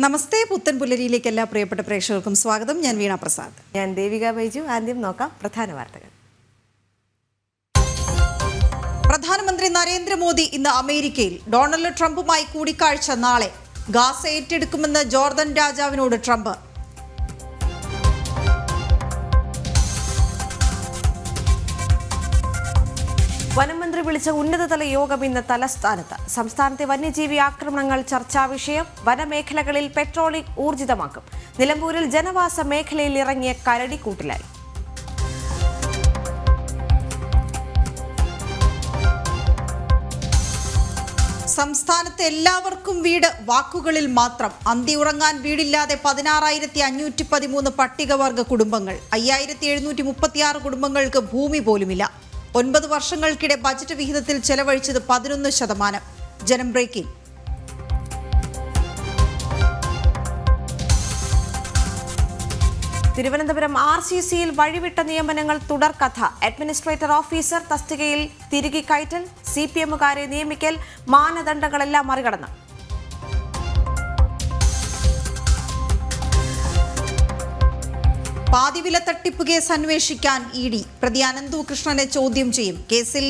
നമസ്തേ പുത്തൻ പുലരിയിലേക്ക് എല്ലാ പ്രിയപ്പെട്ട പ്രേക്ഷകർക്കും സ്വാഗതം. ഞാൻ വീണ പ്രസാദ്. ഞാൻ ദേവിക ബൈജു. ആദ്യം നോക്കാം പ്രധാന വാർത്തകൾ. പ്രധാനമന്ത്രി നരേന്ദ്രമോദി ഇന്ന് അമേരിക്കയിൽ. ഡൊണാൾഡ് ട്രംപുമായി കൂടിക്കാഴ്ച നാളെ. ഗാസ ഏറ്റെടുക്കുമെന്ന് ജോർദൻ രാജാവിനോട് ട്രംപ്. വനമന്ത്രി വിളിച്ച ഉന്നതതല യോഗം ഇന്ന് തലസ്ഥാനത്ത്. സംസ്ഥാനത്തെ വന്യജീവി ആക്രമണങ്ങൾ ചർച്ചാ വിഷയം. വനമേഖലകളിൽ പെട്രോളിംഗ് ഊർജിതമാക്കും. നിലമ്പൂരിൽ ജനവാസ മേഖലയിൽ ഇറങ്ങിയ കരടി കൂട്ടിലായി. സംസ്ഥാനത്ത് എല്ലാവർക്കും വീട് വാക്കുകളിൽ മാത്രം. അന്തിയുറങ്ങാൻ വീടില്ലാതെ 16,513 പട്ടികവർഗ കുടുംബങ്ങൾ. 5,736 കുടുംബങ്ങൾക്ക് ഭൂമി പോലുമില്ല. 9 വർഷങ്ങൾക്കിടെ ബജറ്റ് വിഹിതത്തിൽ ചെലവഴിച്ചത് 11%. ജനം ബ്രേക്കിംഗ്. തിരുവനന്തപുരം RCCയിൽ വഴിവിട്ട നിയമനങ്ങൾ തുടർക്കഥ. അഡ്മിനിസ്ട്രേറ്റർ ഓഫീസർ തസ്തികയിൽ തിരികെ കയറ്റൽ. CPMകാരെ നിയമിക്കൽ മാനദണ്ഡങ്ങളെല്ലാം മറികടന്ന്. പാതിവില തട്ടിപ്പ് കേസ് അന്വേഷിക്കാൻ ED. പ്രതി അനന്തു കൃഷ്ണനെ ചോദ്യം ചെയ്യും. കേസിൽ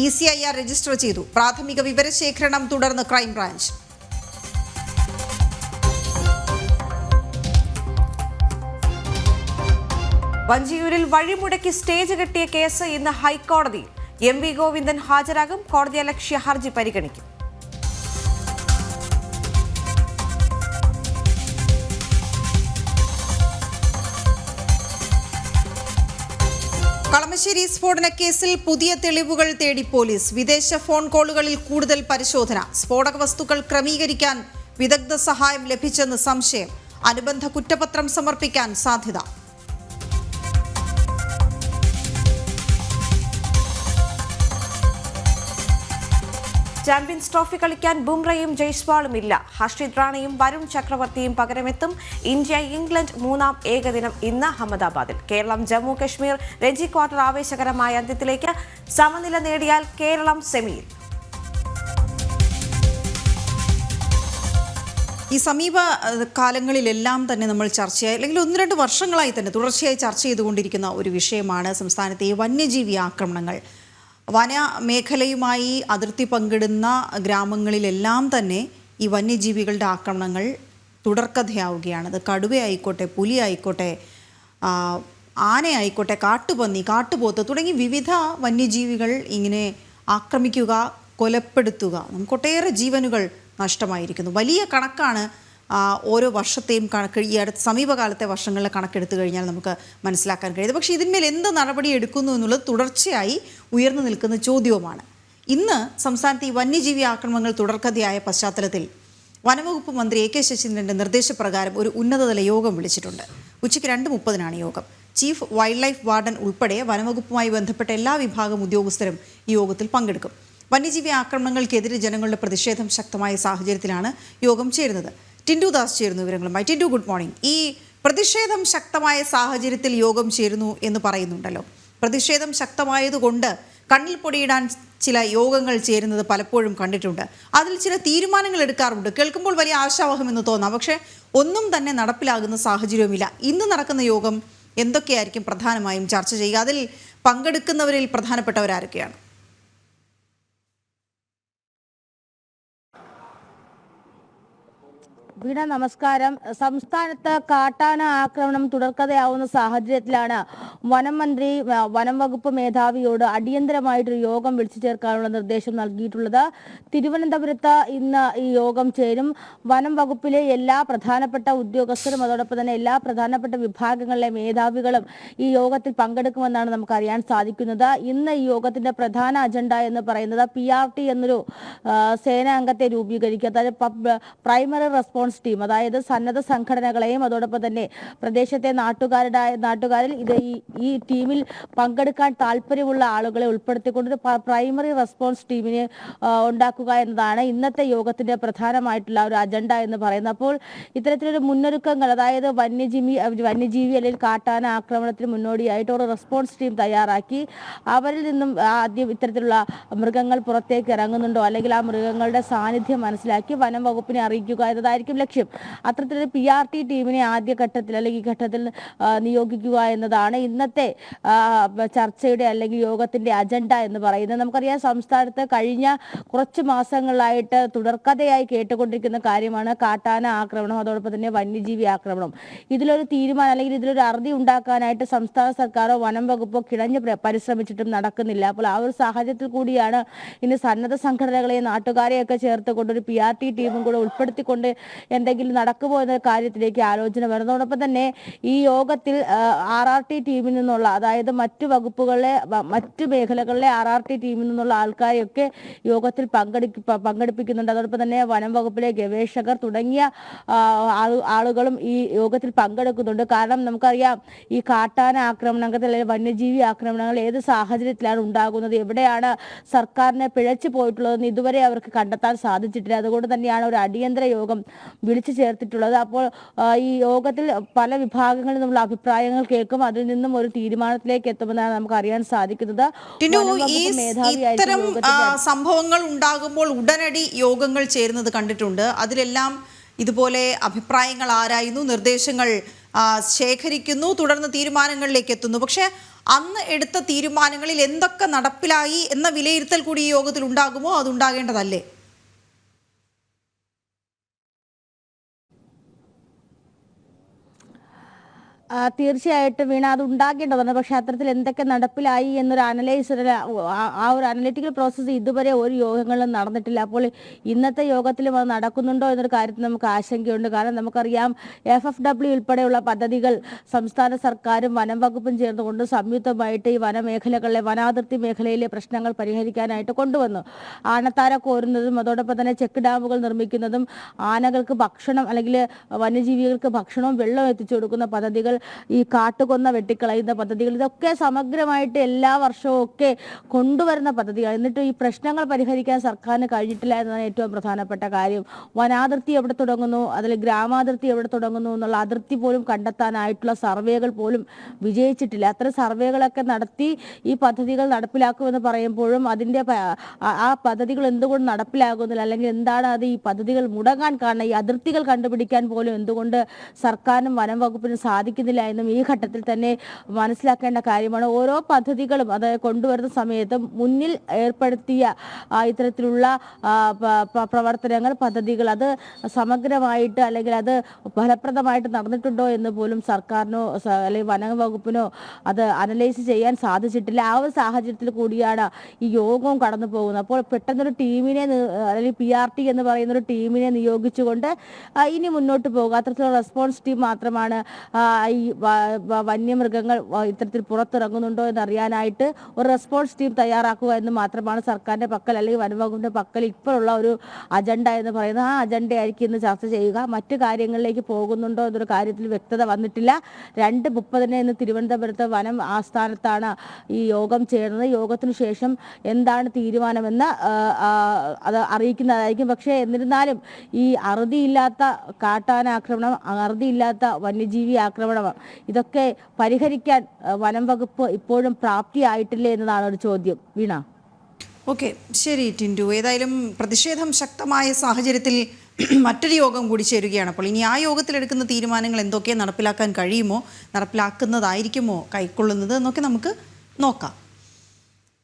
ECIR രജിസ്റ്റർ ചെയ്തു. പ്രാഥമിക വിവരശേഖരണം തുടർന്ന് ക്രൈംബ്രാഞ്ച്. വഞ്ചിയൂരിൽ വഴിമുടക്കി സ്റ്റേജ് കെട്ടിയ കേസ് ഇന്ന് ഹൈക്കോടതിയിൽ. MV ഗോവിന്ദൻ ഹാജരാകും. കോടതിയലക്ഷ്യ ഹർജി പരിഗണിക്കും. കളമശ്ശേരി സ്ഫോടന കേസിൽ പുതിയ തെളിവുകൾ തേടി പോലീസ്. വിദേശ ഫോൺ കോളുകളിൽ കൂടുതൽ പരിശോധന. സ്ഫോടക വസ്തുക്കൾ ക്രമീകരിക്കാൻ വിദഗ്ധ സഹായം ലഭിച്ചെന്ന് സംശയം. അനുബന്ധ കുറ്റപത്രം സമർപ്പിക്കാൻ സാധ്യത. ചാമ്പ്യൻസ് ട്രോഫി കളിക്കാൻ ബുംറയും ജയ്സ്വാളും ഇല്ല. ഹർഷിത് റാണയും വരുൺ ചക്രവർത്തിയും പകരമെത്തും. ഇന്ത്യ ഇംഗ്ലണ്ട് 3ാം ഏകദിനം ഇന്ന് അഹമ്മദാബാദിൽ. കേരളം ജമ്മു കശ്മീർ രഞ്ജി ക്വാർട്ടർ ആവേശകരമായ അന്ത്യത്തിലേക്ക്. സമനില നേടിയാൽ കേരളം സെമിയിൽ. ഈ സമീപ കാലങ്ങളിലെല്ലാം തന്നെ നമ്മൾ ചർച്ചയായി അല്ലെങ്കിൽ 1-2 വർഷങ്ങളായി തന്നെ തുടർച്ചയായി ചർച്ച ചെയ്തുകൊണ്ടിരിക്കുന്ന ഒരു വിഷയമാണ് സംസ്ഥാനത്തെ വന്യജീവി ആക്രമണങ്ങൾ. വനമേഖലയുമായി അതിർത്തി പങ്കിടുന്ന ഗ്രാമങ്ങളിലെല്ലാം തന്നെ ഈ വന്യജീവികളുടെ ആക്രമണങ്ങൾ തുടർക്കഥയാവുകയാണ്. അത് കടുവയായിക്കോട്ടെ, പുലിയായിക്കോട്ടെ, ആനയായിക്കോട്ടെ, കാട്ടുപന്നി, കാട്ടുപോത്ത് തുടങ്ങി വിവിധ വന്യജീവികൾ ഇങ്ങനെ ആക്രമിക്കുക, കൊലപ്പെടുത്തുക. നമുക്കൊട്ടേറെ ജീവനുകൾ നഷ്ടമായിരിക്കുന്നു. വലിയ കണക്കാണ് ഓരോ വർഷത്തെയും കണക്ക്. ഈ അടുത്ത സമീപകാലത്തെ വർഷങ്ങളിലെ കണക്കെടുത്തു കഴിഞ്ഞാൽ നമുക്ക് മനസ്സിലാക്കാൻ കഴിയുന്നത്. പക്ഷേ ഇതിന്മേൽ എന്ത് നടപടി എടുക്കുന്നു എന്നുള്ളത് തുടർച്ചയായി ഉയർന്നു നിൽക്കുന്ന ചോദ്യവുമാണ്. ഇന്ന് സംസ്ഥാനത്ത് ഈ വന്യജീവി ആക്രമണങ്ങൾ തുടർക്കഥയായ പശ്ചാത്തലത്തിൽ വനംവകുപ്പ് മന്ത്രി AK ശശീന്ദ്രൻ്റെ നിർദ്ദേശപ്രകാരം ഒരു ഉന്നതതല യോഗം വിളിച്ചിട്ടുണ്ട്. ഉച്ചയ്ക്ക് 2:30-നാണ് യോഗം. ചീഫ് വൈൽഡ് ലൈഫ് വാർഡൻ ഉൾപ്പെടെ വനംവകുപ്പുമായി ബന്ധപ്പെട്ട എല്ലാ വിഭാഗം ഉദ്യോഗസ്ഥരും ഈ യോഗത്തിൽ പങ്കെടുക്കും. വന്യജീവി ആക്രമണങ്ങൾക്കെതിരെ ജനങ്ങളുടെ പ്രതിഷേധം ശക്തമായ സാഹചര്യത്തിലാണ് യോഗം ചേരുന്നത്. ടിൻഡു ദാസ് ചേരുന്നു വിവരങ്ങളുമായി. Tindu, good morning. ഈ പ്രതിഷേധം ശക്തമായ സാഹചര്യത്തിൽ യോഗം ചേരുന്നു എന്ന് പറയുന്നുണ്ടല്ലോ. പ്രതിഷേധം ശക്തമായതുകൊണ്ട് കണ്ണിൽ പൊടിയിടാൻ ചില യോഗങ്ങൾ ചേരുന്നത് പലപ്പോഴും കണ്ടിട്ടുണ്ട്. അതിൽ ചില തീരുമാനങ്ങൾ എടുക്കാറുണ്ട്. കേൾക്കുമ്പോൾ വലിയ ആശാവഹം എന്ന് തോന്നാം. പക്ഷേ ഒന്നും തന്നെ നടപ്പിലാകുന്ന സാഹചര്യവുമില്ല. ഇന്ന് നടക്കുന്ന യോഗം എന്തൊക്കെയായിരിക്കും പ്രധാനമായും ചർച്ച ചെയ്യുക? അതിൽ പങ്കെടുക്കുന്നവരിൽ പ്രധാനപ്പെട്ടവരാരൊക്കെയാണ്? വീണ, നമസ്കാരം. സംസ്ഥാനത്ത് കാട്ടാന ആക്രമണം തുടർക്കഥയാവുന്ന സാഹചര്യത്തിലാണ് വനം മന്ത്രി വനം വകുപ്പ് മേധാവിയോട് അടിയന്തരമായിട്ടൊരു യോഗം വിളിച്ചു ചേർക്കാനുള്ള നിർദ്ദേശം നൽകിയിട്ടുള്ളത്. തിരുവനന്തപുരത്ത് ഇന്ന് ഈ യോഗം ചേരും. വനം വകുപ്പിലെ എല്ലാ പ്രധാനപ്പെട്ട ഉദ്യോഗസ്ഥരും അതോടൊപ്പം തന്നെ എല്ലാ പ്രധാനപ്പെട്ട വിഭാഗങ്ങളിലെ മേധാവികളും ഈ യോഗത്തിൽ പങ്കെടുക്കുമെന്നാണ് നമുക്ക് അറിയാൻ സാധിക്കുന്നത്. ഇന്ന് ഈ യോഗത്തിന്റെ പ്രധാന അജണ്ട എന്ന് പറയുന്നത് PRT എന്നൊരു സേനാംഗത്തെ രൂപീകരിക്കുക. അതായത് പ്രൈമറി റെസ്പോൺസ് ടീം, അതായത് സന്നദ്ധ സംഘടനകളെയും അതോടൊപ്പം തന്നെ പ്രദേശത്തെ നാട്ടുകാരിൽ ഈ ടീമിൽ പങ്കെടുക്കാൻ താല്പര്യമുള്ള ആളുകളെ ഉൾപ്പെടുത്തിക്കൊണ്ട് പ്രൈമറി റെസ്പോൺസ് ടീമിനെ ഉണ്ടാക്കുക എന്നതാണ് ഇന്നത്തെ യോഗത്തിന്റെ പ്രധാനമായിട്ടുള്ള ഒരു അജണ്ട എന്ന് പറയുന്നത്. അപ്പോൾ ഇത്തരത്തിലൊരു മുന്നൊരുക്കങ്ങൾ, അതായത് വന്യജീവി അല്ലെങ്കിൽ കാട്ടാന ആക്രമണത്തിന് മുന്നോടിയായിട്ട് ഒരു റെസ്പോൺസ് ടീം തയ്യാറാക്കി അവരിൽ നിന്നും ആദ്യം ഇത്തരത്തിലുള്ള മൃഗങ്ങൾ പുറത്തേക്ക് ഇറങ്ങുന്നുണ്ടോ അല്ലെങ്കിൽ ആ മൃഗങ്ങളുടെ സാന്നിധ്യം മനസ്സിലാക്കി വനം വകുപ്പിനെ അറിയിക്കുക എന്നതായിരിക്കും ലക്ഷ്യം. ലക്ഷ്യം. അത്തരത്തിലൊരു PRT ടീമിനെ ആദ്യഘട്ടത്തിൽ അല്ലെങ്കിൽ ഈ ഘട്ടത്തിൽ നിയോഗിക്കുക എന്നതാണ് ഇന്നത്തെ ചർച്ചയുടെ അല്ലെങ്കിൽ യോഗത്തിന്റെ അജണ്ട എന്ന് പറയുന്നത്. നമുക്കറിയാം, സംസ്ഥാനത്ത് കഴിഞ്ഞ കുറച്ച് മാസങ്ങളായിട്ട് തുടർക്കഥയായി കേട്ടുകൊണ്ടിരിക്കുന്ന കാര്യമാണ് കാട്ടാന ആക്രമണം, അതോടൊപ്പം തന്നെ വന്യജീവി ആക്രമണം. ഇതിലൊരു തീരുമാനം അല്ലെങ്കിൽ ഇതിലൊരു അറുതി ഉണ്ടാക്കാനായിട്ട് സംസ്ഥാന സർക്കാരോ വനം വകുപ്പോ കിണഞ്ഞ് പരിശ്രമിച്ചിട്ടും നടക്കുന്നില്ല. അപ്പോൾ ആ ഒരു സാഹചര്യത്തിൽ കൂടിയാണ് ഇന്ന് സന്നദ്ധ സംഘടനകളെയും നാട്ടുകാരെയൊക്കെ ചേർത്തുകൊണ്ട് ഒരു PRT ടീമും കൂടെ ഉൾപ്പെടുത്തിക്കൊണ്ട് എന്തെങ്കിലും നടക്കുമോ എന്ന കാര്യത്തിലേക്ക് ആലോചന വരുന്നതോടൊപ്പം തന്നെ ഈ യോഗത്തിൽ RRT ടീമിൽ നിന്നുള്ള, അതായത് മറ്റു വകുപ്പുകളിലെ മറ്റു മേഖലകളിലെ RRT ടീമിൽ നിന്നുള്ള ആൾക്കാരെയൊക്കെ യോഗത്തിൽ പങ്കെടുപ്പിക്കുന്നുണ്ട്. അതോടൊപ്പം തന്നെ വനം വകുപ്പിലെ ഗവേഷകർ തുടങ്ങിയ ആളുകളും ഈ യോഗത്തിൽ പങ്കെടുക്കുന്നുണ്ട്. കാരണം നമുക്കറിയാം, ഈ കാട്ടാന ആക്രമണങ്ങൾ അല്ലെങ്കിൽ വന്യജീവി ആക്രമണങ്ങൾ ഏത് സാഹചര്യത്തിലാണ് ഉണ്ടാകുന്നത്, എവിടെയാണ് സർക്കാരിനെ പിഴച്ചു പോയിട്ടുള്ളതെന്ന് ഇതുവരെ അവർക്ക് കണ്ടെത്താൻ സാധിച്ചിട്ടില്ല. അതുകൊണ്ട് തന്നെയാണ് ഒരു അടിയന്തര യോഗം വിളിച്ചു ചേർത്തിട്ടുള്ളത്. അപ്പോൾ ഈ യോഗത്തിൽ പല വിഭാഗങ്ങളിൽ നിന്നുള്ള അഭിപ്രായങ്ങൾ കേൾക്കും, അതിൽ നിന്നും ഒരു തീരുമാനത്തിലേക്ക് എത്തുമെന്നാണ് നമുക്ക് അറിയാൻ സാധിക്കുന്നത്. ഇത്തരം സംഭവങ്ങൾ ഉണ്ടാകുമ്പോൾ ഉടനടി യോഗങ്ങൾ ചേരുന്നത് കണ്ടിട്ടുണ്ട്. അതിലെല്ലാം ഇതുപോലെ അഭിപ്രായങ്ങൾ ആരായുന്നു, നിർദ്ദേശങ്ങൾ ശേഖരിക്കുന്നു, തുടർന്ന് തീരുമാനങ്ങളിലേക്ക് എത്തുന്നു. പക്ഷെ അന്ന് എടുത്ത തീരുമാനങ്ങളിൽ എന്തൊക്കെ നടപ്പിലായി എന്ന വിലയിരുത്തൽ കൂടി ഈ യോഗത്തിൽ ഉണ്ടാകുമോ? അതുണ്ടാകേണ്ടതല്ലേ? തീർച്ചയായിട്ടും വീണ, അത് ഉണ്ടാകേണ്ടതാണ്. പക്ഷെ അത്തരത്തിൽ എന്തൊക്കെ നടപ്പിലായി എന്നൊരു ആ ഒരു അനലിറ്റിക്കൽ പ്രോസസ്സ് ഇതുവരെ ഒരു യോഗങ്ങളിലും നടന്നിട്ടില്ല. അപ്പോൾ ഇന്നത്തെ യോഗത്തിലും അത് നടക്കുന്നുണ്ടോ എന്നൊരു കാര്യത്തിൽ നമുക്ക് ആശങ്കയുണ്ട്. കാരണം നമുക്കറിയാം, FFW ഉൾപ്പെടെയുള്ള പദ്ധതികൾ സംസ്ഥാന സർക്കാരും വനം വകുപ്പും ചേർന്നുകൊണ്ട് സംയുക്തമായിട്ട് ഈ വനമേഖലകളിലെ വനാതിർത്തി മേഖലയിലെ പ്രശ്നങ്ങൾ പരിഹരിക്കാനായിട്ട് കൊണ്ടുവന്നു. ആനത്താര കോരുന്നതും അതോടൊപ്പം തന്നെ ചെക്ക് ഡാമുകൾ നിർമ്മിക്കുന്നതും ആനകൾക്ക് ഭക്ഷണം അല്ലെങ്കിൽ വന്യജീവികൾക്ക് ഭക്ഷണവും വെള്ളവും എത്തിച്ചു കൊടുക്കുന്ന പദ്ധതികൾ, ഈ കാട്ടുകൊന്ന വെട്ടിക്കളയുന്ന പദ്ധതികൾ, ഇതൊക്കെ സമഗ്രമായിട്ട് എല്ലാ വർഷവും ഒക്കെ കൊണ്ടുവരുന്ന പദ്ധതികൾ. എന്നിട്ട് ഈ പ്രശ്നങ്ങൾ പരിഹരിക്കാൻ സർക്കാരിന് കഴിഞ്ഞിട്ടില്ല എന്നതാണ് ഏറ്റവും പ്രധാനപ്പെട്ട കാര്യം. വനാതിർത്തി എവിടെ തുടങ്ങുന്നു, അതിൽ ഗ്രാമാതിർത്തി എവിടെ തുടങ്ങുന്നു എന്നുള്ള അതിർത്തി പോലും കണ്ടെത്താനായിട്ടുള്ള സർവേകൾ പോലും വിജയിച്ചിട്ടില്ല. അത്തരം സർവേകളൊക്കെ നടത്തി ഈ പദ്ധതികൾ നടപ്പിലാക്കുമെന്ന് പറയുമ്പോഴും അതിൻ്റെ ആ പദ്ധതികൾ എന്തുകൊണ്ട് നടപ്പിലാകുന്നില്ല, അല്ലെങ്കിൽ എന്താണ് അത് ഈ പദ്ധതികൾ മുടങ്ങാൻ കാരണം, ഈ അതിർത്തികൾ കണ്ടുപിടിക്കാൻ പോലും എന്തുകൊണ്ട് സർക്കാരിനും വനം വകുപ്പിനും സാധിക്കുന്നില്ല എന്നും ഈ ഘട്ടത്തിൽ തന്നെ മനസ്സിലാക്കേണ്ട കാര്യമാണ്. ഓരോ പദ്ധതികളും അത് കൊണ്ടുവരുന്ന സമയത്ത് മുന്നിൽ ഏർപ്പെടുത്തിയ ഇത്തരത്തിലുള്ള പ്രവർത്തനങ്ങൾ, പദ്ധതികൾ അത് സമഗ്രമായിട്ട് അല്ലെങ്കിൽ അത് ഫലപ്രദമായിട്ട് നടന്നിട്ടുണ്ടോ എന്ന് പോലും സർക്കാരിനോ അല്ലെങ്കിൽ വനം വകുപ്പിനോ അത് അനലൈസ് ചെയ്യാൻ സാധിച്ചിട്ടില്ല. ആ ഒരു സാഹചര്യത്തിൽ കൂടിയാണ് ഈ യോഗവും കടന്നു പോകുന്നത്. അപ്പോൾ പെട്ടെന്നൊരു ടീമിനെ അല്ലെങ്കിൽ PRT എന്ന് പറയുന്ന ഒരു ടീമിനെ നിയോഗിച്ചുകൊണ്ട് ഇനി മുന്നോട്ട് പോകുക, അത്തരത്തിലുള്ള റെസ്പോൺസ് ടീം മാത്രമാണ് ഈ വന്യമൃഗങ്ങൾ ഇത്തരത്തിൽ പുറത്തിറങ്ങുന്നുണ്ടോ എന്നറിയാനായിട്ട് ഒരു റെസ്പോൺസ് ടീം തയ്യാറാക്കുക എന്ന് മാത്രമാണ് സർക്കാരിന്റെ പക്കൽ അല്ലെങ്കിൽ വനംവകുപ്പിന്റെ പക്കൽ ഇപ്പോഴുള്ള ഒരു അജണ്ട എന്ന് പറയുന്നത്. ആ അജണ്ടയായിരിക്കും ഇന്ന് ചർച്ച ചെയ്യുക. മറ്റു കാര്യങ്ങളിലേക്ക് പോകുന്നുണ്ടോ എന്നൊരു കാര്യത്തിൽ വ്യക്തത വന്നിട്ടില്ല. 2:30 ഇന്ന് തിരുവനന്തപുരത്ത് വനം ആസ്ഥാനത്താണ് ഈ യോഗം ചേർന്നത്. യോഗത്തിനു ശേഷം എന്താണ് തീരുമാനമെന്ന് അത് അറിയിക്കുന്നതായിരിക്കും. പക്ഷേ എന്നിരുന്നാലും ഈ അറുതിയില്ലാത്ത കാട്ടാന ആക്രമണം, അറുതിയില്ലാത്ത വന്യജീവി ആക്രമണം, ഇതൊക്കെ പരിഹരിക്കാൻ വനം വകുപ്പ് ഇപ്പോഴും പ്രാപ്തിയായിട്ടില്ലേ എന്നതാണ് ഒരു ചോദ്യം. വീണ. ഓക്കെ, ശരി ടിൻഡു. ഏതായാലും പ്രതിഷേധം ശക്തമായ സാഹചര്യത്തിൽ മറ്റൊരു യോഗം കൂടി ചേരുകയാണ്. അപ്പോൾ ഇനി ആ യോഗത്തിലെടുക്കുന്ന തീരുമാനങ്ങൾ എന്തൊക്കെ നടപ്പിലാക്കാൻ കഴിയുമോ, നടപ്പിലാക്കുന്നതായിരിക്കുമോ കൈക്കൊള്ളുന്നത് എന്നൊക്കെ നമുക്ക് നോക്കാം.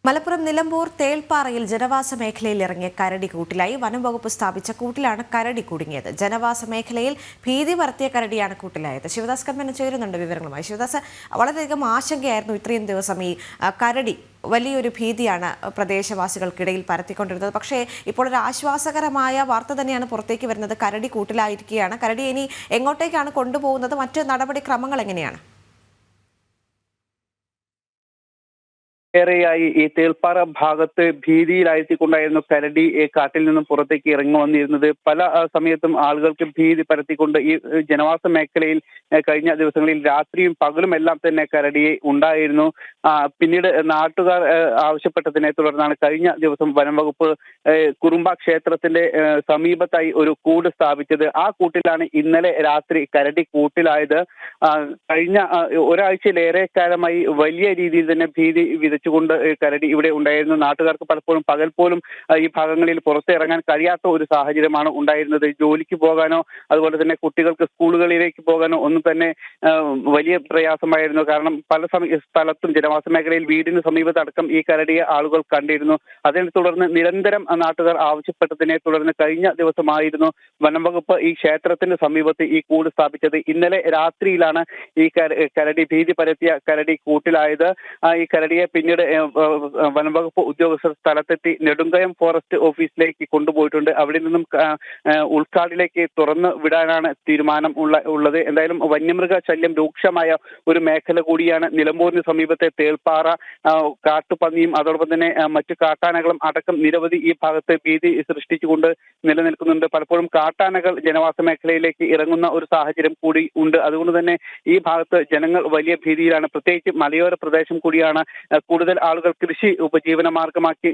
മലപ്പുറം നിലമ്പൂർ തേൾപ്പാറയിൽ ജനവാസ മേഖലയിൽ ഇറങ്ങിയ കരടി കൂട്ടിലായി. വനം വകുപ്പ് സ്ഥാപിച്ച കൂട്ടിലാണ് കരടി കുടുങ്ങിയത്. ജനവാസ മേഖലയിൽ ഭീതി പരത്തിയ കരടിയാണ് കൂട്ടിലായത്. ശിവദാസ് കമ്മന് ചേരുന്നുണ്ട് വിവരങ്ങളുമായി. ശിവദാസ്, വളരെയധികം ആശങ്കയായിരുന്നു ഇത്രയും ദിവസം ഈ കരടി, വലിയൊരു ഭീതിയാണ് പ്രദേശവാസികൾക്കിടയിൽ പരത്തിക്കൊണ്ടിരുന്നത്. പക്ഷേ ഇപ്പോൾ ഒരു ആശ്വാസകരമായ വാർത്ത തന്നെയാണ് പുറത്തേക്ക് വരുന്നത്. കരടി കൂട്ടിലായിരിക്കുകയാണ്. കരടി ഇനി എങ്ങോട്ടേക്കാണ് കൊണ്ടുപോകുന്നത്? മറ്റ് നടപടിക്രമങ്ങൾ എങ്ങനെയാണ്? ഏറെയായി ഈ തേൾപ്പാറ ഭാഗത്ത് ഭീതിയിലാഴ്ത്തിക്കൊണ്ടായിരുന്നു കരടി കാട്ടിൽ നിന്നും പുറത്തേക്ക് ഇറങ്ങി വന്നിരുന്നത്. പല സമയത്തും ആളുകൾക്ക് ഭീതി പരത്തിക്കൊണ്ട് ഈ ജനവാസ മേഖലയിൽ കഴിഞ്ഞ ദിവസങ്ങളിൽ രാത്രിയും പകലും എല്ലാം തന്നെ കരടിയെ ഉണ്ടായിരുന്നു. പിന്നീട് നാട്ടുകാർ ആവശ്യപ്പെട്ടതിനെ തുടർന്നാണ് കഴിഞ്ഞ ദിവസം വനം വകുപ്പ് കുറുമ്പ ക്ഷേത്രത്തിന്റെ സമീപത്തായി ഒരു കൂട് സ്ഥാപിച്ചത്. ആ കൂട്ടിലാണ് ഇന്നലെ രാത്രി കരടി കൂട്ടിലായത്. കഴിഞ്ഞ ഒരാഴ്ചയിലേറെ കാലമായി വലിയ രീതിയിൽ തന്നെ ഭീതി വിതച്ചു സൃഷ്ടിച്ചുകൊണ്ട് കരടി ഇവിടെ ഉണ്ടായിരുന്നു. നാട്ടുകാർക്ക് പലപ്പോഴും പകൽ പോലും ഈ ഭാഗങ്ങളിൽ പുറത്തിറങ്ങാൻ കഴിയാത്ത ഒരു സാഹചര്യമാണ് ഉണ്ടായിരുന്നത്. ജോലിക്ക് പോകാനോ അതുപോലെ തന്നെ കുട്ടികൾക്ക് സ്കൂളുകളിലേക്ക് പോകാനോ ഒന്നും തന്നെ വലിയ പ്രയാസമായിരുന്നു. കാരണം പല സ്ഥലത്തും ജനവാസ മേഖലയിൽ വീടിന് സമീപത്തടക്കം ഈ കരടിയെ ആളുകൾ കണ്ടിരുന്നു. അതിനെ തുടർന്ന് നിരന്തരം നാട്ടുകാർ ആവശ്യപ്പെട്ടതിനെ തുടർന്ന് കഴിഞ്ഞ ദിവസമായിരുന്നു വനം വകുപ്പ് ഈ ക്ഷേത്രത്തിന് സമീപത്ത് ഈ കൂട് സ്ഥാപിച്ചത്. ഇന്നലെ രാത്രിയിലാണ് ഈ കരടി ഭീതി പരത്തിയ കരടി കൂട്ടിലായത്. ഈ കരടിയെ പിന്നീട് വനം വകുപ്പ് ഉദ്യോഗസ്ഥർ സ്ഥലത്തെത്തി നെടുങ്കയം ഫോറസ്റ്റ് ഓഫീസിലേക്ക് കൊണ്ടുപോയിട്ടുണ്ട്. അവിടെ നിന്നും ഉൾക്കാടിലേക്ക് തുറന്നു വിടാനാണ് തീരുമാനം ഉള്ളത്. എന്തായാലും വന്യമൃഗ ശല്യം രൂക്ഷമായ ഒരു മേഖല കൂടിയാണ് നിലമ്പൂരിന് സമീപത്തെ തേൾപ്പാറ. കാട്ടുപന്നിയും അതോടൊപ്പം തന്നെ മറ്റു കാട്ടാനകളും അടക്കം നിരവധി ഈ ഭാഗത്ത് ഭീതി സൃഷ്ടിച്ചുകൊണ്ട് നിലനിൽക്കുന്നുണ്ട്. പലപ്പോഴും കാട്ടാനകൾ ജനവാസ മേഖലയിലേക്ക് ഇറങ്ങുന്ന ഒരു സാഹചര്യം കൂടി ഉണ്ട്. അതുകൊണ്ട് തന്നെ ഈ ഭാഗത്ത് ജനങ്ങൾ വലിയ ഭീതിയിലാണ്. പ്രത്യേകിച്ച് മലയോര പ്രദേശം കൂടിയാണ്. കൂടുതൽ ആളുകൾ കൃഷി ഉപജീവന മാർഗമാക്കി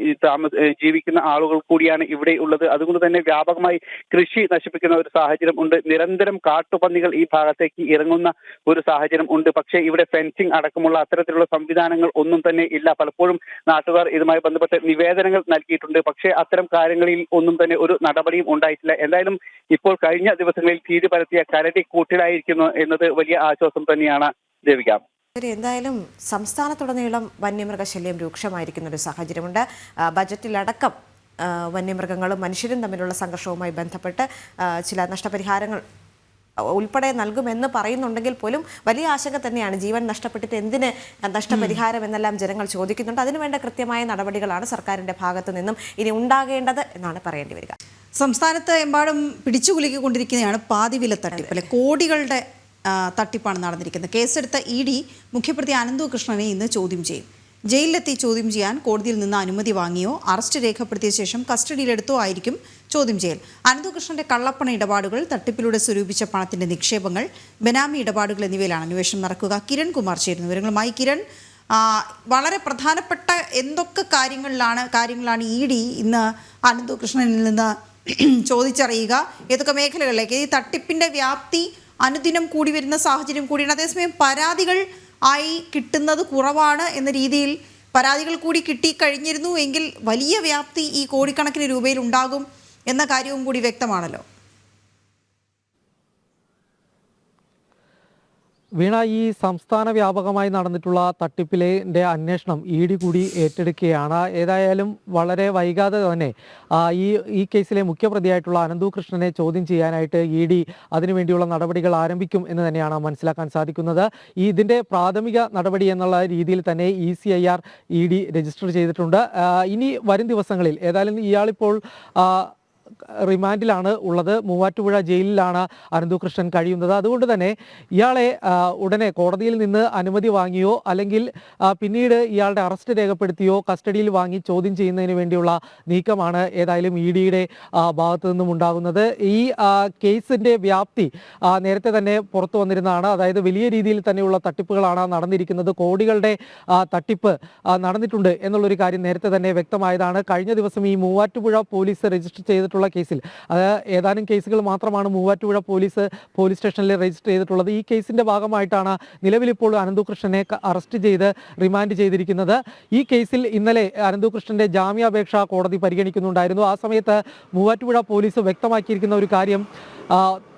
ജീവിക്കുന്ന ആളുകൾ കൂടിയാണ് ഇവിടെ ഉള്ളത്. അതുകൊണ്ട് തന്നെ വ്യാപകമായി കൃഷി നശിപ്പിക്കുന്ന ഒരു സാഹചര്യം ഉണ്ട്. നിരന്തരം കാട്ടുപന്നികൾ ഈ ഭാഗത്തേക്ക് ഇറങ്ങുന്ന ഒരു സാഹചര്യം ഉണ്ട്. പക്ഷേ ഇവിടെ ഫെൻസിംഗ് അടക്കമുള്ള അത്തരത്തിലുള്ള സംവിധാനങ്ങൾ ഒന്നും തന്നെ ഇല്ല. പലപ്പോഴും നാട്ടുകാർ ഇതുമായി ബന്ധപ്പെട്ട് നിവേദനങ്ങൾ നൽകിയിട്ടുണ്ട്. പക്ഷേ അത്തരം കാര്യങ്ങളിൽ ഒന്നും തന്നെ ഒരു നടപടിയും ഉണ്ടായിട്ടില്ല. എന്തായാലും ഇപ്പോൾ കഴിഞ്ഞ ദിവസങ്ങളിൽ ഭീതി പരത്തിയ കരടി കൂട്ടിലായിരിക്കുന്നു എന്നത് വലിയ ആശ്വാസം തന്നെയാണ്. ദേവിക, എന്തായാലും സംസ്ഥാനത്തുടനീളം വന്യമൃഗശല്യം രൂക്ഷമായിരിക്കുന്ന ഒരു സാഹചര്യമുണ്ട്. ബജറ്റിലടക്കം വന്യമൃഗങ്ങളും മനുഷ്യരും തമ്മിലുള്ള സംഘർഷവുമായി ബന്ധപ്പെട്ട് ചില നഷ്ടപരിഹാരങ്ങൾ ഉൾപ്പെടെ നൽകുമെന്ന് പറയുന്നുണ്ടെങ്കിൽ പോലും വലിയ ആശങ്ക തന്നെയാണ്. ജീവൻ നഷ്ടപ്പെട്ടിട്ട് എന്തിന് നഷ്ടപരിഹാരം എന്നെല്ലാം ജനങ്ങൾ ചോദിക്കുന്നുണ്ട്. അതിനുവേണ്ട കൃത്യമായ നടപടികളാണ് സർക്കാരിൻ്റെ ഭാഗത്തു നിന്നും ഇനി ഉണ്ടാകേണ്ടത് എന്നാണ് പറയേണ്ടി വരിക. സംസ്ഥാനത്ത് എമ്പാടും പിടിച്ചുകുലുക്കിക്കൊണ്ടിരിക്കുന്നതാണ് പാതിവില തട്ടിപ്പ്. അല്ലെ, കോടികളുടെ തട്ടിപ്പാണ് നടന്നിരിക്കുന്നത്. കേസെടുത്ത ED മുഖ്യപ്രതി അനന്തു കൃഷ്ണനെ ഇന്ന് ചോദ്യം ചെയ്യും. ജയിലിലെത്തി ചോദ്യം ചെയ്യാൻ കോടതിയിൽ നിന്ന് അനുമതി വാങ്ങിയോ അറസ്റ്റ് രേഖപ്പെടുത്തിയ ശേഷം കസ്റ്റഡിയിലെടുത്തോ ആയിരിക്കും ചോദ്യം ചെയ്യൽ. അനന്തകൃഷ്ണന്റെ കള്ളപ്പണ ഇടപാടുകൾ, തട്ടിപ്പിലൂടെ സ്വരൂപിച്ച പണത്തിന്റെ നിക്ഷേപങ്ങൾ, ബെനാമി ഇടപാടുകൾ എന്നിവയിലാണ് അന്വേഷണം നടക്കുക. കിരൺ കുമാർ ചേരുന്നു വിവരങ്ങളുമായി. കിരൺ, വളരെ പ്രധാനപ്പെട്ട എന്തൊക്കെ കാര്യങ്ങളാണ് ED ഇന്ന് അനന്തകൃഷ്ണനിൽ നിന്ന് ചോദിച്ചറിയുക? ഏതൊക്കെ മേഖലകളിലേക്ക്? ഈ തട്ടിപ്പിന്റെ വ്യാപ്തി അനുദിനം കൂടി വരുന്ന സാഹചര്യം കൂടിയാണ്. അതേസമയം പരാതികൾ ആയി കിട്ടുന്നത് കുറവാണ് എന്ന രീതിയിൽ പരാതികൾ കൂടി കിട്ടിക്കഴിഞ്ഞിരുന്നു എങ്കിൽ വലിയ വ്യാപ്തി ഈ കോടിക്കണക്കിന് രൂപയിൽ ഉണ്ടാകും എന്ന കാര്യവും കൂടി വ്യക്തമാണല്ലോ. വീണ, ഈ സംസ്ഥാന വ്യാപകമായി നടന്നിട്ടുള്ള തട്ടിപ്പിലെ അന്വേഷണം ED കൂടി ഏറ്റെടുക്കുകയാണ്. ഏതായാലും വളരെ വൈകാതെ തന്നെ ഈ കേസിലെ മുഖ്യപ്രതിയായിട്ടുള്ള അനന്തു കൃഷ്ണനെ ചോദ്യം ചെയ്യാനായിട്ട് ED അതിനുവേണ്ടിയുള്ള നടപടികൾ ആരംഭിക്കും എന്ന് തന്നെയാണ് മനസ്സിലാക്കാൻ സാധിക്കുന്നത്. ഇതിൻ്റെ പ്രാഥമിക നടപടി എന്നുള്ള രീതിയിൽ തന്നെ ECIR ED രജിസ്റ്റർ ചെയ്തിട്ടുണ്ട്. ഇനി വരും ദിവസങ്ങളിൽ ഏതായാലും ഇയാളിപ്പോൾ റിമാൻഡിലാണ് ഉള്ളത്. മൂവാറ്റുപുഴ ജയിലിലാണ് അനന്തു കൃഷ്ണൻ കഴിയുന്നത്. അതുകൊണ്ട് തന്നെ ഇയാളെ ഉടനെ കോടതിയിൽ നിന്ന് അനുമതി വാങ്ങിയോ അല്ലെങ്കിൽ പിന്നീട് ഇയാളുടെ അറസ്റ്റ് രേഖപ്പെടുത്തിയോ കസ്റ്റഡിയിൽ വാങ്ങി ചോദ്യം ചെയ്യുന്നതിന് വേണ്ടിയുള്ള നീക്കമാണ് ഏതായാലും EDയുടെ ഭാഗത്തു നിന്നും ഉണ്ടാകുന്നത്. ഈ കേസിൻ്റെ വ്യാപ്തി നേരത്തെ തന്നെ പുറത്തു വന്നിരുന്നതാണ്. അതായത് വലിയ രീതിയിൽ തന്നെയുള്ള തട്ടിപ്പുകളാണ് നടന്നിരിക്കുന്നത്. കോടികളുടെ തട്ടിപ്പ് നടന്നിട്ടുണ്ട് എന്നുള്ളൊരു കാര്യം നേരത്തെ തന്നെ വ്യക്തമായതാണ്. കഴിഞ്ഞ ദിവസം ഈ മൂവാറ്റുപുഴ പോലീസ് രജിസ്റ്റർ ചെയ്തിട്ടുള്ള കേസിൽ, അത് ഏതാനും കേസുകൾ മാത്രമാണ് മൂവാറ്റുപുഴ പോലീസ് സ്റ്റേഷനിൽ രജിസ്റ്റർ ചെയ്തിട്ടുള്ളത്. ഈ കേസിന്റെ ഭാഗമായിട്ടാണ് നിലവിലിപ്പോൾ അനന്തു കൃഷ്ണനെ അറസ്റ്റ് ചെയ്ത് റിമാൻഡ് ചെയ്തിരിക്കുന്നത്. ഈ കേസിൽ ഇന്നലെ അനന്തു കൃഷ്ണന്റെ ജാമ്യാപേക്ഷ കോടതി പരിഗണിക്കുന്നുണ്ടായിരുന്നു. ആ സമയത്ത് മൂവാറ്റുപുഴ പോലീസ് വ്യക്തമാക്കിയിരിക്കുന്ന ഒരു കാര്യം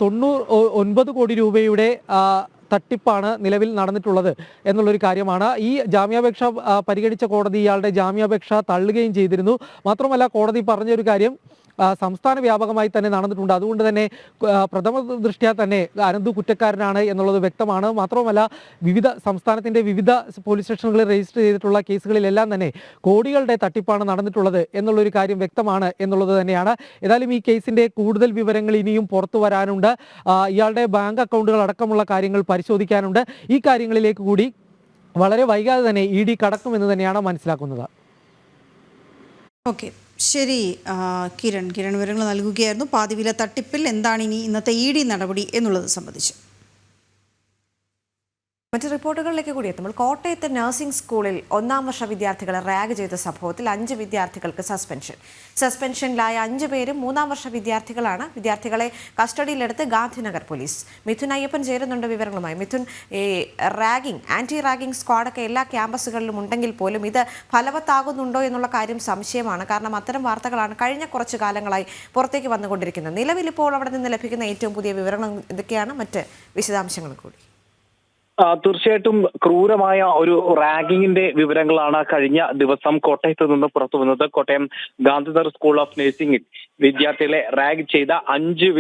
99 കോടി രൂപയുടെ തട്ടിപ്പാണ് നിലവിൽ നടന്നിട്ടുള്ളത് എന്നുള്ളൊരു കാര്യമാണ്. ഈ ജാമ്യാപേക്ഷ പരിഗണിച്ച കോടതി ഇയാളുടെ ജാമ്യാപേക്ഷ തള്ളുകയും ചെയ്തിരുന്നു. മാത്രമല്ല കോടതി പറഞ്ഞൊരു കാര്യം സംസ്ഥാന വ്യാപകമായി തന്നെ നടന്നിട്ടുണ്ട്. അതുകൊണ്ട് തന്നെ പ്രഥമ ദൃഷ്ട്യാ തന്നെ അനന്തു കുറ്റക്കാരനാണ് എന്നുള്ളത് വ്യക്തമാണ്. മാത്രമല്ല സംസ്ഥാനത്തിൻ്റെ വിവിധ പോലീസ് സ്റ്റേഷനുകളിൽ രജിസ്റ്റർ ചെയ്തിട്ടുള്ള കേസുകളിലെല്ലാം തന്നെ കോടികളുടെ തട്ടിപ്പാണ് നടന്നിട്ടുള്ളത് എന്നുള്ളൊരു കാര്യം വ്യക്തമാണ് എന്നുള്ളത് തന്നെയാണ്. ഏതായാലും ഈ കേസിൻ്റെ കൂടുതൽ വിവരങ്ങൾ ഇനിയും പുറത്തു വരാനുണ്ട്. ഇയാളുടെ ബാങ്ക് അക്കൗണ്ടുകൾ അടക്കമുള്ള കാര്യങ്ങൾ പരിശോധിക്കാനുണ്ട്. ഈ കാര്യങ്ങളിലേക്ക് കൂടി വളരെ വൈകാതെ തന്നെ ED കടക്കുമെന്ന് തന്നെയാണ് മനസ്സിലാക്കുന്നത്. ഓക്കെ, ശരി കിരൺ വിവരങ്ങൾ നൽകുകയായിരുന്നു. പാതിവില തട്ടിപ്പിൽ എന്താണ് ഇനി ഇന്നത്തെ ED നടപടി എന്നുള്ളത് സംബന്ധിച്ച്. മറ്റ് റിപ്പോർട്ടുകളിലേക്ക് കൂടി എത്തുമ്പോൾ കോട്ടയത്തെ നഴ്സിംഗ് സ്കൂളിൽ 1-ാം വർഷ വിദ്യാർത്ഥികളെ റാഗ് ചെയ്ത സംഭവത്തിൽ 5 വിദ്യാർത്ഥികൾക്ക് സസ്പെൻഷനിലായ 5 പേരും 3-ാം വർഷ വിദ്യാർത്ഥികളാണ്. വിദ്യാർത്ഥികളെ കസ്റ്റഡിയിലെടുത്ത് ഗാന്ധിനഗർ പോലീസ്. മിഥുൻ അയ്യപ്പൻ ചേരുന്നുണ്ട് വിവരങ്ങളുമായി. മിഥുൻ, ഈ ആന്റി റാഗിംഗ് സ്ക്വാഡൊക്കെ എല്ലാ ക്യാമ്പസുകളിലും ഉണ്ടെങ്കിൽ പോലും ഇത് ഫലവത്താകുന്നുണ്ടോ എന്നുള്ള കാര്യം സംശയമാണ്. കാരണം അത്തരം വാർത്തകളാണ് കഴിഞ്ഞ കുറച്ചു കാലങ്ങളായി പുറത്തേക്ക് വന്നുകൊണ്ടിരിക്കുന്നത്. നിലവിൽ ഇപ്പോൾ അവിടെ നിന്ന് ലഭിക്കുന്ന ഏറ്റവും പുതിയ വിവരങ്ങൾ എന്തൊക്കെയാണ്? മറ്റ് വിശദാംശങ്ങൾ കൂടി. തീർച്ചയായിട്ടും ക്രൂരമായ ഒരു റാഗിങ്ങിന്റെ വിവരങ്ങളാണ് കഴിഞ്ഞ ദിവസം കോട്ടയത്ത് നിന്ന് പുറത്തു വന്നത്. കോട്ടയം ഗാന്ധിനഗർ സ്കൂൾ ഓഫ് നഴ്സിംഗിൽ വിദ്യാർത്ഥികളെ റാഗ് ചെയ്ത 5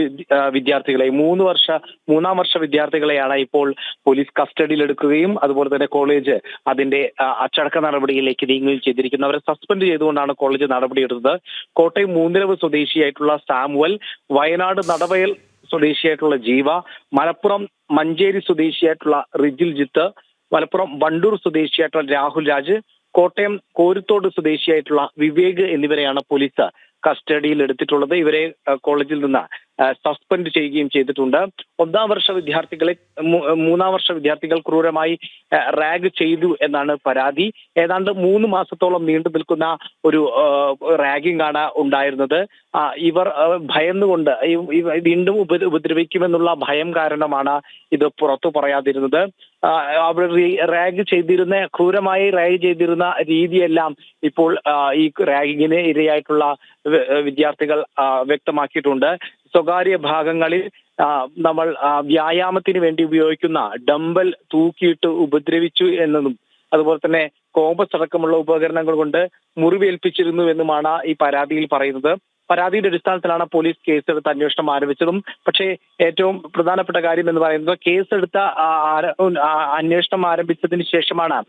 വിദ്യാർത്ഥികളെ 3-ാം വർഷ വിദ്യാർത്ഥികളെയാണ് ഇപ്പോൾ പോലീസ് കസ്റ്റഡിയിലെടുക്കുകയും അതുപോലെ തന്നെ കോളേജ് അതിന്റെ അച്ചടക്ക നടപടിയിലേക്ക് നീങ്ങുകയും ചെയ്തിരിക്കുന്നത്. അവരെ സസ്പെൻഡ് ചെയ്തുകൊണ്ടാണ് കോളേജ് നടപടിയെടുത്തത്. കോട്ടയം മൂന്നിലവ് സ്വദേശിയായിട്ടുള്ള സാമുവൽ, വയനാട് നടവയൽ സ്വദേശിയായിട്ടുള്ള ജീവ, മലപ്പുറം മഞ്ചേരി സ്വദേശിയായിട്ടുള്ള റിജിൽ ജിത്ത്, മലപ്പുറം വണ്ടൂർ സ്വദേശിയായിട്ടുള്ള രാഹുൽ രാജ്, കോട്ടയം കോരുത്തോട് സ്വദേശിയായിട്ടുള്ള വിവേക് എന്നിവരെയാണ് പോലീസ് കസ്റ്റഡിയിൽ എടുത്തിട്ടുള്ളത്. ഇവരെ കോളേജിൽ നിന്ന് സസ്പെൻഡ് ചെയ്യുകയും ചെയ്തിട്ടുണ്ട്. 1-ാം വർഷ വിദ്യാർത്ഥികളെ 3-ാം വർഷ വിദ്യാർത്ഥികൾ ക്രൂരമായി റാഗ് ചെയ്തു എന്നാണ് പരാതി. ഏതാണ്ട് 3 മാസത്തോളം നീണ്ടു നിൽക്കുന്ന ഒരു റാഗിംഗ് ആണ് ഉണ്ടായിരുന്നത്. ഇവർ ഭയന്നുകൊണ്ട് വീണ്ടും ഉപദ്രവിക്കുമെന്നുള്ള ഭയം കാരണമാണ് ഇത് പുറത്തു പറയാതിരുന്നത്. അവർ ക്രൂരമായി റാഗ് ചെയ്തിരുന്ന രീതിയെല്ലാം ഇപ്പോൾ ഈ റാഗിങ്ങിന് ഇരയായിട്ടുള്ള വിദ്യാർത്ഥികൾ വ്യക്തമാക്കിയിട്ടുണ്ട്. സ്വകാര്യ ഭാഗങ്ങളിൽ നമ്മൾ വ്യായാമത്തിന് വേണ്ടി ഉപയോഗിക്കുന്ന ഡംബൽ തൂക്കിയിട്ട് ഉപദ്രവിച്ചു എന്നതും അതുപോലെ തന്നെ കോമ്പസ് അടക്കമുള്ള ഉപകരണങ്ങൾ കൊണ്ട് മുറിവേൽപ്പിച്ചിരുന്നു എന്നുമാണ് ഈ പരാതിയിൽ പറയുന്നത്. പരാതിയുടെ അടിസ്ഥാനത്തിലാണ് പോലീസ് കേസെടുത്ത് അന്വേഷണം ആരംഭിച്ചതും. പക്ഷേ ഏറ്റവും പ്രധാനപ്പെട്ട കാര്യം എന്ന് പറയുന്നത് കേസെടുത്ത അന്വേഷണം ആരംഭിച്ചതിന് ശേഷമാണ്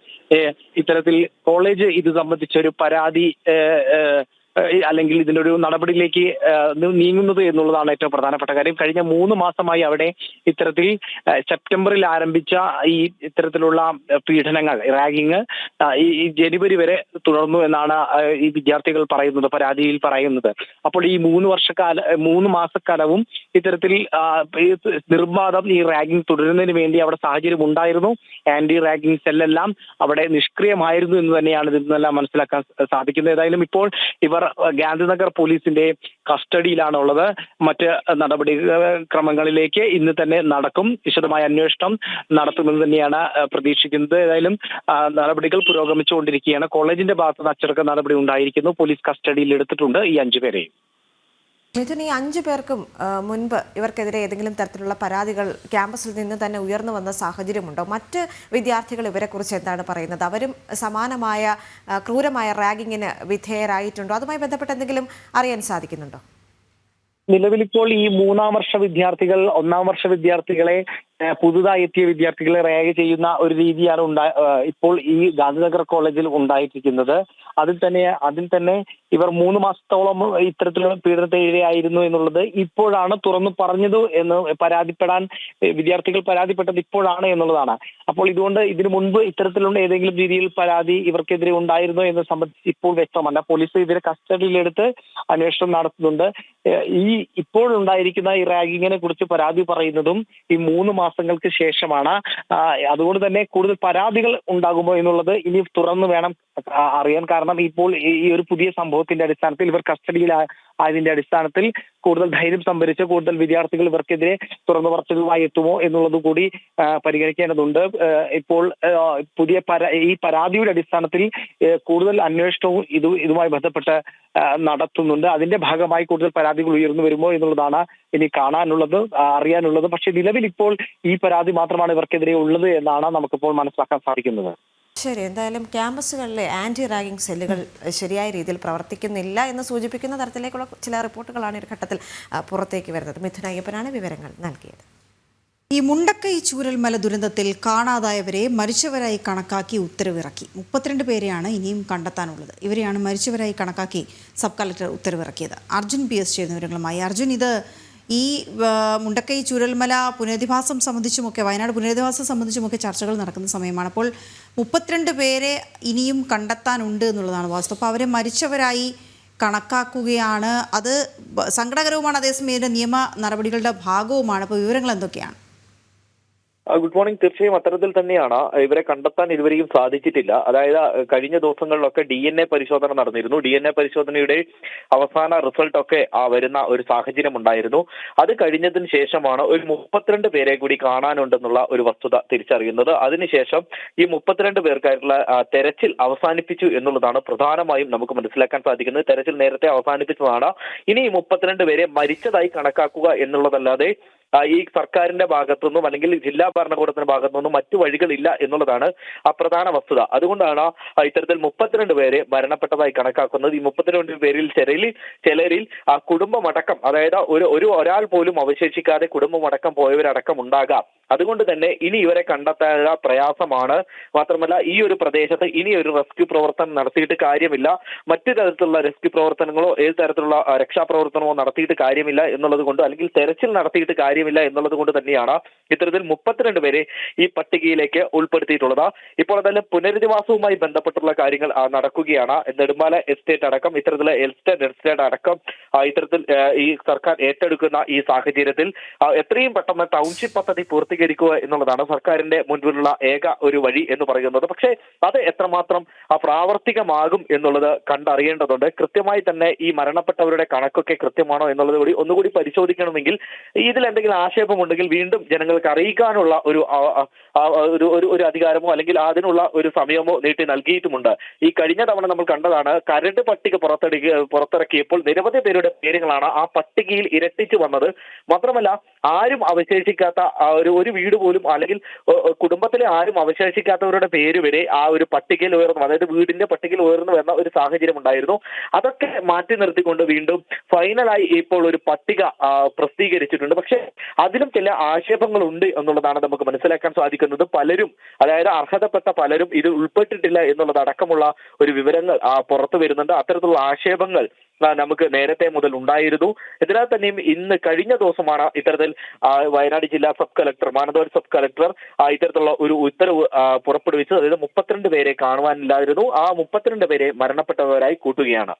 ഇത്തരത്തിൽ കോളേജ് ഇത് സംബന്ധിച്ചൊരു പരാതി അല്ലെങ്കിൽ ഇതിനൊരു നടപടിയിലേക്ക് നീങ്ങുന്നത് എന്നുള്ളതാണ് ഏറ്റവും പ്രധാനപ്പെട്ട കാര്യം. കഴിഞ്ഞ 3 മാസമായി അവിടെ ഇത്തരത്തിൽ സെപ്റ്റംബറിൽ ആരംഭിച്ച ഇത്തരത്തിലുള്ള പീഡനങ്ങൾ, റാഗിങ് ഈ ജനുവരി വരെ തുടർന്നു എന്നാണ് ഈ വിദ്യാർത്ഥികൾ പറയുന്നത്, പരാതിയിൽ പറയുന്നത്. അപ്പോൾ ഈ 3 മാസക്കാലവും ഇത്തരത്തിൽ നിർബാധം ഈ റാഗിങ് തുടരുന്നതിന് വേണ്ടി അവിടെ സാഹചര്യം ഉണ്ടായിരുന്നു. ആന്റി റാഗിംഗ് സെല്ലെല്ലാം അവിടെ നിഷ്ക്രിയമായിരുന്നു എന്ന് തന്നെയാണ് ഇതിൽ നിന്നെല്ലാം മനസ്സിലാക്കാൻ സാധിക്കുന്നത്. ഏതായാലും ഇപ്പോൾ ഇവർ ഗാന്ധിനഗർ പോലീസിന്റെ കസ്റ്റഡിയിലാണ് ഉള്ളത്. മറ്റ് നടപടിക്രമങ്ങളിലേക്ക് ഇന്ന് തന്നെ നടക്കും. വിശദമായ അന്വേഷണം നടത്തുമെന്ന് തന്നെയാണ് പ്രതീക്ഷിക്കുന്നത്. ഏതായാലും നടപടികൾ പുരോഗമിച്ചുകൊണ്ടിരിക്കുകയാണ്. കോളേജിന്റെ ഭാഗത്തുനിന്ന് അച്ചടക്ക നടപടി ഉണ്ടായിരിക്കുന്നു. പോലീസ് കസ്റ്റഡിയിൽ എടുത്തിട്ടുണ്ട് ഈ 5 പേരെയും. മിഥുൻ, ഈ 5 പേർക്കും മുൻപ് ഇവർക്കെതിരെ ഏതെങ്കിലും തരത്തിലുള്ള പരാതികൾ ക്യാമ്പസിൽ നിന്ന് തന്നെ ഉയർന്നു വന്ന സാഹചര്യമുണ്ടോ? മറ്റ് വിദ്യാർത്ഥികൾ ഇവരെക്കുറിച്ച് എന്താണ് പറയുന്നത്? അവരും സമാനമായ ക്രൂരമായ റാഗിങ്ങിന് വിധേയരായിട്ടുണ്ടോ? അതുമായി ബന്ധപ്പെട്ട് എന്തെങ്കിലും അറിയാൻ സാധിക്കുന്നുണ്ടോ? നിലവിലിപ്പോൾ ഈ 3-ാം വർഷ വിദ്യാർത്ഥികൾ 1-ാം വർഷ വിദ്യാർത്ഥികളെ പുതുതായി എത്തിയ വിദ്യാർത്ഥികളെ റാഗ് ചെയ്യുന്ന ഒരു രീതിയാണ് ഇപ്പോൾ ഈ ഗാന്ധിനഗർ കോളേജിൽ ഉണ്ടായിരിക്കുന്നത്. അതിൽ തന്നെ ഇവർ 3 മാസത്തോളം ഇത്തരത്തിലുള്ള പീഡനത്തെ ഇരയായിരുന്നു എന്നുള്ളത് ഇപ്പോഴാണ് തുറന്നു പറഞ്ഞത് എന്ന് വിദ്യാർത്ഥികൾ പരാതിപ്പെട്ടത് ഇപ്പോഴാണ് എന്നുള്ളതാണ്. അപ്പോൾ ഇതുകൊണ്ട് ഇതിനു മുൻപ് ഇത്തരത്തിലുള്ള ഏതെങ്കിലും രീതിയിൽ പരാതി ഇവർക്കെതിരെ ഉണ്ടായിരുന്നോ എന്ന് സംബന്ധിച്ച് ഇപ്പോൾ വ്യക്തമല്ല. പോലീസ് ഇവരെ കസ്റ്റഡിയിലെടുത്ത് അന്വേഷണം നടത്തുന്നുണ്ട്. ഈ ഇപ്പോഴുണ്ടായിരിക്കുന്ന ഈ റാഗിങ്ങിനെ കുറിച്ച് പരാതി പറയുന്നതും ഈ 3 മാസങ്ങൾക്ക് ശേഷമാണ്. അതുകൊണ്ട് തന്നെ കൂടുതൽ പരാതികൾ ഉണ്ടാകുമോ എന്നുള്ളത് ഇനി തുറന്നു വേണം അറിയാൻ. കാരണം ഇപ്പോൾ ഈ ഒരു പുതിയ സംഭവത്തിന്റെ അടിസ്ഥാനത്തിൽ ഇവർ കസ്റ്റഡിയിൽ ആയതിന്റെ അടിസ്ഥാനത്തിൽ കൂടുതൽ ധൈര്യം സംഭരിച്ച് കൂടുതൽ വിദ്യാർത്ഥികൾ ഇവർക്കെതിരെ തുറന്നു പറച്ചിലുമായി എത്തുമോ എന്നുള്ളത് കൂടി പരിഗണിക്കേണ്ടതുണ്ട്. ഇപ്പോൾ ഈ പരാതിയുടെ അടിസ്ഥാനത്തിൽ കൂടുതൽ അന്വേഷണവും ഇതുമായി ബന്ധപ്പെട്ട് നടത്തുന്നുണ്ട്. അതിന്റെ ഭാഗമായി കൂടുതൽ പരാതികൾ ഉയർന്നു വരുമോ എന്നുള്ളതാണ് ഇനി കാണാനുള്ളത്, അറിയാനുള്ളത്. പക്ഷെ നിലവിൽ ഇപ്പോൾ ഈ പരാതി മാത്രമാണ് ഇവർക്കെതിരെ ഉള്ളത് എന്നാണ് നമുക്കിപ്പോൾ മനസ്സിലാക്കാൻ സാധിക്കുന്നത്. ശരി, എന്തായാലും ക്യാമ്പസുകളിലെ ആന്റി റാഗിംഗ് സെല്ലുകൾ ശരിയായ രീതിയിൽ പ്രവർത്തിക്കുന്നില്ല എന്ന് സൂചിപ്പിക്കുന്ന തരത്തിലേക്കുള്ള ചില റിപ്പോർട്ടുകളാണ് ഒരു ഘട്ടത്തിൽ പുറത്തേക്ക് വരുന്നത്. മിഥുൻ അയ്യപ്പനാണ് വിവരങ്ങൾ നൽകിയത്. ഈ മുണ്ടക്കൈ ചൂരൽമല ദുരന്തത്തിൽ കാണാതായവരെ മരിച്ചവരായി കണക്കാക്കി ഉത്തരവിറക്കി. 32 പേരെയാണ് ഇനിയും കണ്ടെത്താനുള്ളത്. ഇവരെയാണ് മരിച്ചവരായി കണക്കാക്കി സബ് കളക്ടർ ഉത്തരവിറക്കിയത്. അർജുൻ PS ചെയ്യുന്ന വിവരങ്ങളുമായി. അർജുൻ, ഇത് ഈ മുണ്ടക്കൈ ചൂരൽമല പുനരധിവാസം സംബന്ധിച്ചുമൊക്കെ, വയനാട് പുനരധിവാസം സംബന്ധിച്ചുമൊക്കെ ചർച്ചകൾ നടക്കുന്ന സമയമാണ്. അപ്പോൾ 32 പേരെ ഇനിയും കണ്ടെത്താനുണ്ട് എന്നുള്ളതാണ് വാസ്തവം. അപ്പോൾ അവരെ മരിച്ചവരായി കണക്കാക്കുകയാണ്. അത് സങ്കടകരവുമാണ്, അതേസമയം ഇതിൻ്റെ നിയമ നടപടികളുടെ ഭാഗവുമാണ്. അപ്പോൾ വിവരങ്ങൾ എന്തൊക്കെയാണ്? Good morning. തീർച്ചയായും അത്തരത്തിൽ തന്നെയാണ്. ഇവരെ കണ്ടെത്താൻ ഇതുവരെയും സാധിച്ചിട്ടില്ല. അതായത് കഴിഞ്ഞ ദിവസങ്ങളിലൊക്കെ DNA പരിശോധന നടന്നിരുന്നു. DNA പരിശോധനയുടെ അവസാന റിസൾട്ട് ഒക്കെ വരുന്ന ഒരു സാഹചര്യം ഉണ്ടായിരുന്നു. അത് കഴിഞ്ഞതിന് ശേഷമാണ് ഒരു 32 പേരെ കൂടി കാണാനുണ്ടെന്നുള്ള ഒരു വസ്തുത തിരിച്ചറിയുന്നത്. അതിനുശേഷം ഈ 32 പേർക്കായിട്ടുള്ള തെരച്ചിൽ അവസാനിപ്പിച്ചു എന്നുള്ളതാണ് പ്രധാനമായും നമുക്ക് മനസ്സിലാക്കാൻ സാധിക്കുന്നത്. തെരച്ചിൽ നേരത്തെ അവസാനിപ്പിച്ചതാണ്. ഇനി ഈ 32 പേരെ മരിച്ചതായി കണക്കാക്കുക എന്നുള്ളതല്ലാതെ ഈ സർക്കാരിന്റെ ഭാഗത്തുനിന്നും അല്ലെങ്കിൽ ജില്ലാ ഭരണകൂടത്തിന്റെ ഭാഗത്തുനിന്നും മറ്റു വഴികളില്ല എന്നുള്ളതാണ് ആ പ്രധാന വസ്തുത. അതുകൊണ്ടാണ് ഇത്തരത്തിൽ 32 പേരെ മരണപ്പെട്ടതായി കണക്കാക്കുന്നത്. ഈ 32 പേരിൽ ചിലരിൽ ആ കുടുംബമടക്കം, അതായത് ഒരാൾ പോലും അവശേഷിക്കാതെ കുടുംബമടക്കം പോയവരടക്കം ഉണ്ടാകാം. അതുകൊണ്ട് തന്നെ ഇനി ഇവരെ കണ്ടെത്താനുള്ള പ്രയാസമാണ്. മാത്രമല്ല ഈ ഒരു പ്രദേശത്ത് ഇനി ഒരു റെസ്ക്യൂ പ്രവർത്തനം നടത്തിയിട്ട് കാര്യമില്ല. മറ്റു തരത്തിലുള്ള റെസ്ക്യൂ പ്രവർത്തനങ്ങളോ ഏത് തരത്തിലുള്ള രക്ഷാപ്രവർത്തനമോ നടത്തിയിട്ട് കാര്യമില്ല എന്നുള്ളത് കൊണ്ട്, അല്ലെങ്കിൽ തെരച്ചിൽ നടത്തിയിട്ട് കാര്യമില്ല എന്നുള്ളത് കൊണ്ട് തന്നെയാണ് ഇത്തരത്തിൽ 32 പേരെ ഈ പട്ടികയിലേക്ക് ഉൾപ്പെടുത്തിയിട്ടുള്ളത്. ഇപ്പോൾ എന്തായാലും പുനരധിവാസവുമായി ബന്ധപ്പെട്ടുള്ള കാര്യങ്ങൾ നടക്കുകയാണ്. നെടുമ്പാല എസ്റ്റേറ്റ് അടക്കം ഇത്തരത്തിലുള്ള എസ്റ്റേറ്റ് അടക്കം ഇത്തരത്തിൽ ഈ സർക്കാർ ഏറ്റെടുക്കുന്ന ഈ സാഹചര്യത്തിൽ എത്രയും പെട്ടെന്ന് ടൗൺഷിപ്പ് പദ്ധതി പൂർത്തീകരിക്കുക എന്നുള്ളതാണ് സർക്കാരിന്റെ മുൻപിലുള്ള ഏക ഒരു വഴി എന്ന് പറയുന്നത്. പക്ഷേ അത് എത്രമാത്രം പ്രാവർത്തികമാകും എന്നുള്ളത് കണ്ടറിയേണ്ടതുണ്ട്. കൃത്യമായി തന്നെ ഈ മരണപ്പെട്ടവരുടെ കണക്കൊക്കെ കൃത്യമാണോ എന്നുള്ളത് കൂടി ഒന്നുകൂടി പരിശോധിക്കണമെങ്കിൽ ഇതിൽ എന്തെങ്കിലും ആക്ഷേപമുണ്ടെങ്കിൽ വീണ്ടും ജനങ്ങൾക്ക് അറിയിക്കാനുള്ള ഒരു അധികാരമോ അല്ലെങ്കിൽ അതിനുള്ള ഒരു സമയമോ നീട്ടി നൽകിയിട്ടുമുണ്ട്. ഈ കഴിഞ്ഞ തവണ നമ്മൾ കണ്ടതാണ്, കരട് പട്ടിക പുറത്തിറക്കിയപ്പോൾ നിരവധി പേരുടെ പേരുകളാണ് ആ പട്ടികയിൽ ഇരട്ടിച്ചു വന്നത്. മാത്രമല്ല ആരും അവശേഷിക്കാത്ത ഒരു വീട് പോലും, അല്ലെങ്കിൽ കുടുംബത്തിലെ ആരും അവശേഷിക്കാത്തവരുടെ പേര് വരെ ആ ഒരു പട്ടികയിൽ ഉയർന്നു, അതായത് വീടിന്റെ പട്ടികയിൽ ഉയർന്നു വരുന്ന ഒരു സാഹചര്യം ഉണ്ടായിരുന്നു. അതൊക്കെ മാറ്റി നിർത്തിക്കൊണ്ട് വീണ്ടും ഫൈനലായി ഇപ്പോൾ ഒരു പട്ടിക പ്രസിദ്ധീകരിച്ചിട്ടുണ്ട്. പക്ഷെ അതിലും ചില ആക്ഷേപങ്ങളുണ്ട് എന്നുള്ളതാണ് നമുക്ക് മനസ്സിലാക്കാൻ സാധിക്കുന്നത്. പലരും, അതായത് അർഹതപ്പെട്ട പലരും ഇത് ഉൾപ്പെട്ടിട്ടില്ല എന്നുള്ളത് അടക്കമുള്ള ഒരു വിവരങ്ങൾ പുറത്തു വരുന്നുണ്ട്. അത്തരത്തിലുള്ള ആക്ഷേപങ്ങൾ നമുക്ക് നേരത്തെ മുതൽ ഉണ്ടായിരുന്നു. ഇതിനാൽ തന്നെയും ഇന്ന് കഴിഞ്ഞ ദിവസമാണ് ഇത്തരത്തിൽ വയനാട് ജില്ലാ sub collector, Mananthavady sub collector ഇത്തരത്തിലുള്ള ഒരു ഉത്തരവ് പുറപ്പെടുവിച്ചത്. അതായത് 32 പേരെ കാണുവാനില്ലായിരുന്നു. ആ 32 പേരെ മരണപ്പെട്ടവരായി കൂട്ടുകയാണ്.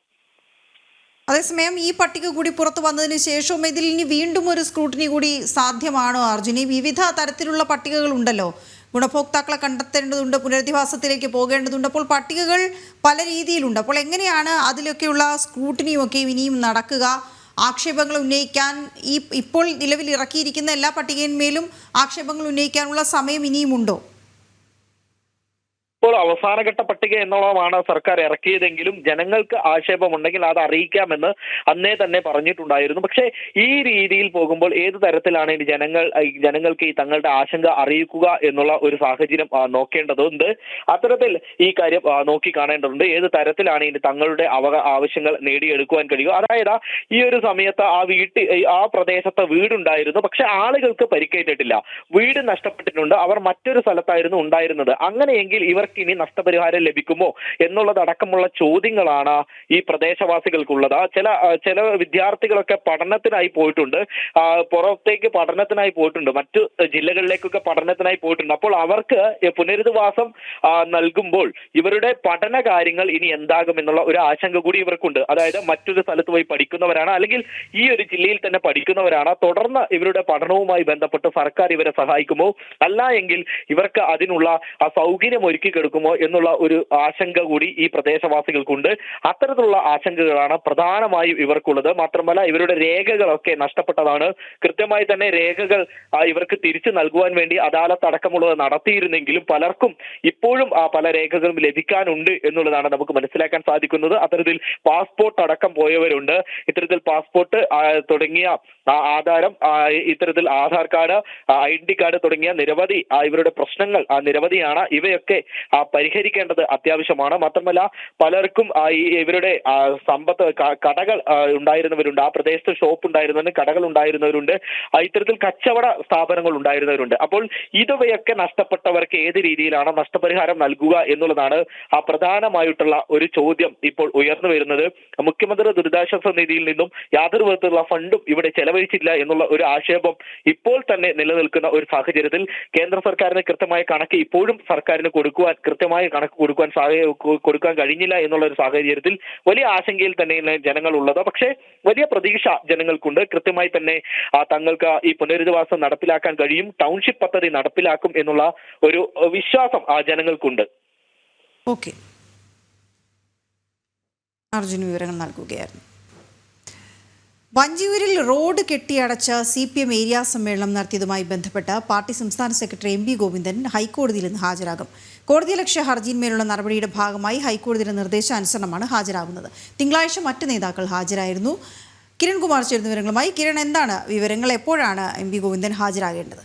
അതേസമയം ഈ പട്ടിക കൂടി പുറത്തു വന്നതിന് ശേഷവും ഇതിൽ ഇനി വീണ്ടും ഒരു സ്ക്രൂട്ടിനി കൂടി സാധ്യമാണോ അർജുൻ? ഈ വിവിധ തരത്തിലുള്ള പട്ടികകൾ ഉണ്ടല്ലോ, ഗുണഭോക്താക്കളെ കണ്ടെത്തേണ്ടതുണ്ട്, പുനരധിവാസത്തിലേക്ക് പോകേണ്ടതുണ്ട്. അപ്പോൾ പട്ടികകൾ പല രീതിയിലുണ്ട്. അപ്പോൾ എങ്ങനെയാണ് അതിലൊക്കെയുള്ള സ്ക്രൂട്ടിനിയും ഒക്കെ ഇനിയും നടക്കുക? ആക്ഷേപങ്ങൾ ഉന്നയിക്കാൻ ഇപ്പോൾ നിലവിൽ ഇറക്കിയിരിക്കുന്ന എല്ലാ പട്ടികയിന്മേലും ആക്ഷേപങ്ങൾ ഉന്നയിക്കാനുള്ള സമയം ഇനിയുമുണ്ടോ? ഇപ്പോൾ അവസാനഘട്ട പട്ടിക എന്നുള്ളതാണ് സർക്കാർ ഇറക്കിയതെങ്കിലും ജനങ്ങൾക്ക് ആക്ഷേപമുണ്ടെങ്കിൽ അത് അറിയിക്കാമെന്ന് അന്നേ തന്നെ പറഞ്ഞിട്ടുണ്ടായിരുന്നു. പക്ഷേ ഈ രീതിയിൽ പോകുമ്പോൾ ഏത് തരത്തിലാണ് ഇനി ജനങ്ങൾക്ക് ഈ തങ്ങളുടെ ആശങ്ക അറിയിക്കുക എന്നുള്ള ഒരു സാഹചര്യം നോക്കേണ്ടതുണ്ട്. അത്തരത്തിൽ ഈ കാര്യം നോക്കി കാണേണ്ടതുണ്ട്. ഏത് തരത്തിലാണ് ഇനി തങ്ങളുടെ ആവശ്യങ്ങൾ നേടിയെടുക്കുവാൻ കഴിയുക? അതായത് ഈ ഒരു സമയത്ത് ആ പ്രദേശത്ത് വീടുണ്ടായിരുന്നു, പക്ഷെ ആളുകൾക്ക് പരിക്കേറ്റിട്ടില്ല, വീട് നഷ്ടപ്പെട്ടിട്ടുണ്ട്, അവർ മറ്റൊരു സ്ഥലത്തായിരുന്നു ഉണ്ടായിരുന്നത്. അങ്ങനെയെങ്കിൽ ഇവർക്ക് ഇനി നഷ്ടപരിഹാരം ലഭിക്കുമോ എന്നുള്ളതടക്കമുള്ള ചോദ്യങ്ങളാണ് ഈ പ്രദേശവാസികൾക്കുള്ളത്. ചില വിദ്യാർത്ഥികളൊക്കെ പഠനത്തിനായി പോയിട്ടുണ്ട്, പുറത്തേക്ക് പഠനത്തിനായി പോയിട്ടുണ്ട്, മറ്റു ജില്ലകളിലേക്കൊക്കെ പഠനത്തിനായി പോയിട്ടുണ്ട്. അപ്പോൾ അവർക്ക് പുനരധിവാസം നൽകുമ്പോൾ ഇവരുടെ പഠന കാര്യങ്ങൾ ഇനി എന്താകും എന്നുള്ള ഒരു ആശങ്ക കൂടി ഇവർക്കുണ്ട്. അതായത് മറ്റൊരു സ്ഥലത്ത് പോയി പഠിക്കുന്നവരാണ്, അല്ലെങ്കിൽ ഈ ഒരു ജില്ലയിൽ തന്നെ പഠിക്കുന്നവരാണ്, തുടർന്ന് ഇവരുടെ പഠനവുമായി ബന്ധപ്പെട്ട് സർക്കാർ ഇവരെ സഹായിക്കുമോ, അല്ല എങ്കിൽ ഇവർക്ക് അതിനുള്ള സൗകര്യം ഒരുക്കി കൊടുക്കുമോ എന്നുള്ള ഒരു ആശങ്ക കൂടി ഈ പ്രദേശവാസികൾക്കുണ്ട്. അത്തരത്തിലുള്ള ആശങ്കകളാണ് പ്രധാനമായും ഇവർക്കുള്ളത്. മാത്രമല്ല ഇവരുടെ രേഖകളൊക്കെ നഷ്ടപ്പെട്ടതാണ്. കൃത്യമായി തന്നെ രേഖകൾ ഇവർക്ക് തിരിച്ചു നൽകുവാൻ വേണ്ടി അദാലത്ത് അടക്കമുള്ളത് നടത്തിയിരുന്നെങ്കിലും പലർക്കും ഇപ്പോഴും പല രേഖകളും ലഭിക്കാനുണ്ട് എന്നുള്ളതാണ് നമുക്ക് മനസ്സിലാക്കാൻ സാധിക്കുന്നത്. അത്തരത്തിൽ പാസ്പോർട്ട് അടക്കം പോയവരുണ്ട്. ഇത്തരത്തിൽ പാസ്പോർട്ട് തുടങ്ങിയ ആധാരം, ഇത്തരത്തിൽ ആധാർ കാർഡ്, ID കാർഡ് തുടങ്ങിയ നിരവധി ഇവരുടെ പ്രശ്നങ്ങൾ നിരവധിയാണ്. ഇവയൊക്കെ പരിഹരിക്കേണ്ടത് അത്യാവശ്യമാണ്. മാത്രമല്ല പലർക്കും ഇവരുടെ സമ്പത്ത്, കടകൾ ഉണ്ടായിരുന്നവരുണ്ട്, ആ പ്രദേശത്ത് ഷോപ്പ് ഉണ്ടായിരുന്നവരുണ്ട്, കടകൾ ഉണ്ടായിരുന്നവരുണ്ട്, ഇത്തരത്തിൽ കച്ചവട സ്ഥാപനങ്ങൾ ഉണ്ടായിരുന്നവരുണ്ട്. അപ്പോൾ ഇവയൊക്കെ നഷ്ടപ്പെട്ടവർക്ക് ഏത് രീതിയിലാണ് നഷ്ടപരിഹാരം നൽകുക എന്നുള്ളതാണ് പ്രധാനമായിട്ടുള്ള ഒരു ചോദ്യം ഇപ്പോൾ ഉയർന്നു വരുന്നത്. മുഖ്യമന്ത്രി ദുരിതാശ്വാസ നിധിയിൽ നിന്നും യാതൊരു വിധത്തിലുള്ള ഫണ്ടും ഇവിടെ ചെലവഴിച്ചില്ല എന്നുള്ള ഒരു ആക്ഷേപം ഇപ്പോൾ തന്നെ നിലനിൽക്കുന്ന ഒരു സാഹചര്യത്തിൽ കേന്ദ്ര സർക്കാരിന് കൃത്യമായ കണക്ക് ഇപ്പോഴും സർക്കാരിന് കൊടുക്കുവാൻ കൃത്യമായ കണക്ക് കൊടുക്കാൻ കഴിഞ്ഞില്ല എന്നുള്ള ഒരു സാഹചര്യത്തിൽ വലിയ ആശങ്കയിൽ തന്നെയാണ് ജനങ്ങൾ ഉള്ളത്. പക്ഷേ വലിയ പ്രതീക്ഷ ജനങ്ങൾക്കുണ്ട്. കൃത്യമായി തന്നെ തങ്ങൾക്ക് ഈ പുനരധിവാസം നടപ്പിലാക്കാൻ കഴിയും, ടൗൺഷിപ്പ് പദ്ധതി നടപ്പിലാക്കും എന്നുള്ള ഒരു വിശ്വാസം ജനങ്ങൾക്കുണ്ട്. ഓക്കെ, അർജുൻ വിവരങ്ങൾ നൽകുകയായിരുന്നു. വഞ്ചിയൂരിൽ റോഡ് കെട്ടിയടച്ച CPM ഏരിയ സമ്മേളനം നടത്തിയതുമായി ബന്ധപ്പെട്ട് പാർട്ടി സംസ്ഥാന സെക്രട്ടറി MP ഗോവിന്ദൻ ഹൈക്കോടതിയിൽ ഇന്ന് ഹാജരാകും. കോടതിയലക്ഷ്യ ഹർജിയിന്മേലുള്ള നടപടിയുടെ ഭാഗമായി ഹൈക്കോടതിയുടെ നിർദ്ദേശാനുസരണമാണ് ഹാജരാകുന്നത്. തിങ്കളാഴ്ച മറ്റ് നേതാക്കൾ ഹാജരായിരുന്നു. കിരൺ കുമാർ ചേരുന്ന വിവരങ്ങളുമായി. കിരൺ, എന്താണ് വിവരങ്ങൾ? എപ്പോഴാണ് MP ഗോവിന്ദൻ ഹാജരാകേണ്ടത്?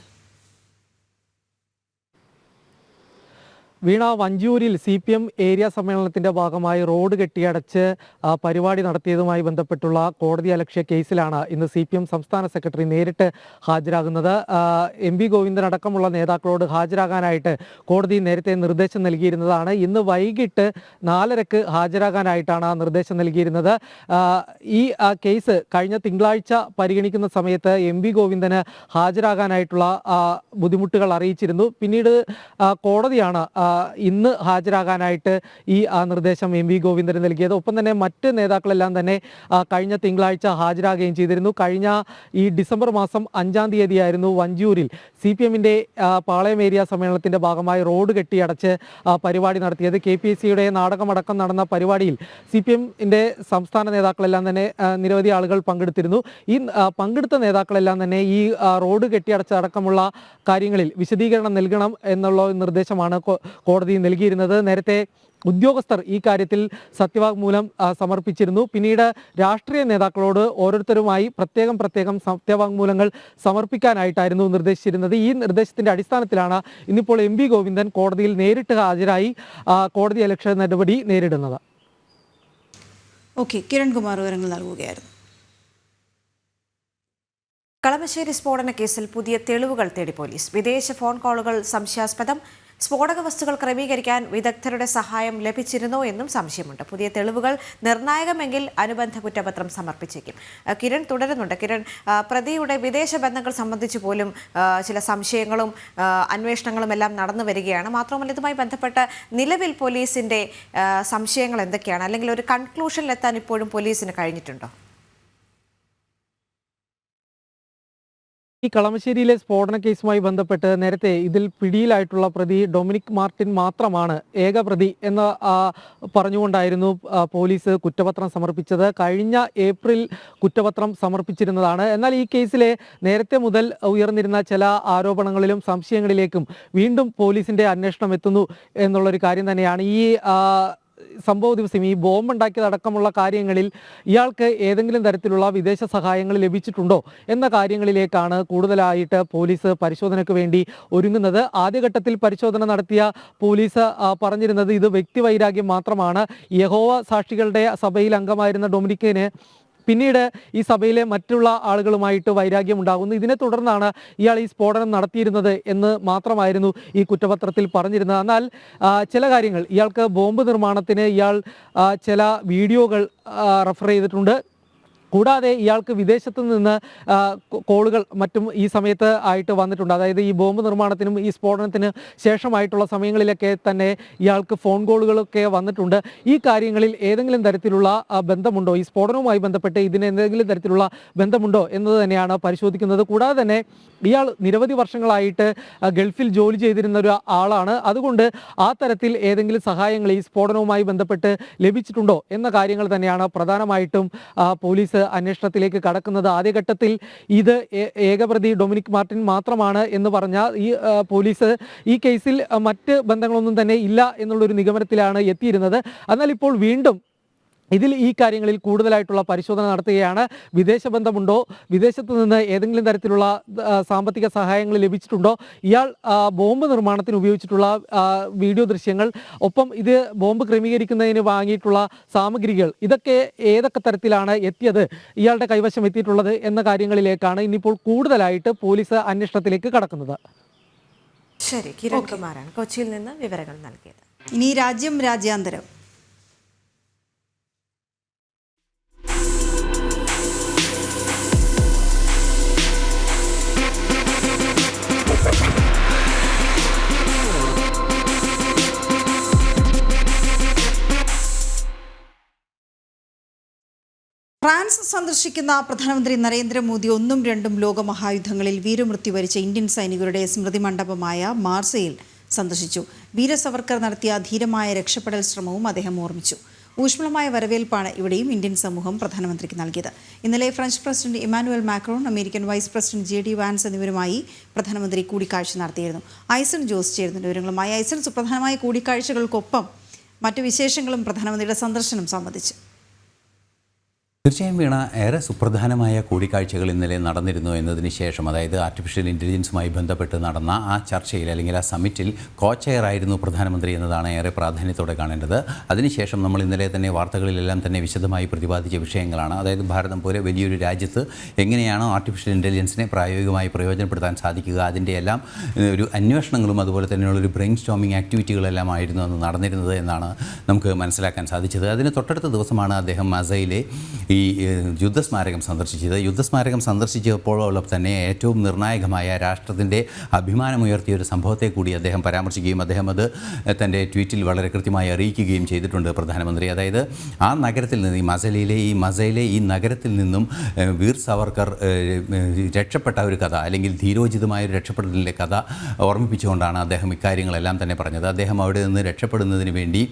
വീണ, വഞ്ചിയൂരിൽ CPM ഏരിയ സമ്മേളനത്തിന്റെ ഭാഗമായി റോഡ് കെട്ടിയടച്ച് പരിപാടി നടത്തിയതുമായി ബന്ധപ്പെട്ടുള്ള കോടതി അലക്ഷ്യ കേസിലാണ് ഇന്ന് CPM സംസ്ഥാന സെക്രട്ടറി നേരിട്ട് ഹാജരാകുന്നത്. MP ഗോവിന്ദൻ അടക്കമുള്ള നേതാക്കളോട് ഹാജരാകാനായിട്ട് കോടതി നേരത്തെ നിർദ്ദേശം നൽകിയിരുന്നതാണ്. ഇന്ന് വൈകിട്ട് 4:30 ഹാജരാകാനായിട്ടാണ് നിർദ്ദേശം നൽകിയിരുന്നത്. ഈ കേസ് കഴിഞ്ഞ തിങ്കളാഴ്ച പരിഗണിക്കുന്ന സമയത്ത് MP ഗോവിന്ദന് ഹാജരാകാനായിട്ടുള്ള ബുദ്ധിമുട്ടുകൾ അറിയിച്ചിരുന്നു. പിന്നീട് കോടതിയാണ് ഇന്ന് ഹാജരാകാനായിട്ട് ഈ നിർദ്ദേശം MP ഗോവിന്ദന് നൽകിയത്. ഒപ്പം തന്നെ മറ്റ് നേതാക്കളെല്ലാം തന്നെ കഴിഞ്ഞ തിങ്കളാഴ്ച ഹാജരാകുകയും ചെയ്തിരുന്നു. കഴിഞ്ഞ ഈ ഡിസംബർ മാസം 5-ാം തീയതിയായിരുന്നു വഞ്ചിയൂരിൽ CPMന്റെ പാളയം ഏരിയ സമ്മേളനത്തിന്റെ ഭാഗമായി റോഡ് കെട്ടിയടച്ച് പരിപാടി നടത്തിയത്. KPSCയുടെ നാടകമടക്കം നടന്ന പരിപാടിയിൽ CPMന്റെ സംസ്ഥാന നേതാക്കളെല്ലാം തന്നെ നിരവധി ആളുകൾ പങ്കെടുത്തിരുന്നു. ഈ പങ്കെടുത്ത നേതാക്കളെല്ലാം തന്നെ ഈ റോഡ് കെട്ടിയടച്ചടക്കമുള്ള കാര്യങ്ങളിൽ വിശദീകരണം നൽകണം എന്നുള്ള നിർദ്ദേശമാണ് കോടതി നൽകിയിരുന്നത്. നേരത്തെ ഉദ്യോഗസ്ഥർ ഈ കാര്യത്തിൽ സത്യവാങ്മൂലം സമർപ്പിച്ചിരുന്നു. പിന്നീട് രാഷ്ട്രീയ നേതാക്കളോട് ഓരോരുത്തരുമായി പ്രത്യേകം സത്യവാങ്മൂലങ്ങൾ സമർപ്പിക്കാനായിട്ടായിരുന്നു നിർദ്ദേശിച്ചിരുന്നത്. ഈ നിർദ്ദേശത്തിന്റെ അടിസ്ഥാനത്തിലാണ് ഇന്നിപ്പോൾ MP ഗോവിന്ദൻ കോടതിയിൽ നേരിട്ട് ഹാജരായി കോടതി അലക്ഷ്യ നടപടി നേരിടുന്നത്. ഓക്കെ, കിരൺ കുമാർ വിവരങ്ങൾ നൽകുകയായിരുന്നു. കളമശ്ശേരി സ്ഫോടന കേസിൽ പുതിയ തെളിവുകൾ തേടി പോലീസ്. വിദേശ ഫോൺ കോളുകൾ സംശയാസ്പദം. സ്ഫോടക വസ്തുക്കൾ ക്രമീകരിക്കാൻ വിദഗ്ധരുടെ സഹായം ലഭിച്ചിരുന്നോ എന്നും സംശയമുണ്ട്. പുതിയ തെളിവുകൾ നിർണായകമെങ്കിൽ അനുബന്ധ കുറ്റപത്രം സമർപ്പിച്ചേക്കും. കിരൺ തുടരുന്നുണ്ട്. കിരൺ, പ്രതിയുടെ വിദേശ ബന്ധങ്ങൾ സംബന്ധിച്ച് പോലും ചില സംശയങ്ങളും അന്വേഷണങ്ങളും എല്ലാം നടന്നു വരികയാണ്. മാത്രമല്ല, ഇതുമായി ബന്ധപ്പെട്ട് നിലവിൽ പോലീസിന്റെ സംശയങ്ങൾ എന്തൊക്കെയാണ്? അല്ലെങ്കിൽ ഒരു കൺക്ലൂഷനിലെത്താൻ ഇപ്പോഴും പോലീസിന് കഴിഞ്ഞിട്ടുണ്ടോ? ഈ കളമശ്ശേരിയിലെ സ്ഫോടന കേസുമായി ബന്ധപ്പെട്ട് നേരത്തെ ഇതിൽ പിടിയിലായിട്ടുള്ള പ്രതി ഡൊമിനിക് മാർട്ടിൻ മാത്രമാണ് ഏക പ്രതി എന്ന് പറഞ്ഞുകൊണ്ടായിരുന്നു പോലീസ് കുറ്റപത്രം സമർപ്പിച്ചത്. കഴിഞ്ഞ ഏപ്രിൽ കുറ്റപത്രം സമർപ്പിച്ചിരുന്നതാണ്. എന്നാൽ ഈ കേസിലെ നേരത്തെ മുതൽ ഉയർന്നിരുന്ന ചില ആരോപണങ്ങളിലും സംശയങ്ങളിലേക്കും വീണ്ടും പോലീസിന്റെ അന്വേഷണം എത്തുന്നു എന്നുള്ളൊരു കാര്യം തന്നെയാണ്. ഈ സംഭവ ദിവസം ഈ ബോംബുണ്ടാക്കിയതടക്കമുള്ള കാര്യങ്ങളിൽ ഇയാൾക്ക് ഏതെങ്കിലും തരത്തിലുള്ള വിദേശ സഹായങ്ങൾ ലഭിച്ചിട്ടുണ്ടോ എന്ന കാര്യങ്ങളിലേക്കാണ് കൂടുതലായിട്ട് പോലീസ് പരിശോധനയ്ക്ക് വേണ്ടി ഒരുങ്ങുന്നത്. ആദ്യഘട്ടത്തിൽ പരിശോധന നടത്തിയ പോലീസ് പറഞ്ഞിരുന്നത് ഇത് വ്യക്തിവൈരാഗ്യം മാത്രമാണ്. യഹോവ സാക്ഷികളുടെ സഭയിൽ അംഗമായിരുന്ന ഡൊമിനിക്കിന് പിന്നീട് ഈ സഭയിലെ മറ്റുള്ള ആളുകളുമായിട്ട് വൈരാഗ്യം ഉണ്ടാകുന്നു. ഇതിനെ തുടർന്നാണ് ഇയാൾ ഈ സ്ഫോടനം നടത്തിയിരുന്നത് എന്ന് മാത്രമായിരുന്നു ഈ കുറ്റപത്രത്തിൽ പറഞ്ഞിരുന്നത്. എന്നാൽ ചില കാര്യങ്ങൾ, ഇയാൾക്ക് ബോംബ് നിർമ്മാണത്തിന് ഇയാൾ ചില വീഡിയോകൾ റെഫർ ചെയ്തിട്ടുണ്ട്. കൂടാതെ ഇയാൾക്ക് വിദേശത്ത് നിന്ന് കോളുകൾ മറ്റും ഈ സമയത്ത് ആയിട്ട് വന്നിട്ടുണ്ട്. അതായത് ഈ ബോംബ് നിർമ്മാണത്തിനും ഈ സ്ഫോടനത്തിന് ശേഷമായിട്ടുള്ള സമയങ്ങളിലൊക്കെ തന്നെ ഇയാൾക്ക് ഫോൺ കോളുകളൊക്കെ വന്നിട്ടുണ്ട്. ഈ കാര്യങ്ങളിൽ ഏതെങ്കിലും തരത്തിലുള്ള ബന്ധമുണ്ടോ, ഈ സ്ഫോടനവുമായി ബന്ധപ്പെട്ട് ഇതിന് എന്തെങ്കിലും തരത്തിലുള്ള ബന്ധമുണ്ടോ എന്നത് തന്നെയാണ് പരിശോധിക്കുന്നത്. കൂടാതെ തന്നെ ഇയാൾ നിരവധി വർഷങ്ങളായിട്ട് ഗൾഫിൽ ജോലി ചെയ്തിരുന്ന ഒരു ആളാണ്. അതുകൊണ്ട് ആ തരത്തിൽ ഏതെങ്കിലും സഹായങ്ങൾ ഈ സ്ഫോടനവുമായി ബന്ധപ്പെട്ട് ലഭിച്ചിട്ടുണ്ടോ എന്ന കാര്യങ്ങൾ തന്നെയാണ് പ്രധാനമായിട്ടും പോലീസ് അന്വേഷണത്തിലേക്ക് കടക്കുന്നത്. ആദ്യഘട്ടത്തിൽ ഇത് ഏകപ്രതി ഡൊമിനിക് മാർട്ടിൻ മാത്രമാണ് എന്ന് പറഞ്ഞ ഈ പോലീസ് ഈ കേസിൽ മറ്റ് ബന്ധങ്ങളൊന്നും തന്നെ ഇല്ല എന്നുള്ളൊരു നിഗമനത്തിലാണ് എത്തിയിരുന്നത്. എന്നാൽ ഇപ്പോൾ വീണ്ടും ഇതിൽ ഈ കാര്യങ്ങളിൽ കൂടുതലായിട്ടുള്ള പരിശോധന നടത്തുകയാണ്. വിദേശ ബന്ധമുണ്ടോ, വിദേശത്ത് നിന്ന് ഏതെങ്കിലും തരത്തിലുള്ള സാമ്പത്തിക സഹായങ്ങൾ ലഭിച്ചിട്ടുണ്ടോ, ഇയാൾ ബോംബ് നിർമ്മാണത്തിന് ഉപയോഗിച്ചിട്ടുള്ള വീഡിയോ ദൃശ്യങ്ങൾ, ഒപ്പം ഇത് ബോംബ് ക്രമീകരിക്കുന്നതിന് വാങ്ങിയിട്ടുള്ള സാമഗ്രികൾ, ഇതൊക്കെ ഏതൊക്കെ തരത്തിലാണ് എത്തിയത്, ഇയാളുടെ കൈവശം എത്തിയിട്ടുള്ളത് എന്ന കാര്യങ്ങളിലേക്കാണ് ഇനിയിപ്പോൾ കൂടുതലായിട്ട് പോലീസ് അന്വേഷണത്തിലേക്ക് കടക്കുന്നത്. ശരി, കിരൺ കുമാറാണ് കൊച്ചിയിൽ നിന്ന് വിവരങ്ങൾ നൽകിയത്. ഇനി രാജ്യം രാജ്യാന്തരം. ഫ്രാൻസ് സന്ദർശിക്കുന്ന പ്രധാനമന്ത്രി നരേന്ദ്രമോദി 1ഉം 2ഉം ലോകമഹായുദ്ധങ്ങളിൽ വീരമൃത്യു വരിച്ച ഇന്ത്യൻ സൈനികരുടെ സ്മൃതി മണ്ഡപമായ മാർസയിൽ സന്ദർശിച്ചു. വീര സവർക്കർ നടത്തിയ ധീരമായ രക്ഷപ്പെടൽ ശ്രമവും അദ്ദേഹം ഓർമ്മിച്ചു. ഊഷ്മളമായ വരവേൽപ്പാണ് ഇവിടെയും ഇന്ത്യൻ സമൂഹം പ്രധാനമന്ത്രിക്ക് നൽകിയത്. ഇന്നലെ French president Emmanuel Macron, American vice president JD Vance എന്നിവരുമായി പ്രധാനമന്ത്രി കൂടിക്കാഴ്ച നടത്തിയിരുന്നു. ഐസൺ ജോസ് ചേരുന്നുണ്ട് വിവരങ്ങളുമായി. ഐസൺ, സുപ്രധാനമായ കൂടിക്കാഴ്ചകൾക്കൊപ്പം മറ്റു വിശേഷങ്ങളും പ്രധാനമന്ത്രിയുടെ സന്ദർശനം സംബന്ധിച്ച്. തീർച്ചയായും വീണ, ഏറെ സുപ്രധാനമായ കൂടിക്കാഴ്ചകൾ ഇന്നലെ നടന്നിരുന്നു എന്നതിന് ശേഷം, അതായത് ആർട്ടിഫിഷ്യൽ ഇൻ്റലിജൻസുമായി ബന്ധപ്പെട്ട് നടന്ന ആ ചർച്ചയിൽ അല്ലെങ്കിൽ ആ സമ്മിറ്റിൽ co-chair ആയിരുന്നു പ്രധാനമന്ത്രി എന്നതാണ് ഏറെ പ്രാധാന്യത്തോടെ കാണേണ്ടത്. അതിനുശേഷം നമ്മൾ ഇന്നലെ തന്നെ വാർത്തകളിലെല്ലാം തന്നെ വിശദമായി പ്രതിപാദിച്ച വിഷയങ്ങളാണ്. അതായത് ഭാരതം പോലെ വലിയൊരു രാജ്യത്ത് എങ്ങനെയാണോ ആർട്ടിഫിഷ്യൽ ഇൻ്റലിജൻസിനെ പ്രായോഗികമായി പ്രയോജനപ്പെടുത്താൻ സാധിക്കുക, അതിൻ്റെ എല്ലാം ഒരു അന്വേഷണങ്ങളും അതുപോലെ തന്നെയുള്ളൊരു ബ്രെയിൻ സ്റ്റോമിംഗ് ആക്ടിവിറ്റികളെല്ലാം ആയിരുന്നു അന്ന് നടന്നിരുന്നത് എന്നാണ് നമുക്ക് മനസ്സിലാക്കാൻ സാധിച്ചത്. അതിന് തൊട്ടടുത്ത ദിവസമാണ് അദ്ദേഹം മസയിലെ ഈ യുദ്ധസ്മാരകം സന്ദർശിച്ചത്. യുദ്ധസ്മാരകം സന്ദർശിച്ചപ്പോഴോളം തന്നെ ഏറ്റവും നിർണായകമായ രാഷ്ട്രത്തിൻ്റെ അഭിമാനമുയർത്തിയ ഒരു സംഭവത്തെ കൂടി അദ്ദേഹം പരാമർശിക്കുകയും അദ്ദേഹം അത് തൻ്റെ ട്വീറ്റിൽ വളരെ കൃത്യമായി അറിയിക്കുകയും ചെയ്തിട്ടുണ്ട് പ്രധാനമന്ത്രി. അതായത് ആ നഗരത്തിൽ നിന്ന്, ഈ മസയിലെ ഈ നഗരത്തിൽ നിന്നും വീർ സവർക്കർ രക്ഷപ്പെട്ട ഒരു കഥ, അല്ലെങ്കിൽ ധീരോചിതമായ ഒരു രക്ഷപ്പെടലിൻ്റെ കഥ ഓർമ്മിപ്പിച്ചുകൊണ്ടാണ് അദ്ദേഹം ഇക്കാര്യങ്ങളെല്ലാം തന്നെ പറഞ്ഞത്. അദ്ദേഹം അവിടെ നിന്ന് രക്ഷപ്പെടുന്നതിന് വേണ്ടി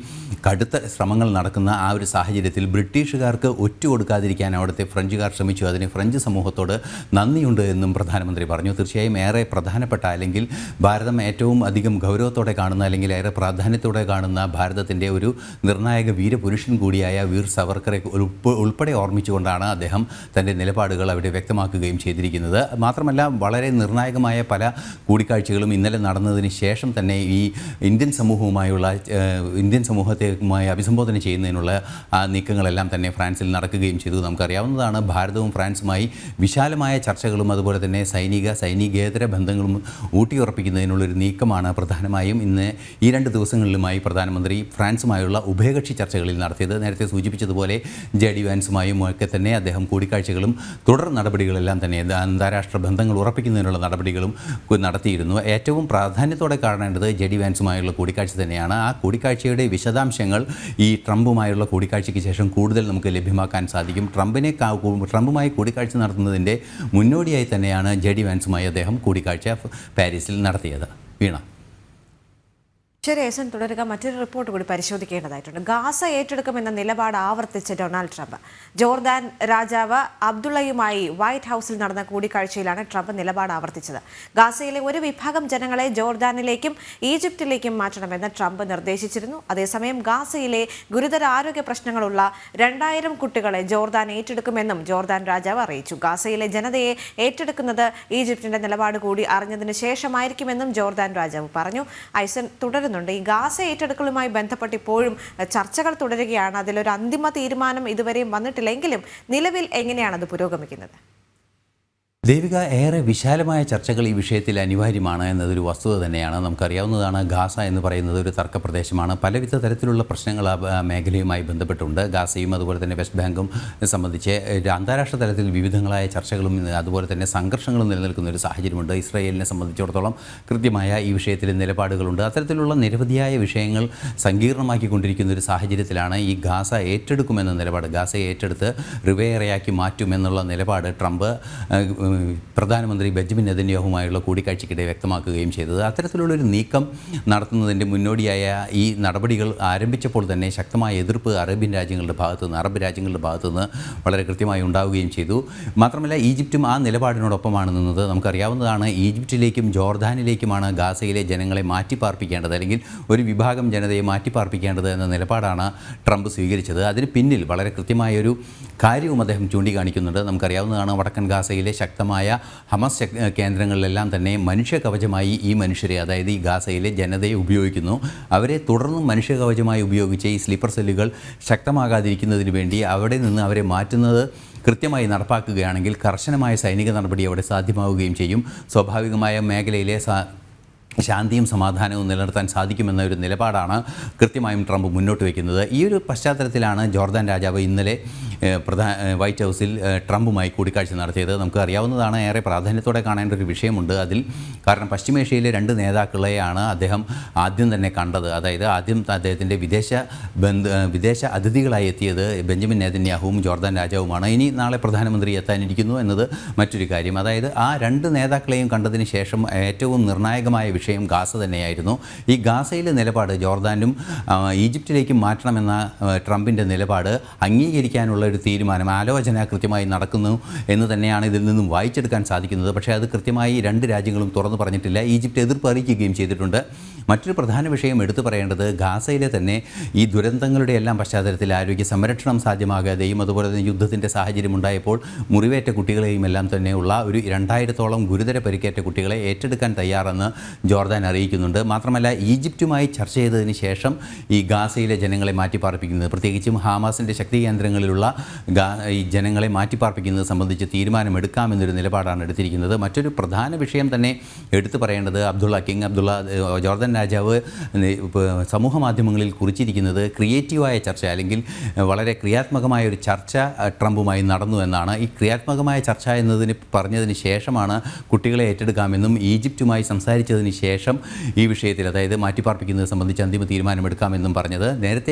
കടുത്ത ശ്രമങ്ങൾ നടക്കുന്ന ആ ഒരു സാഹചര്യത്തിൽ ബ്രിട്ടീഷുകാർക്ക് ഒറ്റുകൊടുക്കാതിരിക്കാൻ അവിടുത്തെ ഫ്രഞ്ചുകാർ ശ്രമിച്ചു. അതിന് ഫ്രഞ്ച് സമൂഹത്തോട് നന്ദിയുണ്ട് എന്നും പ്രധാനമന്ത്രി പറഞ്ഞു. തീർച്ചയായും ഏറെ പ്രധാനപ്പെട്ട, അല്ലെങ്കിൽ ഭാരതം ഏറ്റവും അധികം ഗൗരവത്തോടെ കാണുന്ന, അല്ലെങ്കിൽ ഏറെ പ്രാധാന്യത്തോടെ കാണുന്ന ഭാരതത്തിൻ്റെ ഒരു നിർണായക വീരപുരുഷൻ കൂടിയായ വീർ സവർക്കറെ ഉൾപ്പെടെ ഓർമ്മിച്ചുകൊണ്ടാണ് അദ്ദേഹം തൻ്റെ നിലപാടുകൾ അവിടെ വ്യക്തമാക്കുകയും ചെയ്തിരിക്കുന്നത്. മാത്രമല്ല, വളരെ നിർണായകമായ പല കൂടിക്കാഴ്ചകളും ഇന്നലെ നടന്നതിന് ശേഷം തന്നെ ഈ ഇന്ത്യൻ സമൂഹത്തെയുമായി അഭിസംബോധന ചെയ്യുന്നതിനുള്ള നീക്കങ്ങളെല്ലാം തന്നെ ഫ്രാൻസിൽ നടക്കുകയും ചെയ്തു. നമുക്കറിയാവുന്നതാണ്, ഭാരതവും ഫ്രാൻസുമായി വിശാലമായ ചർച്ചകളും അതുപോലെ തന്നെ സൈനികേതര ബന്ധങ്ങളും ഊട്ടിയുറപ്പിക്കുന്നതിനുള്ളൊരു നീക്കമാണ് പ്രധാനമായും ഇന്ന് ഈ 2 ദിവസങ്ങളിലുമായി പ്രധാനമന്ത്രി ഫ്രാൻസുമായുള്ള ഉഭയകക്ഷി ചർച്ചകളിൽ നടത്തിയത്. നേരത്തെ സൂചിപ്പിച്ചതുപോലെ JD വാൻസുമായും ഒക്കെ തന്നെ അദ്ദേഹം കൂടിക്കാഴ്ചകളും തുടർ നടപടികളെല്ലാം തന്നെ അന്താരാഷ്ട്ര ബന്ധങ്ങൾ ഉറപ്പിക്കുന്നതിനുള്ള നടപടികളും നടത്തിയിരുന്നു. ഏറ്റവും പ്രാധാന്യത്തോടെ കാണേണ്ടത് JD വാൻസുമായുള്ള കൂടിക്കാഴ്ച തന്നെയാണ്. ആ കൂടിക്കാഴ്ചയുടെ വിശദാംശങ്ങൾ ഈ ട്രംപുമായുള്ള കൂടിക്കാഴ്ചയ്ക്ക് ശേഷം കൂടുതൽ നമുക്ക് ലഭ്യമാക്കാൻ സാധിക്കും. ട്രംപുമായി കൂടിക്കാഴ്ച നടത്തുന്നതിൻ്റെ മുന്നോടിയായി തന്നെയാണ് JD വാൻസുമായി അദ്ദേഹം കൂടിക്കാഴ്ച പാരീസിൽ നടത്തിയത്. വീണ. ശരി, ഏസൻ തുടരുക. മറ്റൊരു റിപ്പോർട്ട് കൂടി പരിശോധിക്കേണ്ടതായിട്ടുണ്ട്. ഗാസ ഏറ്റെടുക്കുമെന്ന നിലപാട് ആവർത്തിച്ച് ഡൊണാൾഡ് ട്രംപ്. ജോർദാൻ രാജാവ് അബ്ദുള്ളയുമായി വൈറ്റ് ഹൗസിൽ നടന്ന കൂടിക്കാഴ്ചയിലാണ് ട്രംപ് നിലപാട് ആവർത്തിച്ചത്. ഗാസയിലെ ഒരു വിഭാഗം ജനങ്ങളെ ജോർദാനിലേക്കും ഈജിപ്തിലേക്കും മാറ്റണമെന്ന് ട്രംപ് നിർദ്ദേശിച്ചിരുന്നു. അതേസമയം ഗാസയിലെ ഗുരുതര ആരോഗ്യ പ്രശ്നങ്ങളുള്ള 2000 കുട്ടികളെ ജോർദാൻ ഏറ്റെടുക്കുമെന്നും ജോർദാൻ രാജാവ് അറിയിച്ചു. ഗാസയിലെ ജനതയെ ഏറ്റെടുക്കുന്നത് ഈജിപ്തിന്റെ നിലപാട് കൂടി അറിഞ്ഞതിന് ശേഷമായിരിക്കുമെന്നും ജോർദാൻ രാജാവ് പറഞ്ഞു. ഐസൻ തുടരുന്നു. ഈ ഗാസ ഏറ്റെടുക്കലുമായി ബന്ധപ്പെട്ട് ഇപ്പോഴും ചർച്ചകൾ തുടരുകയാണ്. അതിലൊരു അന്തിമ തീരുമാനം ഇതുവരെയും വന്നിട്ടില്ലെങ്കിലും നിലവിൽ എങ്ങനെയാണ് അത് പുരോഗമിക്കുന്നത്? ദേവിക, ഏറെ വിശാലമായ ചർച്ചകൾ ഈ വിഷയത്തിൽ അനിവാര്യമാണ് എന്നതൊരു വസ്തുത തന്നെയാണ്. നമുക്കറിയാവുന്നതാണ്, ഗാസ എന്ന് പറയുന്നത് ഒരു തർക്കപ്രദേശമാണ്. പലവിധ തരത്തിലുള്ള പ്രശ്നങ്ങൾ ആ മേഖലയുമായി ബന്ധപ്പെട്ടുണ്ട്. ഗാസയും അതുപോലെ തന്നെ വെസ്റ്റ് ബാങ്കും സംബന്ധിച്ച് അന്താരാഷ്ട്ര തലത്തിൽ വിവിധങ്ങളായ ചർച്ചകളും അതുപോലെ തന്നെ സംഘർഷങ്ങളും നിലനിൽക്കുന്ന ഒരു സാഹചര്യമുണ്ട്. ഇസ്രായേലിനെ സംബന്ധിച്ചിടത്തോളം കൃത്യമായ ഈ വിഷയത്തിൽ നിലപാടുകളുണ്ട്. അത്തരത്തിലുള്ള നിരവധിയായ വിഷയങ്ങൾ സങ്കീർണമാക്കിക്കൊണ്ടിരിക്കുന്ന ഒരു സാഹചര്യത്തിലാണ് ഈ ഗാസ ഏറ്റെടുക്കുമെന്ന നിലപാട്, ഗാസയെ ഏറ്റെടുത്ത് റിവേറയാക്കി മാറ്റുമെന്നുള്ള നിലപാട് ട്രംപ് പ്രധാനമന്ത്രി ബെഞ്ചമിൻ നെതന്യാഹുമായുള്ള കൂടിക്കാഴ്ചയ്ക്കിടെ വ്യക്തമാക്കുകയും ചെയ്തത്. അത്തരത്തിലുള്ളൊരു നീക്കം നടത്തുന്നതിൻ്റെ മുന്നോടിയായ ഈ നടപടികൾ ആരംഭിച്ചപ്പോൾ തന്നെ ശക്തമായ എതിർപ്പ് അറബ് രാജ്യങ്ങളുടെ ഭാഗത്തുനിന്ന് വളരെ കൃത്യമായി ഉണ്ടാവുകയും ചെയ്തു. മാത്രമല്ല, ഈജിപ്തും ആ നിലപാടിനോടൊപ്പമാണ് നിന്നത്. നമുക്കറിയാവുന്നതാണ്, ഈജിപ്തിലേക്കും ജോർദാനിലേക്കുമാണ് ഗാസയിലെ ജനങ്ങളെ മാറ്റിപ്പാർപ്പിക്കേണ്ടത്, അല്ലെങ്കിൽ ഒരു വിഭാഗം ജനതയെ മാറ്റിപ്പാർപ്പിക്കേണ്ടത് എന്ന നിലപാടാണ് ട്രംപ് സ്വീകരിച്ചത്. അതിന് പിന്നിൽ വളരെ കൃത്യമായൊരു കാര്യവും അദ്ദേഹം ചൂണ്ടിക്കാണിക്കുന്നുണ്ട്. നമുക്കറിയാവുന്നതാണ്, വടക്കൻ ഗാസയിലെ ശക്തമായ ഹമസ് കേന്ദ്രങ്ങളിലെല്ലാം തന്നെ മനുഷ്യ കവചമായി ഈ മനുഷ്യരെ, അതായത് ഈ ഗാസയിലെ ജനതയെ ഉപയോഗിക്കുന്നു. അവരെ തുടർന്നും മനുഷ്യ കവചമായി ഉപയോഗിച്ച് ഈ സ്ലീപ്പർ സെല്ലുകൾ ശക്തമാകാതിരിക്കുന്നതിന് വേണ്ടി അവിടെ നിന്ന് അവരെ മാറ്റുന്നത് കൃത്യമായി നടപ്പാക്കുകയാണെങ്കിൽ കർശനമായ സൈനിക നടപടി അവിടെ സാധ്യമാവുകയും ചെയ്യും. സ്വാഭാവികമായ മേഖലയിലെ ശാന്തിയും സമാധാനവും നിലനിർത്താൻ സാധിക്കുമെന്ന ഒരു നിലപാടാണ് കൃത്യമായും ട്രംപ് മുന്നോട്ട് വയ്ക്കുന്നത്. ഈ ഒരു പശ്ചാത്തലത്തിലാണ് ജോർദാൻ രാജാവ് ഇന്നലെ വൈറ്റ് ഹൗസിൽ ട്രംപുമായി കൂടിക്കാഴ്ച നടത്തിയത്. നമുക്ക് അറിയാവുന്നതാണ്, ഏറെ പ്രാധാന്യത്തോടെ കാണേണ്ട ഒരു വിഷയമുണ്ട് അതിൽ. കാരണം പശ്ചിമേഷ്യയിലെ 2 നേതാക്കളെയാണ് അദ്ദേഹം ആദ്യം തന്നെ കണ്ടത്. അതായത് ആദ്യം അദ്ദേഹത്തിൻ്റെ വിദേശ അതിഥികളായി എത്തിയത് ബെഞ്ചമിൻ നെതന്യാഹുവും ജോർദാൻ രാജാവുമാണ്. ഇനി നാളെ പ്രധാനമന്ത്രി എത്താനിരിക്കുന്നു എന്നത് മറ്റൊരു കാര്യം. അതായത് ആ 2 നേതാക്കളെയും കണ്ടതിന് ശേഷം ഏറ്റവും നിർണായകമായ വിഷയം ഗാസ തന്നെയായിരുന്നു. ഈ ഗാസയിലെ നിലപാട് ജോർദാനും ഈജിപ്തിലേക്കും മാറ്റണമെന്ന ട്രംപിൻ്റെ നിലപാട് അംഗീകരിക്കാനുള്ള ഒരു തീരുമാനം, ആലോചന കൃത്യമായി നടക്കുന്നു എന്ന് തന്നെയാണ് ഇതിൽ നിന്നും വായിച്ചെടുക്കാൻ സാധിക്കുന്നത്. പക്ഷേ അത് കൃത്യമായി 2 രാജ്യങ്ങളും തുറന്നു പറഞ്ഞിട്ടില്ല. ഈജിപ്ത് എതിർപ്പ് അറിയിക്കുകയും ചെയ്തിട്ടുണ്ട്. മറ്റൊരു പ്രധാന വിഷയം എടുത്തു പറയേണ്ടത് ഗാസയിലെ തന്നെ ഈ ദുരന്തങ്ങളുടെ എല്ലാം പശ്ചാത്തലത്തിൽ ആരോഗ്യ സംരക്ഷണം സാധ്യമാകാതെയും അതുപോലെ തന്നെ യുദ്ധത്തിൻ്റെ സാഹചര്യം ഉണ്ടായപ്പോൾ മുറിവേറ്റ കുട്ടികളെയും എല്ലാം തന്നെയുള്ള ഒരു 2000-ഓളം ഗുരുതര പരിക്കേറ്റ കുട്ടികളെ ഏറ്റെടുക്കാൻ തയ്യാറെന്ന് ജോർദാൻ അറിയിക്കുന്നുണ്ട്. മാത്രമല്ല ഈജിപ്തുമായി ചർച്ച ചെയ്തതിന് ശേഷം ഈ ഗാസയിലെ ജനങ്ങളെ മാറ്റിപ്പാർപ്പിക്കുന്നത്, പ്രത്യേകിച്ചും ഹാമാസിൻ്റെ ശക്തി കേന്ദ്രങ്ങളിലുള്ള ഈ ജനങ്ങളെ മാറ്റിപ്പാർപ്പിക്കുന്നത് സംബന്ധിച്ച് തീരുമാനമെടുക്കാമെന്നൊരു നിലപാടാണ് എടുത്തിരിക്കുന്നത്. മറ്റൊരു പ്രധാന വിഷയം തന്നെ എടുത്തു പറയേണ്ടത് ജോർദാൻ രാജാവ് സമൂഹ മാധ്യമങ്ങളിൽ കുറിച്ചിരിക്കുന്നത് ക്രിയേറ്റീവായ ചർച്ച അല്ലെങ്കിൽ വളരെ ക്രിയാത്മകമായ ഒരു ചർച്ച ട്രംപുമായി നടന്നു എന്നാണ്. ഈ ക്രിയാത്മകമായ ചർച്ച എന്നതിന് പറഞ്ഞതിന് ശേഷമാണ് കുട്ടികളെ ഏറ്റെടുക്കാമെന്നും ഈജിപ്തുമായി സംസാരിച്ചതിന് ശേഷം ഈ വിഷയത്തിൽ, അതായത് മാറ്റിപ്പാർപ്പിക്കുന്നത് സംബന്ധിച്ച് അന്തിമ തീരുമാനമെടുക്കാമെന്നും പറഞ്ഞത്.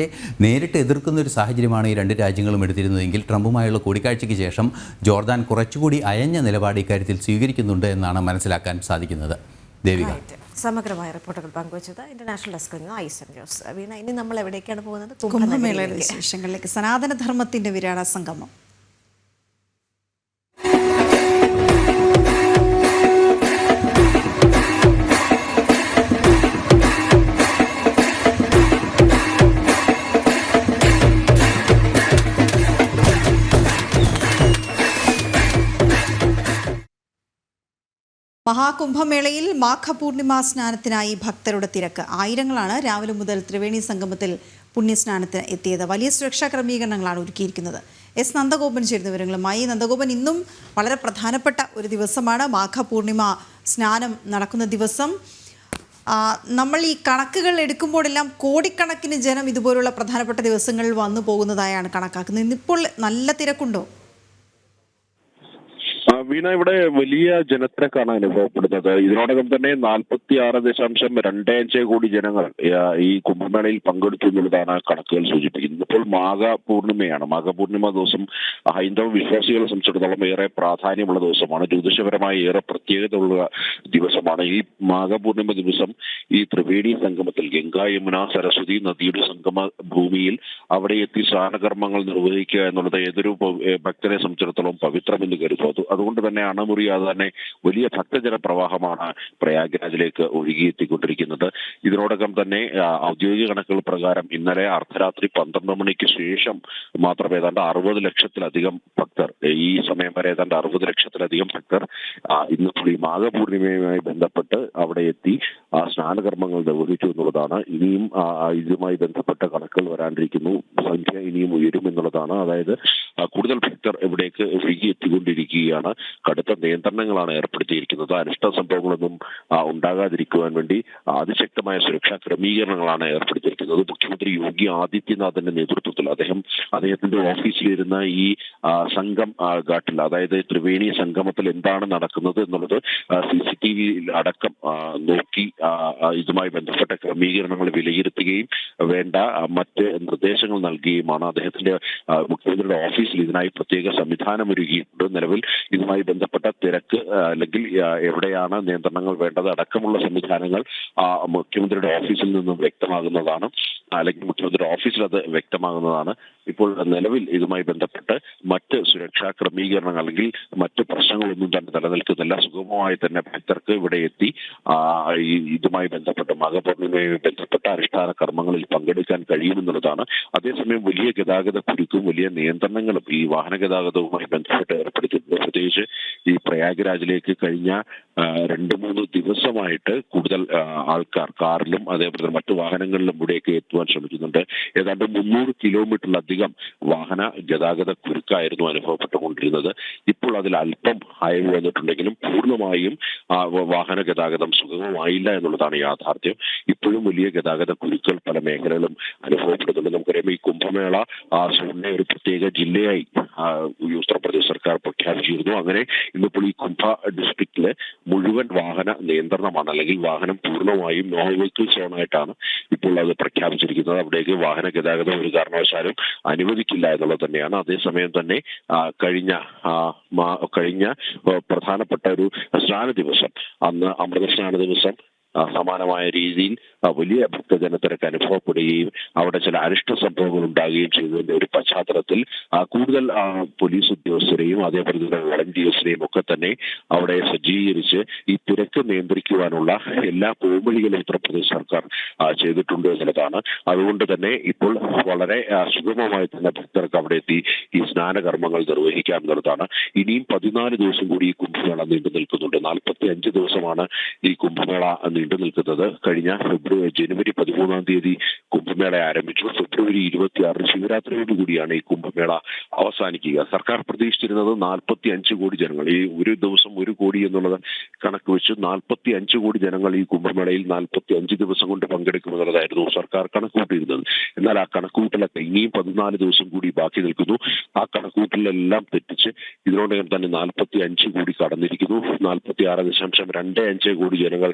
നേരിട്ട് എതിർക്കുന്ന ഒരു സാഹചര്യമാണ് ഈ 2 രാജ്യങ്ങളും എടുത്തിരുന്നതെങ്കിൽ ട്രംപുമായുള്ള കൂടിക്കാഴ്ചയ്ക്ക് ശേഷം ജോർദാൻ കുറച്ചുകൂടി അയഞ്ഞ നിലപാട് ഇക്കാര്യത്തിൽ സ്വീകരിക്കുന്നുണ്ട് എന്നാണ് മനസ്സിലാക്കാൻ സാധിക്കുന്നത്. ദേവിക, സമഗ്രമായ റിപ്പോർട്ടുകൾ പങ്കുവച്ചത് ഇന്റർനാഷണൽ ഡെസ്കിൽ നിന്ന് ഐസൻ ജോസ്. വീണ, ഇനി നമ്മൾ എവിടേക്കാണ് പോകുന്നത്? കുംഭമേളയുടെ വിശേഷങ്ങളിലേക്ക്. സനാതനധർമ്മത്തിന്റെ വിരാട സംഗമം. മഹാകുംഭമേളയിൽ മാഘപൂർണിമ സ്നാനത്തിനായി ഭക്തരുടെ തിരക്ക്. ആയിരങ്ങളാണ് രാവിലെ മുതൽ ത്രിവേണി സംഗമത്തിൽ പുണ്യസ്നാനത്തിന് എത്തിയത്. വലിയ സുരക്ഷാ ക്രമീകരണങ്ങളാണ് ഒരുക്കിയിരിക്കുന്നത്. എസ് നന്ദഗോപൻ ചേരുന്ന വിവരങ്ങളുമായി. നന്ദഗോപൻ, ഇന്നും വളരെ പ്രധാനപ്പെട്ട ഒരു ദിവസമാണ്, മാഘപൂർണിമ സ്നാനം നടക്കുന്ന ദിവസം. നമ്മൾ ഈ കണക്കുകൾ എടുക്കുമ്പോഴെല്ലാം കോടിക്കണക്കിന് ജനം ഇതുപോലുള്ള പ്രധാനപ്പെട്ട ദിവസങ്ങളിൽ വന്നു പോകുന്നതായാണ് കണക്കാക്കുന്നത്. ഇന്നിപ്പോൾ നല്ല തിരക്കുണ്ടോ? വീണ, ഇവിടെ വലിയ ജനത്തിരക്കാണ് അനുഭവപ്പെടുന്നത്. ഇതിനോടകം തന്നെ 46.25 കോടി ജനങ്ങൾ ഈ കുംഭമേളയിൽ പങ്കെടുത്തു എന്നുള്ളതാണ് കണക്കുകൾ സൂചിപ്പിക്കുന്നത്. ഇപ്പോൾ മാഘപൂർണിമയാണ്. മാഘപൂർണിമ ദിവസം ഹൈന്ദവ വിശ്വാസികളെ സംബന്ധിച്ചിടത്തോളം ഏറെ പ്രാധാന്യമുള്ള ദിവസമാണ്. ജ്യോതിഷപരമായി ഏറെ പ്രത്യേകതയുള്ള ദിവസമാണ്. ഈ മാഘപൂർണിമ ദിവസം ഈ ത്രിവേണി സംഗമത്തിൽ ഗംഗാ യമുന സരസ്വതി നദിയുടെ സംഗമ ഭൂമിയിൽ അവിടെ എത്തി സ്നാനകർമ്മങ്ങൾ നിർവഹിക്കുക എന്നുള്ളത് ഏതൊരു ഭക്തനെ സംബന്ധിച്ചിടത്തോളം പവിത്രമെന്ന് കരുതും. അതുകൊണ്ട് തന്നെ അണമുറിയാതെ തന്നെ വലിയ ഭക്തജന പ്രവാഹമാണ് പ്രയാഗ്രാജിലേക്ക് ഒഴുകിയെത്തിക്കൊണ്ടിരിക്കുന്നത്. ഇതിനോടകം തന്നെ ഔദ്യോഗിക കണക്കുകൾ പ്രകാരം ഇന്നലെ അർദ്ധരാത്രി 12 മണിക്ക് ശേഷം മാത്രം ഏതാണ്ട് 60 ലക്ഷത്തിലധികം ഭക്തർ, ഈ സമയം വരെ ഏതാണ്ട് 60 ലക്ഷത്തിലധികം ഭക്തർ ഇന്നിപ്പോൾ ഈ മാഘപൂർണിമയുമായി ബന്ധപ്പെട്ട് അവിടെ എത്തി സ്നാനകർമ്മങ്ങൾ നിർവഹിച്ചു എന്നുള്ളതാണ്. ഇനിയും ഇതുമായി ബന്ധപ്പെട്ട കണക്കുകൾ വരാണ്ടിരിക്കുന്നു. സംഖ്യ ഇനിയും ഉയരും എന്നുള്ളതാണ്. അതായത് കൂടുതൽ ഭക്തർ ഇവിടേക്ക് ഒഴുകിയെത്തിക്കൊണ്ടിരിക്കുകയാണ്. കടുത്ത നിയന്ത്രണങ്ങളാണ് ഏർപ്പെടുത്തിയിരിക്കുന്നത്. അനിഷ്ട സംഭവങ്ങളൊന്നും ഉണ്ടാകാതിരിക്കുവാൻ വേണ്ടി അതിശക്തമായ സുരക്ഷാ ക്രമീകരണങ്ങളാണ് ഏർപ്പെടുത്തിയിരിക്കുന്നത്. മുഖ്യമന്ത്രി യോഗി ആദിത്യനാഥിന്റെ നേതൃത്വത്തിൽ അദ്ദേഹത്തിന്റെ ഓഫീസിലിരുന്ന ഈ സംഘം ഘാട്ടിൽ, അതായത് ത്രിവേണി സംഗമത്തിൽ എന്താണ് നടക്കുന്നത് എന്നുള്ളത് CCTV അടക്കം നോക്കി ഇതുമായി ബന്ധപ്പെട്ട ക്രമീകരണങ്ങൾ വിലയിരുത്തുകയും വേണ്ട മറ്റ് നിർദ്ദേശങ്ങൾ നൽകുകയുമാണ്. അദ്ദേഹത്തിന്റെ മുഖ്യമന്ത്രിയുടെ ഓഫീസിൽ ഇതിനായി പ്രത്യേക സംവിധാനം ഒരുക്കിയിട്ടുണ്ട്. നിലവിൽ ഇതുമായി ബന്ധപ്പെട്ട തിരക്ക് അല്ലെങ്കിൽ എവിടെയാണ് നിയന്ത്രണങ്ങൾ വേണ്ടത് അടക്കമുള്ള സംവിധാനങ്ങൾ മുഖ്യമന്ത്രിയുടെ ഓഫീസിൽ നിന്നും വ്യക്തമാകുന്നതാണ്, അല്ലെങ്കിൽ മുഖ്യമന്ത്രിയുടെ ഓഫീസിൽ അത് വ്യക്തമാകുന്നതാണ്. ഇപ്പോൾ നിലവിൽ ഇതുമായി ബന്ധപ്പെട്ട് മറ്റ് സുരക്ഷാ ക്രമീകരണങ്ങൾ അല്ലെങ്കിൽ മറ്റ് പ്രശ്നങ്ങളൊന്നും തന്നെ നിലനിൽക്കുന്നില്ല. സുഗമമായി തന്നെ ഭക്തർക്ക് ഇവിടെ എത്തി ഇതുമായി ബന്ധപ്പെട്ട് മാഘപൂർണിമയുമായി ബന്ധപ്പെട്ട അനുഷ്ഠാന കർമ്മങ്ങളിൽ പങ്കെടുക്കാൻ കഴിയുമെന്നുള്ളതാണ്. അതേസമയം വലിയ ഗതാഗത കുരുക്കും വലിയ നിയന്ത്രണങ്ങളും ഈ വാഹന ഗതാഗതവുമായി ബന്ധപ്പെട്ട് ഏർപ്പെടുത്തിയിട്ടുണ്ട്. പ്രത്യേകിച്ച് ഈ പ്രയാഗ്രാജിലേക്ക് കഴിഞ്ഞ 2-3 ദിവസമായിട്ട് കൂടുതൽ ആൾക്കാർ കാറിലും അതേപോലെ മറ്റു വാഹനങ്ങളിലും ഇവിടേക്ക് എത്തുവാൻ ശ്രമിക്കുന്നുണ്ട്. ഏതാണ്ട് 300 കിലോമീറ്ററിലധികം വാഹന ഗതാഗത കുരുക്കായിരുന്നു അനുഭവപ്പെട്ടുകൊണ്ടിരുന്നത്. ഇപ്പോൾ അതിൽ അല്പം അയവ് വന്നിട്ടുണ്ടെങ്കിലും പൂർണ്ണമായും വാഹന ഗതാഗതം സുഗമമായില്ല എന്നുള്ളതാണ് യാഥാർത്ഥ്യം. ഇപ്പോഴും വലിയ ഗതാഗത കുരുക്കൾ പല മേഖലകളും അനുഭവപ്പെടുന്നുണ്ട്. നമുക്കറിയാം, ഈ കുംഭമേള സോണിനെ ഒരു പ്രത്യേക ജില്ലയായി ഉത്തർപ്രദേശ് സർക്കാർ പ്രഖ്യാപിച്ചിരുന്നു. അങ്ങനെ ഇന്നിപ്പോൾ ഈ കുംഭ ഡിസ്ട്രിക്റ്റിലെ മുഴുവൻ വാഹന നിയന്ത്രണമാണ്, അല്ലെങ്കിൽ വാഹനം പൂർണ്ണമായും നോ വെഹിക്കിൾ സോണായിട്ടാണ് ഇപ്പോൾ അത് പ്രഖ്യാപിച്ചിരിക്കുന്നത്. അവിടേക്ക് വാഹന ഗതാഗതം ഒരു കാരണവശാലും അനുവദിക്കില്ല എന്നുള്ളത് തന്നെയാണ്. അതേസമയം തന്നെ കഴിഞ്ഞ പ്രധാനപ്പെട്ട ഒരു സ്നാന ദിവസം, അന്ന് അമൃത സ്നാന ദിവസം സമാനമായ രീതിയിൽ വലിയ ഭക്തജനത്തിരക്ക് അനുഭവപ്പെടുകയും അവിടെ ചില അനിഷ്ട സംഭവങ്ങൾ ഉണ്ടാകുകയും ചെയ്തതിന്റെ ഒരു പശ്ചാത്തലത്തിൽ കൂടുതൽ പോലീസ് ഉദ്യോഗസ്ഥരെയും അതേപോലെ തന്നെ വളണ്ടിയേഴ്സിനെയും ഒക്കെ തന്നെ അവിടെ സജ്ജീകരിച്ച് ഈ തിരക്ക് നിയന്ത്രിക്കുവാനുള്ള എല്ലാ പോംവഴികളും ഉത്തർപ്രദേശ് സർക്കാർ ചെയ്തിട്ടുണ്ട് എന്നുള്ളതാണ്. അതുകൊണ്ട് തന്നെ ഇപ്പോൾ വളരെ സുഗമമായി തന്നെ ഭക്തർക്ക് അവിടെ എത്തി ഈ സ്നാനകർമ്മങ്ങൾ നിർവഹിക്കാം എന്നുള്ളതാണ്. ഇനിയും 14 ദിവസം കൂടി ഈ കുംഭമേള നീണ്ടു നിൽക്കുന്നുണ്ട്. 45 ദിവസമാണ് ഈ കുംഭമേള നീണ്ടു നിൽക്കുന്നത്. കഴിഞ്ഞ ജനുവരി 13-ാം തീയതി കുംഭമേള ആരംഭിച്ചു. ഫെബ്രുവരി 26 ശിവരാത്രിയോടുകൂടിയാണ് ഈ കുംഭമേള അവസാനിക്കുക. സർക്കാർ പ്രതീക്ഷിച്ചിരുന്നത് 45 കോടി ജനങ്ങൾ, ഈ ഒരു ദിവസം 1 കോടി എന്നുള്ളത് കണക്ക് വെച്ച് 45 കോടി ജനങ്ങൾ ഈ കുംഭമേളയിൽ 45 ദിവസം കൊണ്ട് പങ്കെടുക്കുമെന്നുള്ളതായിരുന്നു സർക്കാർ കണക്കുകൂട്ടിയിരുന്നത്. എന്നാൽ ആ കണക്കുകൂട്ടലൊക്കെ ഇനിയും 14 ദിവസം കൂടി ബാക്കി നിൽക്കുന്നു. ആ കണക്കുകൂട്ടലെല്ലാം തെറ്റിച്ച് ഇതിനോടകം തന്നെ 45 കോടി കടന്നിരിക്കുന്നു. 46.25 കോടി ജനങ്ങൾ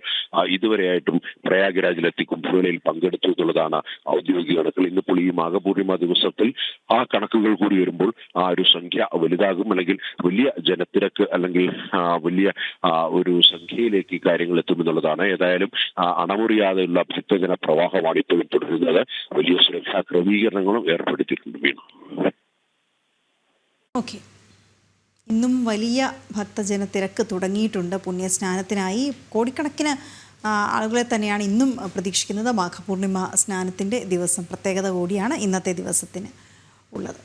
ഇതുവരെയായിട്ടും പ്രയാഗ്രാജിലെത്തി കുംഭമേളയിൽ പങ്കെടുത്തു എന്നുള്ളതാണ് ഔദ്യോഗിക കണക്കുകൾ. ഇന്നിപ്പോൾ ഈ മാഘപൂർണിമ ദിവസത്തിൽ ആ കണക്കുകൾ കൂടി വരുമ്പോൾ ആ ഒരു സംഖ്യ വലുതാകും, അല്ലെങ്കിൽ വലിയ ജനത്തിരക്ക് അല്ലെങ്കിൽ വലിയ ഒരു സംഖ്യയിലേക്ക് ഈ കാര്യങ്ങൾ എത്തുമെന്നുള്ളതാണ്. ഏതായാലും അണമുറിയാതെയുള്ള ഭക്തജന പ്രവാഹമാണ് ഇപ്പോഴും തുടരുന്നത്. വലിയ സുരക്ഷാ ക്രമീകരണങ്ങളും ഏർപ്പെടുത്തിയിട്ടുണ്ട്. വീണു. ഓക്കെ, ഇന്നും വലിയ ഭക്തജന തിരക്ക് തുടങ്ങിയിട്ടുണ്ട്. പുണ്യസ്നാനത്തിനായി കോടിക്കണക്കിന് ആളുകളെ തന്നെയാണ് ഇന്നും പ്രതീക്ഷിക്കുന്നത്. മാഘപൂർണിമ സ്നാനത്തിൻ്റെ ദിവസം പ്രത്യേകത കൂടിയാണ് ഇന്നത്തെ ദിവസത്തിന് ഉള്ളത്.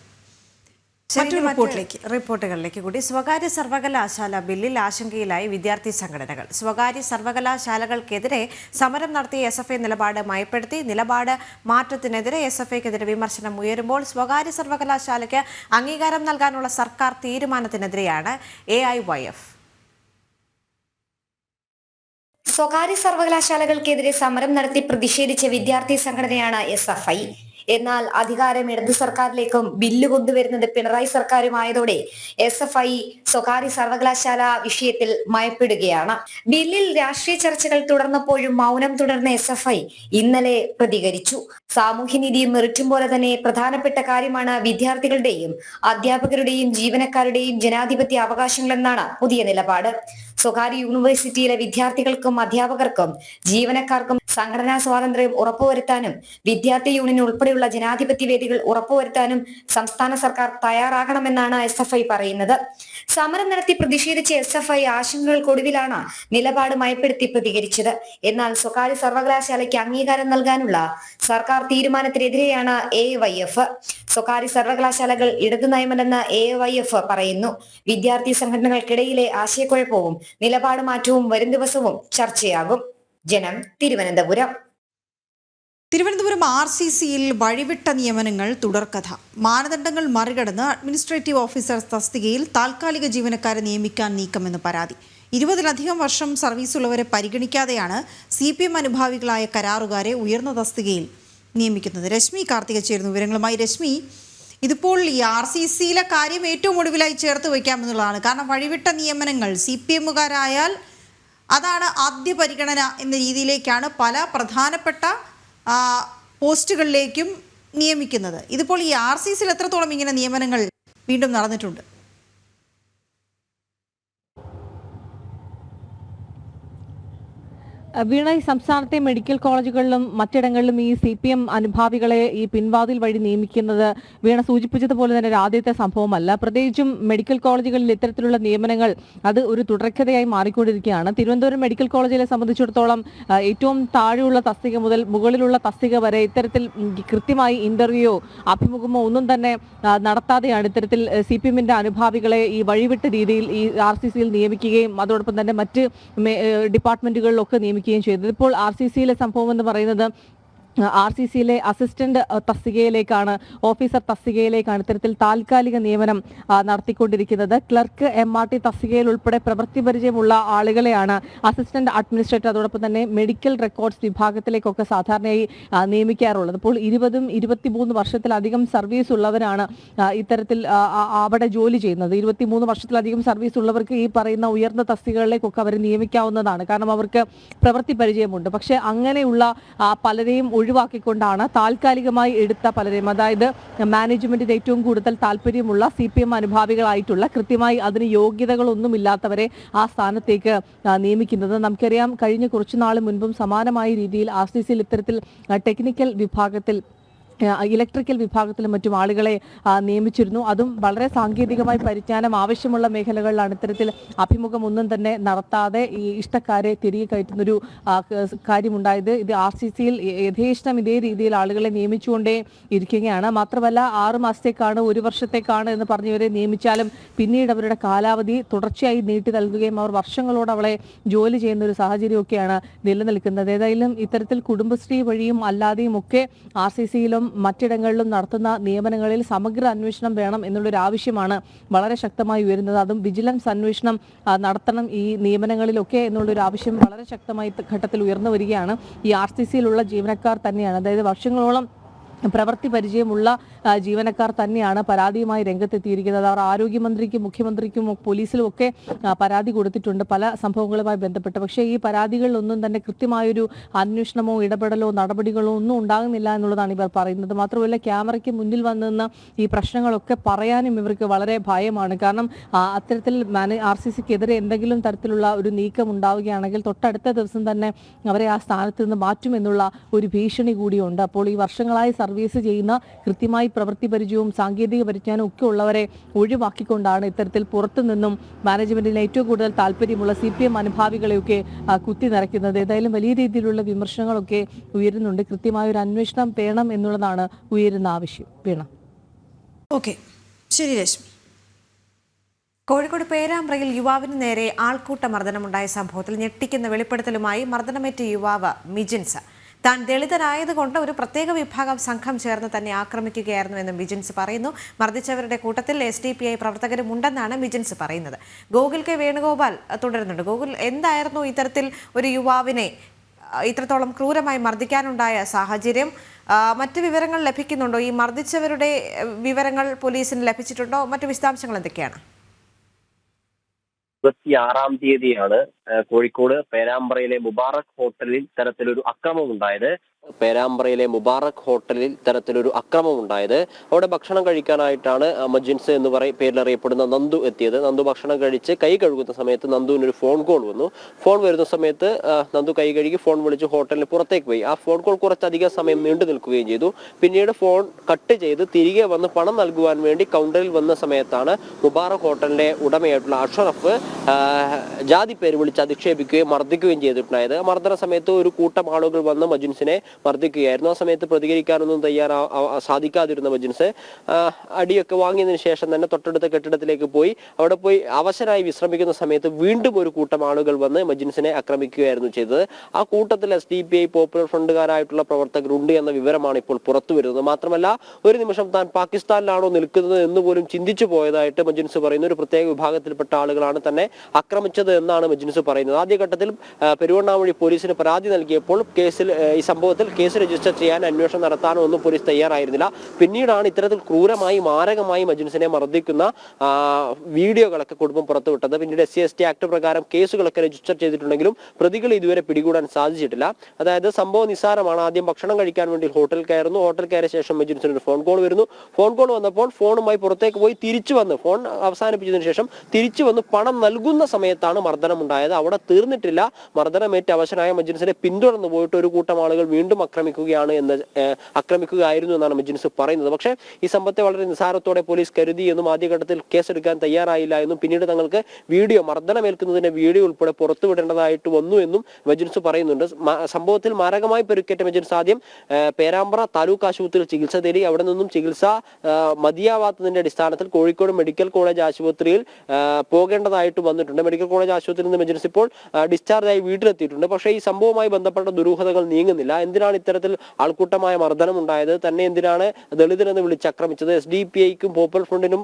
റിപ്പോർട്ടുകളിലേക്ക് കൂടി. സ്വകാര്യ സർവകലാശാല ബില്ലിൽ ആശങ്കയിലായി വിദ്യാർത്ഥി സംഘടനകൾ. സ്വകാര്യ സർവകലാശാലകൾക്കെതിരെ സമരം നടത്തിയ SFI നിലപാട് മയപ്പെടുത്തി. നിലപാട് മാറ്റത്തിനെതിരെ SFIക്കെതിരെ വിമർശനം ഉയരുമ്പോൾ സ്വകാര്യ സർവകലാശാലയ്ക്ക് അംഗീകാരം നൽകാനുള്ള സർക്കാർ തീരുമാനത്തിനെതിരെയാണ് AIYF. സ്വകാര്യ സർവകലാശാലകൾക്കെതിരെ സമരം നടത്തി പ്രതിഷേധിച്ച വിദ്യാർത്ഥി സംഘടനയാണ് SFI. എന്നാൽ അധികാരം ഇടതു സർക്കാരിലേക്കും ബില്ല് കൊണ്ടുവരുന്നത് പിണറായി സർക്കാരുമായതോടെ SFI സ്വകാര്യ സർവകലാശാല വിഷയത്തിൽ മയപ്പെടുകയാണ്. ബില്ലിൽ രാഷ്ട്രീയ ചർച്ചകൾ തുടർന്നപ്പോഴും മൗനം തുടർന്ന SFI ഇന്നലെ പ്രതികരിച്ചു. സാമൂഹ്യനീതിയും മെറിറ്റും പോലെ തന്നെ പ്രധാനപ്പെട്ട കാര്യമാണ് വിദ്യാർത്ഥികളുടെയും അധ്യാപകരുടെയും ജീവനക്കാരുടെയും ജനാധിപത്യ അവകാശങ്ങളെന്നാണ് പുതിയ നിലപാട്. സ്വകാര്യ യൂണിവേഴ്സിറ്റിയിലെ വിദ്യാർത്ഥികൾക്കും അധ്യാപകർക്കും ജീവനക്കാർക്കും സംഘടനാ സ്വാതന്ത്ര്യം ഉറപ്പുവരുത്താനും വിദ്യാർത്ഥി യൂണിയൻ ഉൾപ്പെടെയുള്ള ജനാധിപത്യ വേദികൾ ഉറപ്പുവരുത്താനും സംസ്ഥാന സർക്കാർ തയ്യാറാകണമെന്നാണ് SFI പറയുന്നത്. സമരം നടത്തി പ്രതിഷേധിച്ച SFI ആശങ്കകൾക്കൊടുവിലാണ് നിലപാട് മയപ്പെടുത്തി പ്രതികരിച്ചത്. എന്നാൽ സ്വകാര്യ സർവകലാശാലയ്ക്ക് അംഗീകാരം നൽകാനുള്ള സർക്കാർ തീരുമാനത്തിനെതിരെയാണ് AIYF. സ്വകാര്യ സർവകലാശാലകൾ ഇടതു നയമല്ലെന്ന് AIYF പറയുന്നു. വിദ്യാർത്ഥി സംഘടനകൾക്കിടയിലെ ആശയക്കുഴപ്പവും നിലപാട് മാറ്റവും വരും ദിവസവും ചർച്ചയാകും. ജനം, തിരുവനന്തപുരം. തിരുവനന്തപുരം RCCയിൽ വഴിവിട്ട നിയമനങ്ങൾ തുടർക്കഥ. മാനദണ്ഡങ്ങൾ മറികടന്ന് അഡ്മിനിസ്ട്രേറ്റീവ് ഓഫീസർ തസ്തികയിൽ താൽക്കാലിക ജീവനക്കാരെ നിയമിക്കാൻ നീക്കമെന്ന് പരാതി. 20-ലധികം വർഷം സർവീസുള്ളവരെ പരിഗണിക്കാതെയാണ് CPM അനുഭാവികളായ കരാറുകാരെ ഉയർന്ന തസ്തികയിൽ നിയമിക്കുന്നത്. രശ്മി കാർത്തിക ചേരുന്നു വിവരങ്ങളുമായി. രശ്മി, ഇതിപ്പോൾ ഈ RCCയിലെ കാര്യം ഏറ്റവും ഒടുവിലായി ചേർത്ത് വയ്ക്കാമെന്നുള്ളതാണ്. കാരണം വഴിവിട്ട നിയമനങ്ങൾ CPMകാരായാൽ അതാണ് ആദ്യ പരിഗണന എന്ന രീതിയിലേക്കാണ് പല പ്രധാനപ്പെട്ട പോസ്റ്റുകളിലേക്കും നിയമിക്കുന്നത്. ഇതിപ്പോൾ ഈ RCCയിൽ എത്രത്തോളം ഇങ്ങനെ നിയമനങ്ങൾ വീണ്ടും നടന്നിട്ടുണ്ട്? വീണ, ഈ സംസ്ഥാനത്തെ മെഡിക്കൽ കോളേജുകളിലും മറ്റിടങ്ങളിലും ഈ CPM അനുഭാവികളെ ഈ പിൻവാതിൽ വഴി നിയമിക്കുന്നത് വീണ സൂചിപ്പിച്ചതുപോലെ തന്നെ ആദ്യത്തെ സംഭവമല്ല. പ്രത്യേകിച്ചും മെഡിക്കൽ കോളേജുകളിൽ ഇത്തരത്തിലുള്ള നിയമനങ്ങൾ അത് ഒരു തുടർക്കഥയായി മാറിക്കൊണ്ടിരിക്കുകയാണ്. തിരുവനന്തപുരം മെഡിക്കൽ കോളേജിലെ സംബന്ധിച്ചിടത്തോളം ഏറ്റവും താഴെയുള്ള തസ്തിക മുതൽ മുകളിലുള്ള തസ്തിക വരെ ഇത്തരത്തിൽ കൃത്യമായി ഇന്റർവ്യൂയോ അഭിമുഖമോ ഒന്നും തന്നെ നടത്താതെയാണ് ഇത്തരത്തിൽ CPMന്റെ അനുഭാവികളെ ഈ വഴിവിട്ട രീതിയിൽ ഈ RCCയിൽ നിയമിക്കുകയും അതോടൊപ്പം തന്നെ മറ്റ് ഡിപ്പാർട്ട്മെന്റുകളിലൊക്കെ നിയമിക്കുകയും ചെയ്തത്. ഇപ്പോൾ RCCയിലെ സംഭവം എന്ന് പറയുന്നത് RCCയിലെ അസിസ്റ്റന്റ് തസ്തികയിലേക്കാണ്, ഓഫീസർ തസ്തികയിലേക്കാണ് ഇത്തരത്തിൽ താൽക്കാലിക നിയമനം നടത്തിക്കൊണ്ടിരിക്കുന്നത്. ക്ലർക്ക്, MRT തസ്തികയിൽ ഉൾപ്പെടെ പ്രവൃത്തി പരിചയമുള്ള ആളുകളെയാണ് അസിസ്റ്റന്റ് അഡ്മിനിസ്ട്രേറ്റർ, അതോടൊപ്പം തന്നെ മെഡിക്കൽ റെക്കോർഡ്സ് വിഭാഗത്തിലേക്കൊക്കെ സാധാരണയായി നിയമിക്കാറുള്ളത്. അപ്പോൾ 20-23 വർഷത്തിലധികം സർവീസ് ഉള്ളവരാണ് ഇത്തരത്തിൽ അവിടെ ജോലി ചെയ്യുന്നത്. 23 വർഷത്തിലധികം സർവീസ് ഉള്ളവർക്ക് ഈ പറയുന്ന ഉയർന്ന തസ്തികകളിലേക്കൊക്കെ അവർ നിയമിക്കാവുന്നതാണ്, കാരണം അവർക്ക് പ്രവൃത്തി പരിചയമുണ്ട്. പക്ഷേ അങ്ങനെയുള്ള പലരെയും ഒഴിവാക്കിക്കൊണ്ടാണ് താൽക്കാലികമായി എടുത്ത പലരെയും, അതായത് മാനേജ്മെന്റിന് ഏറ്റവും കൂടുതൽ താല്പര്യമുള്ള CPM അനുഭാവികളായിട്ടുള്ള, കൃത്യമായി അതിന് യോഗ്യതകളൊന്നുമില്ലാത്തവരെ ആ സ്ഥാനത്തേക്ക് നിയമിക്കുന്നത്. നമുക്കറിയാം, കഴിഞ്ഞ കുറച്ചു നാൾ മുൻപും സമാനമായ രീതിയിൽ RCCയിൽ ഇത്തരത്തിൽ ടെക്നിക്കൽ വിഭാഗത്തിൽ, ഇലക്ട്രിക്കൽ വിഭാഗത്തിലും മറ്റും ആളുകളെ നിയമിച്ചിരുന്നു. അതും വളരെ സാങ്കേതികമായി പരിജ്ഞാനം ആവശ്യമുള്ള മേഖലകളിലാണ് ഇത്തരത്തിൽ അഭിമുഖം ഒന്നും തന്നെ നടത്താതെ ഈ ഇഷ്ടക്കാരെ തിരികെ കയറ്റുന്നൊരു കാര്യമുണ്ടായത്. ഇത് RCCയിൽ യഥേഷ്ടം ഇതേ രീതിയിൽ ആളുകളെ നിയമിച്ചുകൊണ്ടേ ഇരിക്കുകയാണ്. മാത്രമല്ല 6 മാസത്തേക്കാണ്, 1 വർഷത്തേക്കാണ് എന്ന് പറഞ്ഞവരെ നിയമിച്ചാലും പിന്നീട് അവരുടെ കാലാവധി തുടർച്ചയായി നീട്ടി നൽകുകയും അവർ വർഷങ്ങളോട് അവളെ ജോലി ചെയ്യുന്ന ഒരു സാഹചര്യമൊക്കെയാണ് നിലനിൽക്കുന്നത്. ഏതായാലും ഇത്തരത്തിൽ കുടുംബശ്രീ വഴിയും അല്ലാതെയും ഒക്കെ RCCയിലും മറ്റിടങ്ങളിലും നടത്തുന്ന നിയമനങ്ങളിൽ സമഗ്ര അന്വേഷണം വേണം എന്നുള്ളൊരു ആവശ്യമാണ് വളരെ ശക്തമായി ഉയരുന്നത്. അതും വിജിലൻസ് അന്വേഷണം നടത്തണം ഈ നിയമനങ്ങളിലൊക്കെ എന്നുള്ളൊരു ആവശ്യം വളരെ ശക്തമായി ഘട്ടത്തിൽ ഉയർന്നു വരികയാണ്. ഈ RCCയിലുള്ള ജീവനക്കാർ തന്നെയാണ്, അതായത് വർഷങ്ങളോളം പ്രവൃത്തി പരിചയമുള്ള ജീവനക്കാർ തന്നെയാണ് പരാതിയുമായി രംഗത്തെത്തിയിരിക്കുന്നത്. അവർ ആരോഗ്യമന്ത്രിക്കും മുഖ്യമന്ത്രിക്കും പോലീസിലും ഒക്കെ പരാതി കൊടുത്തിട്ടുണ്ട് പല സംഭവങ്ങളുമായി ബന്ധപ്പെട്ട്. പക്ഷേ ഈ പരാതികളിലൊന്നും തന്നെ കൃത്യമായൊരു അന്വേഷണമോ ഇടപെടലോ നടപടികളോ ഒന്നും ഉണ്ടാകുന്നില്ല എന്നുള്ളതാണ് ഇവർ പറയുന്നത്. മാത്രമല്ല, ക്യാമറയ്ക്ക് മുന്നിൽ വന്നിരുന്ന ഈ പ്രശ്നങ്ങളൊക്കെ പറയാനും ഇവർക്ക് വളരെ ഭയമാണ്. കാരണം അത്തരത്തിൽ RCCക്കെതിരെ എന്തെങ്കിലും തരത്തിലുള്ള ഒരു നീക്കം ഉണ്ടാവുകയാണെങ്കിൽ തൊട്ടടുത്ത ദിവസം തന്നെ അവരെ ആ സ്ഥാനത്ത് നിന്ന് മാറ്റുമെന്നുള്ള ഒരു ഭീഷണി കൂടിയുണ്ട്. അപ്പോൾ ഈ വർഷങ്ങളായി സർവീസ് ചെയ്യുന്ന, കൃത്യമായി പ്രവൃത്തി പരിചയവും സാങ്കേതിക പരിജ്ഞാനവും ഒക്കെ ഉള്ളവരെ ഒഴിവാക്കിക്കൊണ്ടാണ് ഇത്തരത്തിൽ പുറത്തു നിന്നും മാനേജ്മെന്റിന് ഏറ്റവും കൂടുതൽ താല്പര്യമുള്ള CPM അനുഭാവികളെയൊക്കെ കുത്തി നിറയ്ക്കുന്നത്. ഏതായാലും വലിയ രീതിയിലുള്ള വിമർശനങ്ങളൊക്കെ ഉയരുന്നുണ്ട്. കൃത്യമായൊരു അന്വേഷണം വേണം എന്നുള്ളതാണ് ഉയരുന്ന ആവശ്യം. വീണ. ഓക്കെ, ശരി രശ്മി. കോഴിക്കോട് പേരാമ്പ്രയിൽ യുവാവിന് നേരെ ആൾക്കൂട്ട മർദ്ദനമുണ്ടായ സംഭവത്തിൽ ഞെട്ടിക്കുന്ന വെളിപ്പെടുത്തലുമായി മർദ്ദനമേറ്റ യുവാവ് മിജിൻസ് താൻ ദളിതനായതുകൊണ്ട് ഒരു പ്രത്യേക വിഭാഗം സംഘം ചേർന്ന് തന്നെ ആക്രമിക്കുകയായിരുന്നുവെന്നും മിജിൻസ് പറയുന്നു. മർദ്ദിച്ചവരുടെ കൂട്ടത്തിൽ SDPI പ്രവർത്തകരും ഉണ്ടെന്നാണ് മിജിൻസ് പറയുന്നത്. ഗോകുൽ K വേണുഗോപാൽ തുടരുന്നുണ്ട്. ഗോകുൽ, എന്തായിരുന്നു ഇത്തരത്തിൽ ഒരു യുവാവിനെ ഇത്രത്തോളം ക്രൂരമായി മർദ്ദിക്കാനുണ്ടായ സാഹചര്യം? മറ്റു വിവരങ്ങൾ ലഭിക്കുന്നുണ്ടോ? ഈ മർദ്ദിച്ചവരുടെ വിവരങ്ങൾ പോലീസിന് ലഭിച്ചിട്ടുണ്ടോ? മറ്റു വിശദാംശങ്ങൾ എന്തൊക്കെയാണ്? 26-ാം തീയതിയാണ് കോഴിക്കോട് പേരാമ്പ്രയിലെ മുബാറക് ഹോട്ടലിൽ തരത്തിലൊരു അക്രമം ഉണ്ടായത്. അവിടെ ഭക്ഷണം കഴിക്കാനായിട്ടാണ് മജിൻസ് എന്ന് പേരിലറിയപ്പെടുന്ന നന്ദു എത്തിയത്. നന്ദു ഭക്ഷണം കഴിച്ച് കൈ കഴുകുന്ന സമയത്ത് നന്ദുവിനൊരു ഫോൺ കോൾ വന്നു. ഫോൺ വരുന്ന സമയത്ത് നന്ദു കൈ കഴുകി ഫോൺ വിളിച്ച് ഹോട്ടലിന് പുറത്തേക്ക് പോയി. ആ ഫോൺ കോൾ കുറച്ചധികം സമയം നീണ്ടു നിൽക്കുകയും ചെയ്തു. പിന്നീട് ഫോൺ കട്ട് ചെയ്ത് തിരികെ വന്ന് പണം നൽകുവാൻ വേണ്ടി കൗണ്ടറിൽ വന്ന സമയത്താണ് മുബാറക് ഹോട്ടലിന്റെ ഉടമയായിട്ടുള്ള അഷറഫ് ജാതി പേര് വിളിച്ച് അധിക്ഷേപിക്കുകയും മർദ്ദിക്കുകയും ചെയ്തിട്ടുണ്ടായത്. മർദ്ദന സമയത്ത് ഒരു കൂട്ടം ആളുകൾ വന്ന് മജിൻസിനെ മർദ്ദിക്കുകയായിരുന്നു. ആ സമയത്ത് പ്രതികരിക്കാനൊന്നും സാധിക്കാതിരുന്ന മജിൻസ് അടിയൊക്കെ വാങ്ങിയതിനു ശേഷം തന്നെ തൊട്ടടുത്ത കെട്ടിടത്തിലേക്ക് പോയി. അവിടെ പോയി അവശനായി വിശ്രമിക്കുന്ന സമയത്ത് വീണ്ടും ഒരു കൂട്ടം ആളുകൾ വന്ന് മജിൻസിനെ ആക്രമിക്കുകയായിരുന്നു ചെയ്തത്. ആ കൂട്ടത്തിൽ SDPI പോപ്പുലർ ഫ്രണ്ടുകാരായിട്ടുള്ള പ്രവർത്തകരുണ്ട് എന്ന വിവരമാണ് ഇപ്പോൾ പുറത്തു വരുന്നത്. മാത്രമല്ല, ഒരു നിമിഷം താൻ പാകിസ്ഥാനിലാണോ നിൽക്കുന്നത് എന്ന് പോലും ചിന്തിച്ചു പോയതായിട്ട് മജിൻസ് പറയുന്നു. ഒരു പ്രത്യേക വിഭാഗത്തിൽപ്പെട്ട ആളുകളാണ് തന്നെ ആക്രമിച്ചത് എന്നാണ് മജിൻസ് പറയുന്നത്. ആദ്യഘട്ടത്തിൽ പെരുവണ്ണാമൊഴി പോലീസിന് പരാതി നൽകിയപ്പോൾ ഈ സംഭവത്തിൽ കേസ് രജിസ്റ്റർ ചെയ്യാൻ, അന്വേഷണം നടത്താനോ ഒന്നും പോലീസ് തയ്യാറായിരുന്നില്ല. പിന്നീടാണ് ഇത്തരത്തിൽ ക്രൂരമായി മാരകമായി മജിൻസിനെ മർദ്ദിക്കുന്ന വീഡിയോകളൊക്കെ കുടുംബം പുറത്തുവിട്ടത്. പിന്നീട് SC/ST ആക്ട് പ്രകാരം കേസുകളൊക്കെ രജിസ്റ്റർ ചെയ്തിട്ടുണ്ടെങ്കിലും പ്രതികളെ ഇതുവരെ പിടികൂടാൻ സാധിച്ചിട്ടില്ല. അതായത് സംഭവം നിസ്സാരമാണ്. ആദ്യം ഭക്ഷണം കഴിക്കാൻ വേണ്ടി ഹോട്ടൽ കയറുന്നു. ഹോട്ടൽ കയറിയ ശേഷം മജിൻസിന് ഒരു ഫോൺ കോൾ വരുന്നു. ഫോൺ കോൾ വന്നപ്പോൾ ഫോണുമായി പുറത്തേക്ക് പോയി തിരിച്ചു വന്ന് ഫോൺ അവസാനിപ്പിച്ചതിനു ശേഷം തിരിച്ചു വന്ന് പണം നൽകുന്ന സമയത്താണ് മർദ്ദനം ഉണ്ടായത്. അവിടെ തീർന്നിട്ടില്ല. മർദ്ദനമേറ്റ് അവശനായ മജിൻസിനെ പിന്തുടർന്നു പോയിട്ട് ഒരു കൂട്ടം ആളുകൾ വീണ്ടും ആക്രമിക്കുകയായിരുന്നു എന്നാണ് മജിൻസ് പറയുന്നത്. പക്ഷേ ഈ സംഭവത്തെ വളരെ നിസ്സാരത്തോടെ പോലീസ് കരുതി എന്നും ആദ്യഘട്ടത്തിൽ കേസെടുക്കാൻ തയ്യാറായില്ല എന്നും പിന്നീട് തങ്ങൾക്ക് മർദ്ദനമേൽക്കുന്നതിന്റെ വീഡിയോ ഉൾപ്പെടെ പുറത്തുവിടേണ്ടതായിട്ട് വന്നു എന്നും മജിൻസ് പറയുന്നുണ്ട്. സംഭവത്തിൽ മാരകമായി പരിക്കേറ്റ മജിൻസ് ആദ്യം പേരാമ്പ്ര താലൂക്ക് ആശുപത്രിയിൽ ചികിത്സ തേടി. അവിടെ നിന്നും ചികിത്സ മതിയാവാത്തതിന്റെ അടിസ്ഥാനത്തിൽ കോഴിക്കോട് മെഡിക്കൽ കോളേജ് ആശുപത്രിയിൽ പോകേണ്ടതായിട്ട് വന്നിട്ടുണ്ട്. മെഡിക്കൽ കോളേജ് ആശുപത്രിയിൽ നിന്ന് മജിൻസ് ഇപ്പോൾ ഡിസ്ചാർജായി വീട്ടിലെത്തിയിട്ടുണ്ട്. പക്ഷേ ഈ സംഭവവുമായി ബന്ധപ്പെട്ട ദുരൂഹതകൾ നീങ്ങുന്നില്ല. എന്തിനാണ് ഇത്തരത്തിൽ ആൾക്കൂട്ടമായ മർദ്ദനം ഉണ്ടായത്, തന്നെ എന്തിനാണ് ദളിതരെന്ന് വിളിച്ചാക്രമിച്ചത്, SDPIക്കും പോപ്പുലർ ഫ്രണ്ടിനും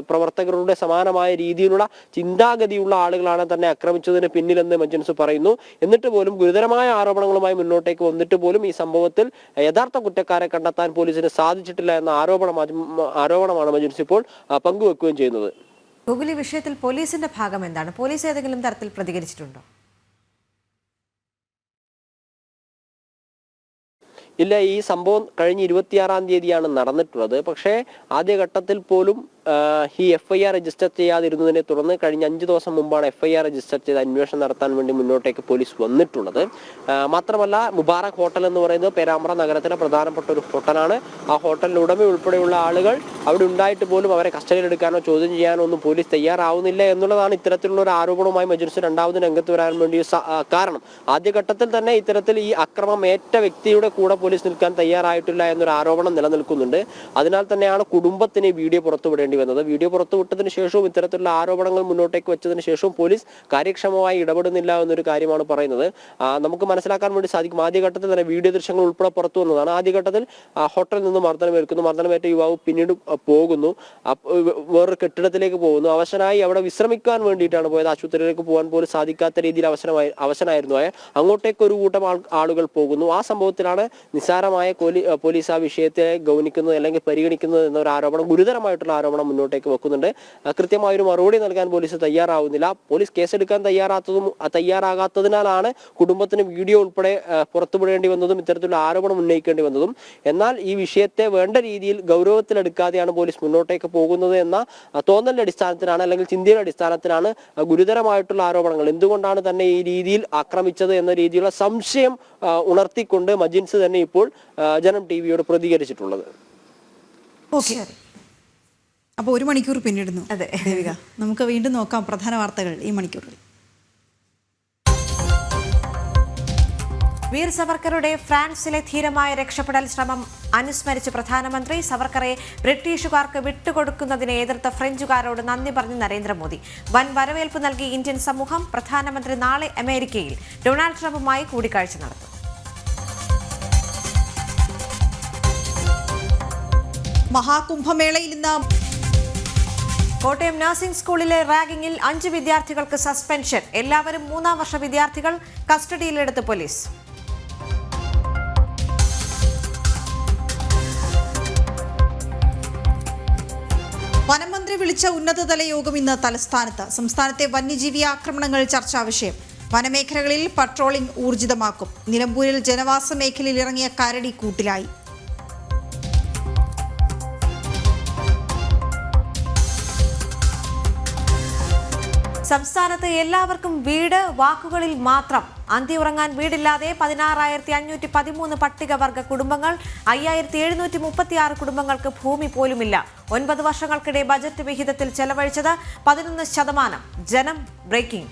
പ്രവർത്തകരുടെ സമാനമായ രീതിയിലുള്ള ചിന്താഗതിയുള്ള ആളുകളാണ് തന്നെ ആക്രമിച്ചതിന് പിന്നിലെന്ന് മജിൻസ് പറയുന്നു. എന്നിട്ട് പോലും ഗുരുതരമായ ആരോപണങ്ങളുമായി മുന്നോട്ടേക്ക് വന്നിട്ട് പോലും ഈ സംഭവത്തിൽ യഥാർത്ഥ കുറ്റക്കാരെ കണ്ടെത്താൻ പോലീസിന് സാധിച്ചിട്ടില്ല എന്ന ആരോപണമാണ് മജിൻസ് ഇപ്പോൾ പങ്കുവെക്കുകയും ചെയ്യുന്നത്. ഗൂഗിൾ, ഈ വിഷയത്തിൽ പോലീസിന്റെ ഭാഗം എന്താണ്? പോലീസ് ഏതെങ്കിലും തരത്തിൽ പ്രതികരിച്ചിട്ടുണ്ടോ? ഇല്ല, ഈ സംഭവം കഴിഞ്ഞ 26-ാം തീയതിയാണ് നടന്നിട്ടുള്ളത്. പക്ഷേ ആദ്യഘട്ടത്തിൽ പോലും ഈ FIR രജിസ്റ്റർ ചെയ്യാതിരുന്നതിനെ തുടർന്ന് കഴിഞ്ഞ 5 ദിവസം മുമ്പാണ് FIR രജിസ്റ്റർ ചെയ്ത് അന്വേഷണം നടത്താൻ വേണ്ടി മുന്നോട്ടേക്ക് പോലീസ് വന്നിട്ടുള്ളത്. മാത്രമല്ല, മുബാറക് ഹോട്ടൽ എന്ന് പറയുന്നത് പേരാമ്പ്ര നഗരത്തിലെ പ്രധാനപ്പെട്ട ഒരു ഹോട്ടലാണ്. ആ ഹോട്ടലിന്റെ ഉടമ ഉൾപ്പെടെയുള്ള ആളുകൾ അവിടെ ഉണ്ടായിട്ട് പോലും അവരെ കസ്റ്റഡിയിലെടുക്കാനോ ചോദ്യം ചെയ്യാനോ ഒന്നും പോലീസ് തയ്യാറാവുന്നില്ല എന്നുള്ളതാണ് ഇത്തരത്തിലുള്ള ഒരു ആരോപണവുമായി മജിൻസ് രണ്ടാമത് രംഗത്ത് വരാൻ വേണ്ടി കാരണം. ആദ്യഘട്ടത്തിൽ തന്നെ ഇത്തരത്തിൽ ഈ അക്രമം ഏറ്റ വ്യക്തിയുടെ കൂടെ പോലീസ് നിൽക്കാൻ തയ്യാറായിട്ടില്ല എന്നൊരു ആരോപണം നിലനിൽക്കുന്നുണ്ട്. അതിനാൽ തന്നെയാണ് കുടുംബത്തിന് വീഡിയോ പുറത്തുവിടേണ്ടത്. വീഡിയോ പുറത്തുവിട്ടതിന് ശേഷവും ഇത്തരത്തിലുള്ള ആരോപണങ്ങൾ മുന്നോട്ടേക്ക് വെച്ചതിന് ശേഷവും പോലീസ് കാര്യക്ഷമമായി ഇടപെടുന്നില്ല എന്നൊരു കാര്യമാണ് പറയുന്നത്. നമുക്ക് മനസ്സിലാക്കാൻ വേണ്ടി സാധിക്കും, ആദ്യഘട്ടത്തിൽ തന്നെ വീഡിയോ ദൃശ്യങ്ങൾ ഉൾപ്പെടെ പുറത്തു വന്നതാണ്. ആദ്യഘട്ടത്തിൽ ഹോട്ടലിൽ നിന്ന് മർദ്ദനമേൽക്കുന്നു, മർദ്ദനമേറ്റ യുവാവ് പിന്നീട് പോകുന്നു, വേറൊരു കെട്ടിടത്തിലേക്ക് പോകുന്നു. അവശനായി അവിടെ വിശ്രമിക്കാൻ വേണ്ടിയിട്ടാണ് പോയത്. ആശുപത്രിയിലേക്ക് പോകാൻ പോലും സാധിക്കാത്ത രീതിയിൽ അവശനായിരുന്നു. അങ്ങോട്ടേക്ക് ഒരു കൂട്ടം ആളുകൾ പോകുന്നു. ആ സംഭവത്തിലാണ് നിസ്സാരമായ പോലീസ് ആ വിഷയത്തെ ഗൗനിക്കുന്നത് അല്ലെങ്കിൽ പരിഗണിക്കുന്നത് എന്നൊരു ആരോപണം, ഗുരുതരമായിട്ടുള്ള ആരോപണം മുന്നോട്ടേക്ക് വെക്കുന്നുണ്ട്. കൃത്യമായൊരു മറുപടി നൽകാൻ പോലീസ് തയ്യാറാവുന്നില്ല. പോലീസ് കേസെടുക്കാൻ തയ്യാറാകാത്തതിനാലാണ് കുടുംബത്തിന് വീഡിയോ ഉൾപ്പെടെ പുറത്തുവിടേണ്ടി വന്നതും ഇത്തരത്തിലുള്ള ആരോപണം ഉന്നയിക്കേണ്ടി വന്നതും. എന്നാൽ ഈ വിഷയത്തെ വേണ്ട രീതിയിൽ ഗൗരവത്തിലെടുക്കാതെയാണ് പോലീസ് മുന്നോട്ടേക്ക് പോകുന്നത് എന്ന തോന്നലിന്റെ അടിസ്ഥാനത്തിലാണ് അല്ലെങ്കിൽ ചിന്തയുടെ അടിസ്ഥാനത്തിലാണ് ഗുരുതരമായിട്ടുള്ള ആരോപണങ്ങൾ, എന്തുകൊണ്ടാണ് തന്നെ ഈ രീതിയിൽ ആക്രമിച്ചത് എന്ന രീതിയിലുള്ള സംശയം ഉണർത്തിക്കൊണ്ട് മജിൻസ് തന്നെ ഇപ്പോൾ ജനം TVയോട് പ്രതികരിച്ചിട്ടുള്ളത്. അപ്പോൾ 1 മണിക്കൂർ പിന്നിടുന്നു. അതെ ദേവിക, നമുക്ക് വീണ്ടും നോക്കാം പ്രധാന വാർത്തകൾ ഈ മണിക്കൂറിൽ. വീർ സവർക്കറുടെ ഫ്രാൻസിലെ ധീരമായ രക്ഷപ്പെടൽ ശ്രമം അനുസ്മരിച്ച് പ്രധാനമന്ത്രി. സവർക്കറെ ബ്രിട്ടീഷുകാർക്ക് വിട്ടുകൊടുക്കുന്നതിനെ എതിർത്ത ഫ്രഞ്ചുകാരോട് നന്ദി പറഞ്ഞ് നരേന്ദ്രമോദി. വൻ വരവേൽപ്പ് നൽകി ഇന്ത്യൻ സമൂഹം. പ്രധാനമന്ത്രി നാളെ അമേരിക്കയിൽ ഡൊണാൾഡ് ട്രംപുമായി കൂടിക്കാഴ്ച നടത്തും. മഹാകുംഭമേളയിൽ ഇന്ന് കോട്ടയം നഴ്സിംഗ് സ്കൂളിലെ റാഗിങ്ങിൽ 5 വിദ്യാർത്ഥികൾക്ക് സസ്പെൻഷൻ. എല്ലാവരും 3-ാം വർഷ വിദ്യാർത്ഥികൾ. കസ്റ്റഡിയിലെടുത്ത് പോലീസ്. വനമന്ത്രി വിളിച്ച ഉന്നതതല യോഗം ഇന്ന് തലസ്ഥാനത്ത്. സംസ്ഥാനത്തെ വന്യജീവി ആക്രമണങ്ങൾ ചർച്ചാ വിഷയം. വനമേഖലകളിൽ പട്രോളിംഗ് ഊർജിതമാക്കും. നിലമ്പൂരിൽ ജനവാസ മേഖലയിൽ ഇറങ്ങിയ കരടി കൂട്ടിലായി. സംസ്ഥാനത്ത് എല്ലാവർക്കും വീട്, വാക്കുകളിൽ മാത്രം. അന്തിയുറങ്ങാൻ വീടില്ലാതെ 16,513 പട്ടികവർഗ കുടുംബങ്ങൾ. 5,736 കുടുംബങ്ങൾക്ക് ഭൂമി പോലുമില്ല. 9 വർഷങ്ങൾക്കിടെ ബജറ്റ് വിഹിതത്തിൽ ചെലവഴിച്ചത് 11%. ജനം ബ്രേക്കിംഗ്.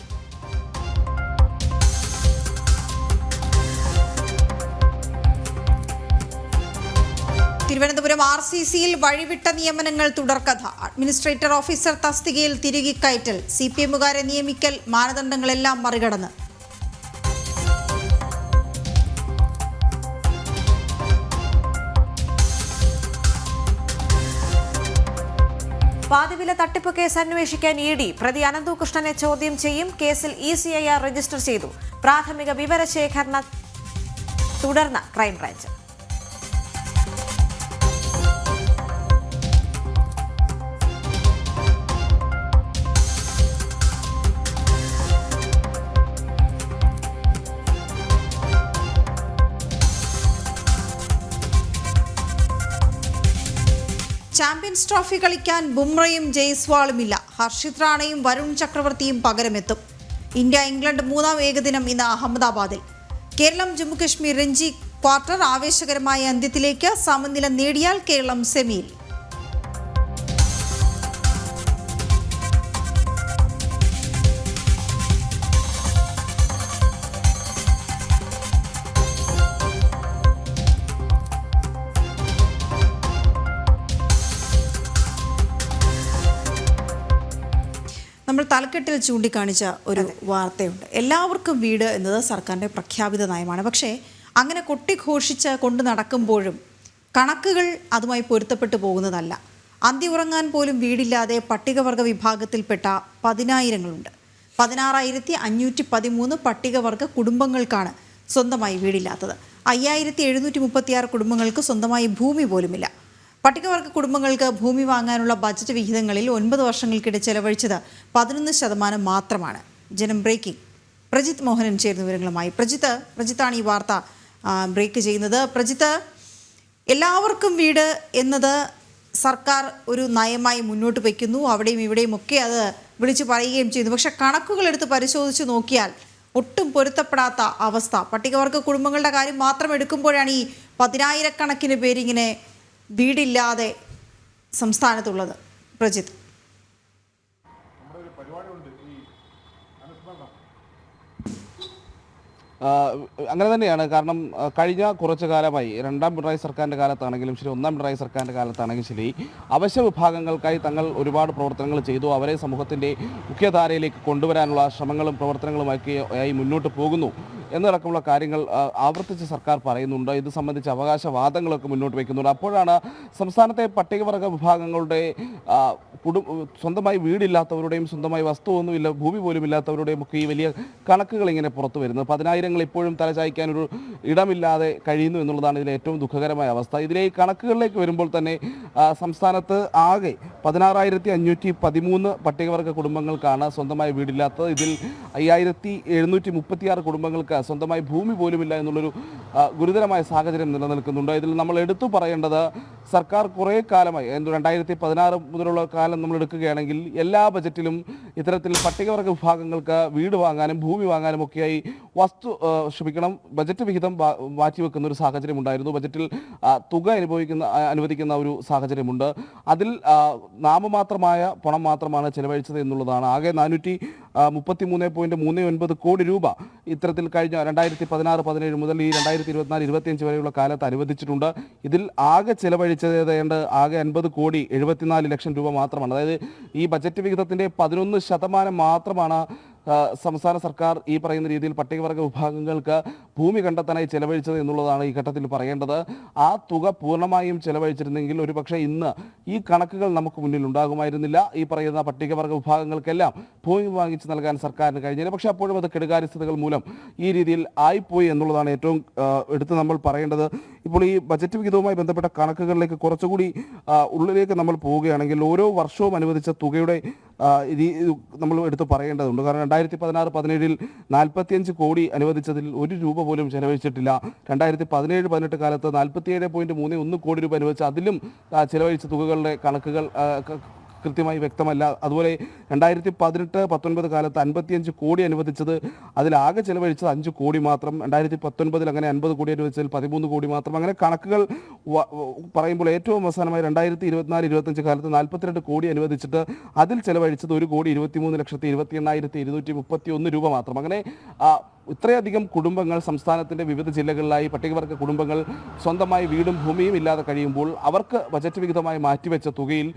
തിരുവനന്തപുരം RCCയിൽ വഴിവിട്ട നിയമനങ്ങൾ തുടർക്കഥ. അഡ്മിനിസ്ട്രേറ്റർ ഓഫീസർ തസ്തികയിൽ തിരുകിക്കയറ്റൽ. CPMകാരെ നിയമിക്കൽ മാനദണ്ഡങ്ങളെല്ലാം മറികടന്ന്. പാതിവില തട്ടിപ്പ് കേസ് അന്വേഷിക്കാൻ ED. പ്രതി അനന്തകൃഷ്ണനെ ചോദ്യം ചെയ്യും. കേസിൽ ECIR രജിസ്റ്റർ ചെയ്തു. പ്രാഥമിക വിവരശേഖരണം തുടർന്ന് ക്രൈംബ്രാഞ്ച്. ചാമ്പ്യൻസ് ട്രോഫി കളിക്കാൻ ബുംറയും ജയ്സ്വാളുമില്ല. ഹർഷിത് റാണയും വരുൺ ചക്രവർത്തിയും പകരമെത്തും. ഇന്ത്യ ഇംഗ്ലണ്ട് 3-ാം ഏകദിനം ഇന്ന് അഹമ്മദാബാദിൽ. കേരളം ജമ്മുകശ്മീർ രഞ്ജി ക്വാർട്ടർ ആവേശകരമായ അന്ത്യത്തിലേക്ക്. സമനില നേടിയാൽ കേരളം സെമിയിൽ. നമ്മൾ തലക്കെട്ടിൽ ചൂണ്ടിക്കാണിച്ച ഒരു വാർത്തയുണ്ട്. എല്ലാവർക്കും വീട് എന്നത് സർക്കാരിൻ്റെ പ്രഖ്യാപിത നയമാണ്. പക്ഷേ അങ്ങനെ കൊട്ടിഘോഷിച്ച് കൊണ്ട് നടക്കുമ്പോഴും കണക്കുകൾ അതുമായി പൊരുത്തപ്പെട്ടു പോകുന്നതല്ല. അന്തിയുറങ്ങാൻ പോലും വീടില്ലാതെ പട്ടികവർഗ വിഭാഗത്തിൽപ്പെട്ട 10,000-ങ്ങളുണ്ട്. 16,513 പട്ടികവർഗ കുടുംബങ്ങൾക്കാണ് സ്വന്തമായി വീടില്ലാത്തത്. 5,736 കുടുംബങ്ങൾക്ക് സ്വന്തമായി ഭൂമി പോലുമില്ല. പട്ടികവർഗ കുടുംബങ്ങൾക്ക് ഭൂമി വാങ്ങാനുള്ള ബജറ്റ് വിഹിതങ്ങളിൽ 9 വർഷങ്ങൾക്കിടെ ചെലവഴിച്ചത് 11% മാത്രമാണ്. ജനം ബ്രേക്കിംഗ്. പ്രജിത്ത് മോഹനൻ ചേരുന്ന വിവരങ്ങളുമായി. പ്രജിത്താണ് ഈ വാർത്ത ബ്രേക്ക് ചെയ്യുന്നത്. പ്രജിത്ത്, എല്ലാവർക്കും വീട് എന്നത് സർക്കാർ ഒരു നയമായി മുന്നോട്ട് വയ്ക്കുന്നു, അവിടെയും ഇവിടെയും ഒക്കെ അത് വിളിച്ചു പറയുകയും ചെയ്യുന്നു. പക്ഷെ കണക്കുകൾ എടുത്ത് പരിശോധിച്ച് നോക്കിയാൽ ഒട്ടും പൊരുത്തപ്പെടാത്ത അവസ്ഥ. പട്ടികവർഗ കുടുംബങ്ങളുടെ കാര്യം മാത്രം എടുക്കുമ്പോഴാണ് ഈ 10,000-കണക്കിന് പേരിങ്ങനെ വീടില്ലാതെ സംസ്ഥാനത്തുള്ളത്. പ്രജിത്ത്. അങ്ങനെ തന്നെയാണ്. കാരണം കഴിഞ്ഞ കുറച്ചു കാലമായി, രണ്ടാം പിണറായി സർക്കാരിൻ്റെ കാലത്താണെങ്കിലും ശരി, ഒന്നാം പിണറായി സർക്കാരിൻ്റെ കാലത്താണെങ്കിലും ശരി, അവശ്യ വിഭാഗങ്ങൾക്കായി തങ്ങൾ ഒരുപാട് പ്രവർത്തനങ്ങൾ ചെയ്തു. അവരെ സമൂഹത്തിൻ്റെ മുഖ്യധാരയിലേക്ക് കൊണ്ടുവരാനുള്ള ശ്രമങ്ങളും പ്രവർത്തനങ്ങളുമൊക്കെയായി മുന്നോട്ട് പോകുന്നു എന്നടക്കമുള്ള കാര്യങ്ങൾ ആവർത്തിച്ച് സർക്കാർ പറയുന്നുണ്ട്. ഇത് സംബന്ധിച്ച് അവകാശവാദങ്ങളൊക്കെ മുന്നോട്ട് വയ്ക്കുന്നുണ്ട്. അപ്പോഴാണ് സംസ്ഥാനത്തെ പട്ടികവർഗ വിഭാഗങ്ങളുടെ സ്വന്തമായി വീടില്ലാത്തവരുടെയും സ്വന്തമായി വസ്തുവൊന്നുമില്ല, ഭൂമി പോലും ഇല്ലാത്തവരുടെയും ഒക്കെ ഈ വലിയ കണക്കുകൾ ഇങ്ങനെ പുറത്തു വരുന്നത്. 10,000 ഇപ്പോഴും തലചായ്ക്കാനൊരു ഇടമില്ലാതെ കഴിയുന്നു എന്നുള്ളതാണ് ഇതിലെ ഏറ്റവും ദുഃഖകരമായ അവസ്ഥ. ഇതിലെ ഈ കണക്കുകളിലേക്ക് വരുമ്പോൾ തന്നെ സംസ്ഥാനത്ത് ആകെ 16,513 പട്ടികവർഗ കുടുംബങ്ങൾക്കാണ് സ്വന്തമായി വീടില്ലാത്തത്. ഇതിൽ 5,736 കുടുംബങ്ങൾക്ക് സ്വന്തമായി ഭൂമി പോലുമില്ല എന്നുള്ളൊരു ഗുരുതരമായ സാഹചര്യം നിലനിൽക്കുന്നുണ്ട്. ഇതിൽ നമ്മൾ എടുത്തു പറയേണ്ടത്, സർക്കാർ കുറേ കാലമായി, 2016 മുതലുള്ള കാലം നമ്മൾ എടുക്കുകയാണെങ്കിൽ എല്ലാ ബജറ്റിലും ഇത്തരത്തിൽ പട്ടികവർഗ വിഭാഗങ്ങൾക്ക് വീട് വാങ്ങാനും ഭൂമി വാങ്ങാനും ഒക്കെയായി ബജറ്റ് വിഹിതം മാറ്റിവെക്കുന്ന ഒരു സാഹചര്യം ഉണ്ടായിരുന്നു. ബജറ്റിൽ തുക അനുവദിക്കുന്ന ഒരു സാഹചര്യമുണ്ട്. അതിൽ നാമമാത്രമായ പണം മാത്രമാണ് ചെലവഴിച്ചത് എന്നുള്ളതാണ്. ആകെ 433.39 കോടി രൂപ ഇത്തരത്തിൽ കഴിഞ്ഞ 2016-17 മുതൽ ഈ 2024-25 വരെയുള്ള കാലത്ത് അനുവദിച്ചിട്ടുണ്ട്. ഇതിൽ ആകെ ചെലവഴിച്ചത് ആകെ 50,74 ലക്ഷം രൂപ മാത്രമാണ്. അതായത് ഈ ബജറ്റ് വിഹിതത്തിൻ്റെ 11% മാത്രമാണ് സംസ്ഥാന സർക്കാർ ഈ പറയുന്ന രീതിയിൽ പട്ടികവർഗ വിഭാഗങ്ങൾക്ക് ഭൂമി കണ്ടെത്താനായി ചെലവഴിച്ചത് എന്നുള്ളതാണ് ഈ ഘട്ടത്തിൽ പറയേണ്ടത്. ആ തുക പൂർണ്ണമായും ചെലവഴിച്ചിരുന്നെങ്കിൽ ഒരുപക്ഷെ ഇന്ന് ഈ കണക്കുകൾ നമുക്ക് മുന്നിൽ ഉണ്ടാകുമായിരുന്നില്ല. ഈ പറയുന്ന പട്ടികവർഗ വിഭാഗങ്ങൾക്കെല്ലാം ഭൂമി വാങ്ങിച്ച് നൽകാൻ സർക്കാരിന് കഴിഞ്ഞില്ല. പക്ഷേ അപ്പോഴും അത് കെടുകാര്യസ്ഥതകൾ മൂലം ഈ രീതിയിൽ ആയിപ്പോയി എന്നുള്ളതാണ് ഏറ്റവും എടുത്ത് നമ്മൾ പറയേണ്ടത്. ഇപ്പോൾ ഈ ബജറ്റ് വിഹിതവുമായി ബന്ധപ്പെട്ട കണക്കുകളിലേക്ക് കുറച്ചുകൂടി ഉള്ളിലേക്ക് നമ്മൾ പോവുകയാണെങ്കിൽ ഓരോ വർഷവും അനുവദിച്ച തുകയുടെ നമ്മൾ എടുത്ത് പറയേണ്ടതുണ്ട്. കാരണം 2016-17 45 കോടി അനുവദിച്ചതിൽ 1 രൂപ പോലും ചെലവഴിച്ചിട്ടില്ല. 2017-18 കാലത്ത് 47.31 കോടി രൂപ അനുവദിച്ച അതിലും ചെലവഴിച്ച തുകകളുടെ കണക്കുകൾ കൃത്യമായി വ്യക്തമല്ല. അതുപോലെ 2018-19 കാലത്ത് 55 കോടി അനുവദിച്ചത് അതിലാകെ ചെലവഴിച്ചത് 5 കോടി മാത്രം. 2019 അങ്ങനെ 50 കോടി അനുവദിച്ചതിൽ 13 കോടി മാത്രം. അങ്ങനെ കണക്കുകൾ പറയുമ്പോൾ ഏറ്റവും അവസാനമായി 2024-25 കാലത്ത് 42 കോടി അനുവദിച്ചിട്ട് അതിൽ ചെലവഴിച്ചത് 1,23,28,231 രൂപ മാത്രം. അങ്ങനെ ഇത്രയധികം കുടുംബങ്ങൾ സംസ്ഥാനത്തിൻ്റെ വിവിധ ജില്ലകളിലായി പട്ടികവർഗ കുടുംബങ്ങൾ സ്വന്തമായി വീടും ഭൂമിയും ഇല്ലാതെ കഴിയുമ്പോൾ അവർക്ക് ബജറ്റ് വിഹിതമായി മാറ്റിവെച്ച തുകയിൽ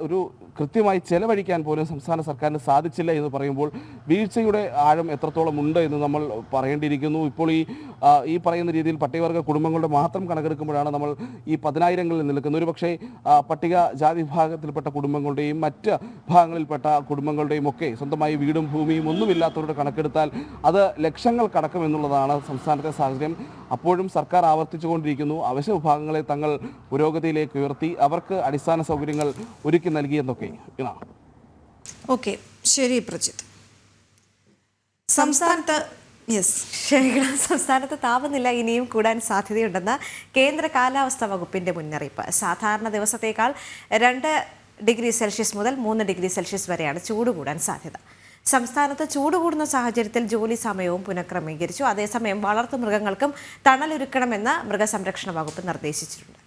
ഒരു കൃത്യമായി ചെലവഴിക്കാൻ പോലും സംസ്ഥാന സർക്കാരിന് സാധിച്ചില്ല എന്ന് പറയുമ്പോൾ വീഴ്ചയുടെ ആഴം എത്രത്തോളം ഉണ്ട് എന്ന് നമ്മൾ പറയേണ്ടിയിരിക്കുന്നു. ഇപ്പോൾ ഈ പറയുന്ന രീതിയിൽ പട്ടികവർഗ കുടുംബങ്ങളുടെ മാത്രം കണക്കെടുക്കുമ്പോഴാണ് നമ്മൾ ഈ 10,000-ങ്ങളിൽ നിൽക്കുന്നത്. ഒരു പക്ഷേ പട്ടിക ജാതി വിഭാഗത്തിൽപ്പെട്ട കുടുംബങ്ങളുടെയും മറ്റ് വിഭാഗങ്ങളിൽപ്പെട്ട കുടുംബങ്ങളുടെയും ഒക്കെ സ്വന്തമായി വീടും ഭൂമിയും ഒന്നുമില്ലാത്തവരുടെ കണക്കെടുത്താൽ അത് ലക്ഷങ്ങൾ കടക്കുമെന്നുള്ളതാണ് സംസ്ഥാനത്തെ സാഹചര്യം. അപ്പോഴും സർക്കാർ ആവർത്തിച്ചുകൊണ്ടിരിക്കുന്നു, അവശ്യ വിഭാഗങ്ങളെ തങ്ങൾ പുരോഗതിയിലേക്ക് ഉയർത്തി അവർക്ക് അടിസ്ഥാന സൗകര്യങ്ങൾ ഒരുക്കി നൽകിയെന്നൊക്കെ. ഓക്കെ, ശരി പ്രജിത്ത്. സംസ്ഥാനത്ത് താപനില ഇനിയും കൂടാൻ സാധ്യതയുണ്ടെന്ന് കേന്ദ്ര കാലാവസ്ഥാ വകുപ്പിന്റെ മുന്നറിയിപ്പ്. സാധാരണ ദിവസത്തേക്കാൾ 2 ഡിഗ്രി സെൽഷ്യസ് മുതൽ 3 ഡിഗ്രി സെൽഷ്യസ് വരെയാണ് ചൂട് കൂടാൻ സാധ്യത. സംസ്ഥാനത്ത് ചൂട് കൂടുന്ന സാഹചര്യത്തിൽ ജോലി സമയവും പുനഃക്രമീകരിച്ചു. അതേസമയം വളർത്തു മൃഗങ്ങൾക്കും തണലൊരുക്കണമെന്ന് മൃഗസംരക്ഷണ വകുപ്പ് നിർദ്ദേശിച്ചിട്ടുണ്ട്.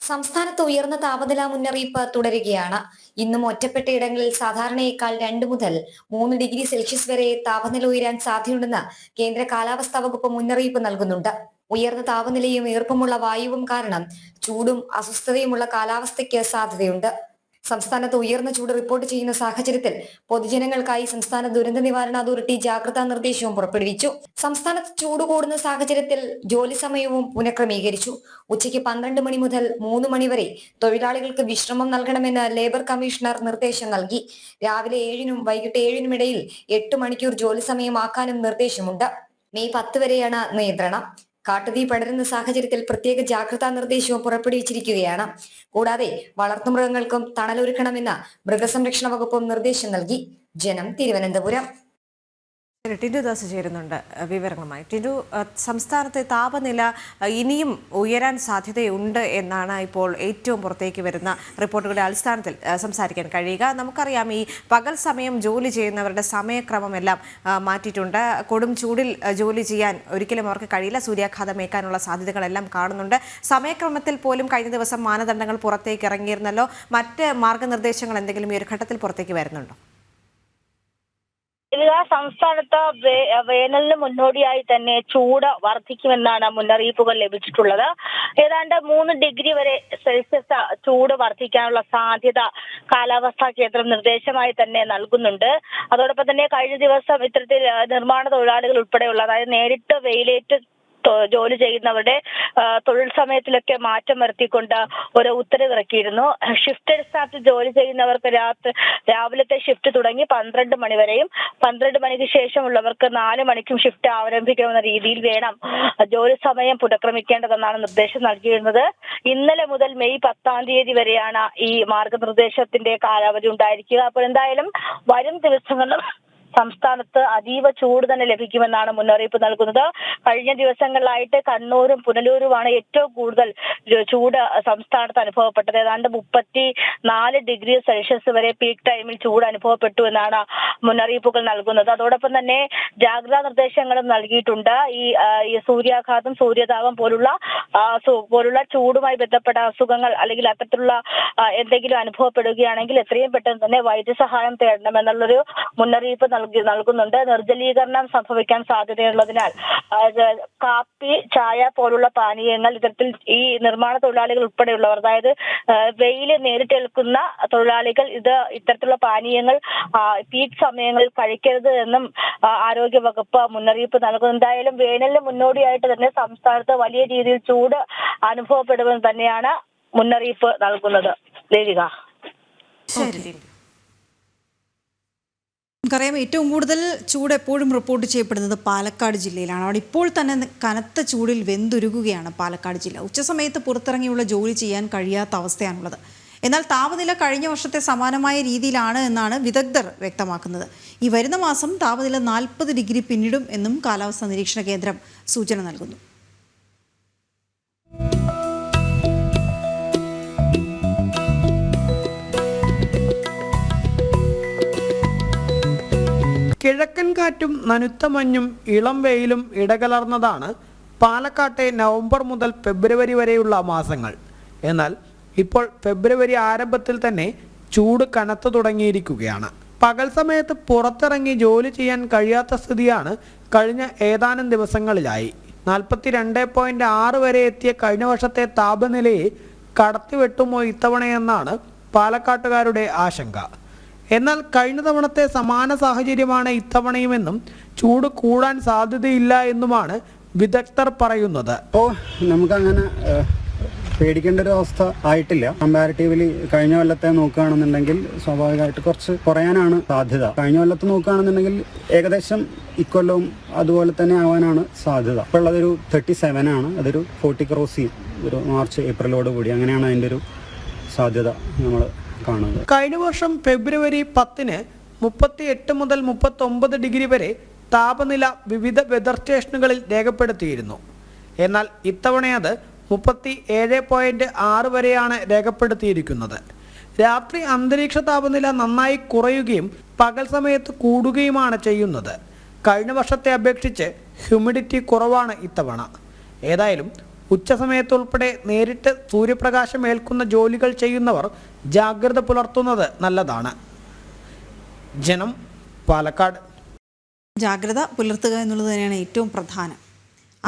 സംസ്ഥാനത്ത് ഉയർന്ന താപനില മുന്നറിയിപ്പ് തുടരുകയാണ്. ഇന്നും ഒറ്റപ്പെട്ട ഇടങ്ങളിൽ സാധാരണയേക്കാൾ 2 മുതൽ 3 ഡിഗ്രി സെൽഷ്യസ് വരെ താപനില ഉയരാൻ സാധ്യതയുണ്ടെന്ന് കേന്ദ്ര കാലാവസ്ഥാ വകുപ്പ് മുന്നറിയിപ്പ് നൽകുന്നുണ്ട്. ഉയർന്ന താപനിലയും ഈർപ്പമുള്ള വായുവും കാരണം ചൂടും അസ്വസ്ഥതയുമുള്ള കാലാവസ്ഥയ്ക്ക് സാധ്യതയുണ്ട്. സംസ്ഥാനത്ത് ഉയർന്ന ചൂട് റിപ്പോർട്ട് ചെയ്യുന്ന സാഹചര്യത്തിൽ പൊതുജനങ്ങൾക്കായി സംസ്ഥാന ദുരന്ത നിവാരണ അതോറിറ്റി ജാഗ്രതാ നിർദ്ദേശവും പുറപ്പെടുവിച്ചു. സംസ്ഥാനത്ത് ചൂട് കൂടുന്ന സാഹചര്യത്തിൽ ജോലി സമയവും പുനഃക്രമീകരിച്ചു. ഉച്ചയ്ക്ക് 12 മണി മുതൽ 3 മണി വരെ തൊഴിലാളികൾക്ക് വിശ്രമം നൽകണമെന്ന് ലേബർ കമ്മീഷണർ നിർദ്ദേശം നൽകി. രാവിലെ 7-നും വൈകിട്ട് 7-നും ഇടയിൽ 8 മണിക്കൂർ ജോലി സമയമാക്കാനും നിർദ്ദേശമുണ്ട്. മെയ് 10 വരെയാണ് നിയന്ത്രണം. കാട്ടുതീ പടരുന്ന സാഹചര്യത്തിൽ പ്രത്യേക ജാഗ്രതാ നിർദ്ദേശവും പുറപ്പെടുവിച്ചിരിക്കുകയാണ്. കൂടാതെ വളർത്തുമൃഗങ്ങൾക്കും തണലൊരുക്കണമെന്ന് മൃഗസംരക്ഷണ വകുപ്പും നിർദ്ദേശം നൽകി. ജനം, തിരുവനന്തപുരം. ടിൻഡു ദാസ് ചേരുന്നുണ്ട് വിവരങ്ങളുമായി. ടിൻഡു, സംസ്ഥാനത്തെ താപനില ഇനിയും ഉയരാൻ സാധ്യതയുണ്ട് എന്നാണ് ഇപ്പോൾ ഏറ്റവും പുറത്തേക്ക് വരുന്ന റിപ്പോർട്ടുകളുടെ അടിസ്ഥാനത്തിൽ സംസാരിക്കാൻ കഴിയുക. നമുക്കറിയാം, ഈ പകൽ സമയം ജോലി ചെയ്യുന്നവരുടെ സമയക്രമമെല്ലാം മാറ്റിയിട്ടുണ്ട്. കൊടും ചൂടിൽ ജോലി ചെയ്യാൻ ഒരിക്കലും അവർക്ക് കഴിയില്ല. സൂര്യാഘാതമേക്കാനുള്ള സാധ്യതകളെല്ലാം കാണുന്നുണ്ട്. സമയക്രമത്തിൽ പോലും കഴിഞ്ഞ ദിവസം മാനദണ്ഡങ്ങൾ പുറത്തേക്ക് ഇറങ്ങിയിരുന്നല്ലോ. മറ്റ് മാർഗനിർദ്ദേശങ്ങൾ എന്തെങ്കിലും ഈ ഒരു ഘട്ടത്തിൽ പുറത്തേക്ക് വരുന്നുണ്ടോ? സംസ്ഥാനത്ത് വേനലിന് മുന്നോടിയായി തന്നെ ചൂട് വർദ്ധിക്കുമെന്നാണ് മുന്നറിയിപ്പുകൾ ലഭിച്ചിട്ടുള്ളത്. ഏതാണ്ട് 3 ഡിഗ്രി വരെ സെൽഷ്യസ് ചൂട് വർദ്ധിക്കാനുള്ള സാധ്യത കാലാവസ്ഥാ കേന്ദ്രം നിർദ്ദേശമായി തന്നെ നൽകുന്നുണ്ട്. അതോടൊപ്പം തന്നെ കഴിഞ്ഞ ദിവസം ഇത്തരത്തിൽ നിർമ്മാണ തൊഴിലാളികൾ ഉൾപ്പെടെയുള്ള, അതായത് നേരിട്ട് വെയിലേറ്റ് ജോലി ചെയ്യുന്നവരുടെ തൊഴിൽ സമയത്തിലൊക്കെ മാറ്റം വരുത്തിക്കൊണ്ട് ഒരു ഉത്തരവിറക്കിയിരുന്നു. ഷിഫ്റ്റ് അടിസ്ഥാനത്തിൽ ജോലി ചെയ്യുന്നവർക്ക് രാവിലത്തെ ഷിഫ്റ്റ് തുടങ്ങി 12 മണി വരെയും 12 മണിക്ക് ശേഷമുള്ളവർക്ക് 4 മണിക്കും ഷിഫ്റ്റ് ആരംഭിക്കണമെന്ന രീതിയിൽ വേണം ജോലി സമയം പുനഃക്രമിക്കേണ്ടതെന്നാണ് നിർദ്ദേശം നൽകിയിരുന്നത്. ഇന്നലെ മുതൽ മെയ് 10-ാം തീയതി വരെയാണ് ഈ മാർഗനിർദ്ദേശത്തിന്റെ കാലാവധി ഉണ്ടായിരിക്കുക. അപ്പോൾ എന്തായാലും വരും ദിവസങ്ങളിലും സംസ്ഥാനത്ത് അതീവ ചൂട് തന്നെ ലഭിക്കുമെന്നാണ് മുന്നറിയിപ്പ് നൽകുന്നത്. കഴിഞ്ഞ ദിവസങ്ങളിലായിട്ട് കണ്ണൂരും പുനലൂരുമാണ് ഏറ്റവും കൂടുതൽ ചൂട് സംസ്ഥാനത്ത് അനുഭവപ്പെട്ടത്. ഏതാണ്ട് 34 ഡിഗ്രി സെൽഷ്യസ് വരെ പീക്ക് ടൈമിൽ ചൂട് അനുഭവപ്പെട്ടു എന്നാണ് മുന്നറിയിപ്പുകൾ നൽകുന്നത്. അതോടൊപ്പം തന്നെ ജാഗ്രതാ നിർദ്ദേശങ്ങളും നൽകിയിട്ടുണ്ട്. ഈ സൂര്യാഘാതം, സൂര്യതാപം പോലുള്ള ചൂടുമായി ബന്ധപ്പെട്ട അസുഖങ്ങൾ അല്ലെങ്കിൽ അത്തരത്തിലുള്ള എന്തെങ്കിലും അനുഭവപ്പെടുകയാണെങ്കിൽ എത്രയും പെട്ടെന്ന് തന്നെ വൈദ്യസഹായം തേടണമെന്നുള്ളൊരു മുന്നറിയിപ്പ് നൽകുന്നുണ്ട്. നിർജ്ജലീകരണം സംഭവിക്കാൻ സാധ്യതയുള്ളതിനാൽ കാപ്പി, ചായ പോലുള്ള പാനീയങ്ങൾ ഇത്തരത്തിൽ ഈ നിർമ്മാണ തൊഴിലാളികൾ ഉൾപ്പെടെയുള്ളവർ, അതായത് വെയില് നേരിട്ടേൽക്കുന്ന തൊഴിലാളികൾ ഇത്തരത്തിലുള്ള പാനീയങ്ങൾ പീക്ക് സമയങ്ങളിൽ കഴിക്കരുത് എന്നും ആരോഗ്യ വകുപ്പ് മുന്നറിയിപ്പ് നൽകുന്നു. എന്തായാലും വേനലിന് മുന്നോടിയായിട്ട് തന്നെ സംസ്ഥാനത്ത് വലിയ രീതിയിൽ ചൂട് അനുഭവപ്പെടുമെന്ന് തന്നെയാണ് മുന്നറിയിപ്പ് നൽകുന്നത്. ലേഖിക. നമുക്കറിയാം, ഏറ്റവും കൂടുതൽ ചൂട് എപ്പോഴും റിപ്പോർട്ട് ചെയ്യപ്പെടുന്നത് പാലക്കാട് ജില്ലയിലാണ്. അവിടെ ഇപ്പോൾ തന്നെ കനത്ത ചൂടിൽ വെന്തുരുകുകയാണ് പാലക്കാട് ജില്ല. ഉച്ചസമയത്ത് പുറത്തിറങ്ങിയുള്ള ജോലി ചെയ്യാൻ കഴിയാത്ത അവസ്ഥയാണുള്ളത്. എന്നാൽ താപനില കഴിഞ്ഞ വർഷത്തെ സമാനമായ രീതിയിലാണ് എന്നാണ് വിദഗ്ധർ വ്യക്തമാക്കുന്നത്. ഈ വരുന്ന മാസം താപനില 40 ഡിഗ്രി പിന്നിടും എന്നും കാലാവസ്ഥാ നിരീക്ഷണ കേന്ദ്രം സൂചന നൽകുന്നു. കിഴക്കൻ കാറ്റും നനുത്ത മഞ്ഞും ഇളം വെയിലും ഇടകലർന്നതാണ് പാലക്കാട്ടെ നവംബർ മുതൽ ഫെബ്രുവരി വരെയുള്ള മാസങ്ങൾ. എന്നാൽ ഇപ്പോൾ ഫെബ്രുവരി ആരംഭത്തിൽ തന്നെ ചൂട് കനത്തു തുടങ്ങിയിരിക്കുകയാണ്. പകൽ സമയത്ത് പുറത്തിറങ്ങി ജോലി ചെയ്യാൻ കഴിയാത്ത സ്ഥിതിയാണ് കഴിഞ്ഞ ഏതാനും ദിവസങ്ങളിലായി. 42.6 വരെ എത്തിയ കഴിഞ്ഞ വർഷത്തെ താപനിലയെ കടത്തിവെട്ടുമോ ഇത്തവണയെന്നാണ് പാലക്കാട്ടുകാരുടെ ആശങ്ക. എന്നാൽ കഴിഞ്ഞ തവണത്തെ സമാന സാഹചര്യമാണ് ഇത്തവണയുമെന്നും ചൂട് കൂടാൻ സാധ്യതയില്ല എന്നുമാണ് വിദഗ്ധർ പറയുന്നത്. അപ്പോൾ നമുക്കങ്ങനെ പേടിക്കേണ്ട ഒരു അവസ്ഥ ആയിട്ടില്ല. കമ്പാരിറ്റീവ്ലി കഴിഞ്ഞ കൊല്ലത്തെ നോക്കുകയാണെന്നുണ്ടെങ്കിൽ സ്വാഭാവികമായിട്ട് കുറച്ച് കുറയാനാണ് സാധ്യത. കഴിഞ്ഞ കൊല്ലത്ത് നോക്കുകയാണെന്നുണ്ടെങ്കിൽ ഏകദേശം ഇക്കൊല്ലവും അതുപോലെ തന്നെ ആവാനാണ് സാധ്യത. ഇപ്പോൾ ഉള്ളതൊരു 37 ആണ്. അതൊരു 40 ക്രോസ് ചെയ്യും ഒരു മാർച്ച് ഏപ്രിലോട് കൂടി. അങ്ങനെയാണ് അതിൻ്റെ ഒരു സാധ്യത നമ്മൾ കാണുന്നത്. കഴിഞ്ഞ വർഷം ഫെബ്രുവരി 10-ന് 38 മുതൽ 39 ഡിഗ്രി വരെ താപനില വിവിധ വെതർ സ്റ്റേഷനുകളിൽ രേഖപ്പെടുത്തിയിരുന്നു. എന്നാൽ ഇത്തവണ അത് 37.6 വരെയാണ് രേഖപ്പെടുത്തിയിരിക്കുന്നത്. രാത്രി അന്തരീക്ഷ താപനില നന്നായി കുറയുകയും പകൽ സമയത്ത് കൂടുകയുമാണ് ചെയ്യുന്നത്. കഴിഞ്ഞ വർഷത്തെ അപേക്ഷിച്ച് ഹ്യൂമിഡിറ്റി കുറവാണ് ഇത്തവണ. ഏതായാലും ഉച്ചസമയത്തുൾപ്പെടെ നേരിട്ട് സൂര്യപ്രകാശം ഏൽക്കുന്ന ജോലികൾ ചെയ്യുന്നവർ ജാഗ്രത പുലർത്തുന്നത് നല്ലതാണ്. ജനം, പാലക്കാട്. ജാഗ്രത പുലർത്തുക എന്നുള്ളത് തന്നെയാണ് ഏറ്റവും പ്രധാനം.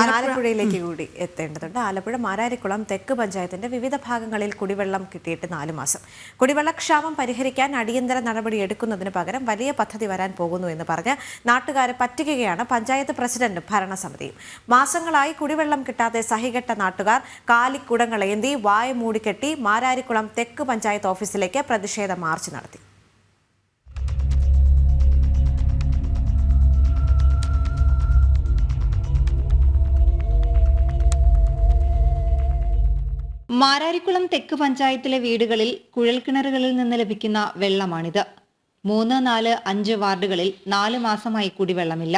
ആലപ്പുഴയിലേക്ക് കൂടി എത്തേണ്ടതുണ്ട്. ആലപ്പുഴ മാരാരിക്കുളം തെക്ക് പഞ്ചായത്തിന്റെ വിവിധ ഭാഗങ്ങളിൽ കുടിവെള്ളം കിട്ടിയിട്ട് 4 മാസം. കുടിവെള്ളക്ഷാമം പരിഹരിക്കാൻ അടിയന്തര നടപടി എടുക്കുന്നതിന് പകരം വലിയ പദ്ധതി വരാൻ പോകുന്നു എന്ന് പറഞ്ഞ് നാട്ടുകാരെ പറ്റിക്കുകയാണ് പഞ്ചായത്ത് പ്രസിഡന്റും ഭരണസമിതിയും. മാസങ്ങളായി കുടിവെള്ളം കിട്ടാതെ സഹികെട്ട നാട്ടുകാർ കാലിക്കുടങ്ങളേന്തി വായ മൂടിക്കെട്ടി മാരാരിക്കുളം തെക്ക് പഞ്ചായത്ത് ഓഫീസിലേക്ക് പ്രതിഷേധ മാർച്ച് നടത്തി. മാരാരിക്കുളം തെക്ക് പഞ്ചായത്തിലെ വീടുകളിൽ കുഴൽക്കിണറുകളിൽ നിന്ന് ലഭിക്കുന്ന വെള്ളമാണിത്. 3, 4, 5 വാർഡുകളിൽ 4 മാസമായി കുടിവെള്ളമില്ല.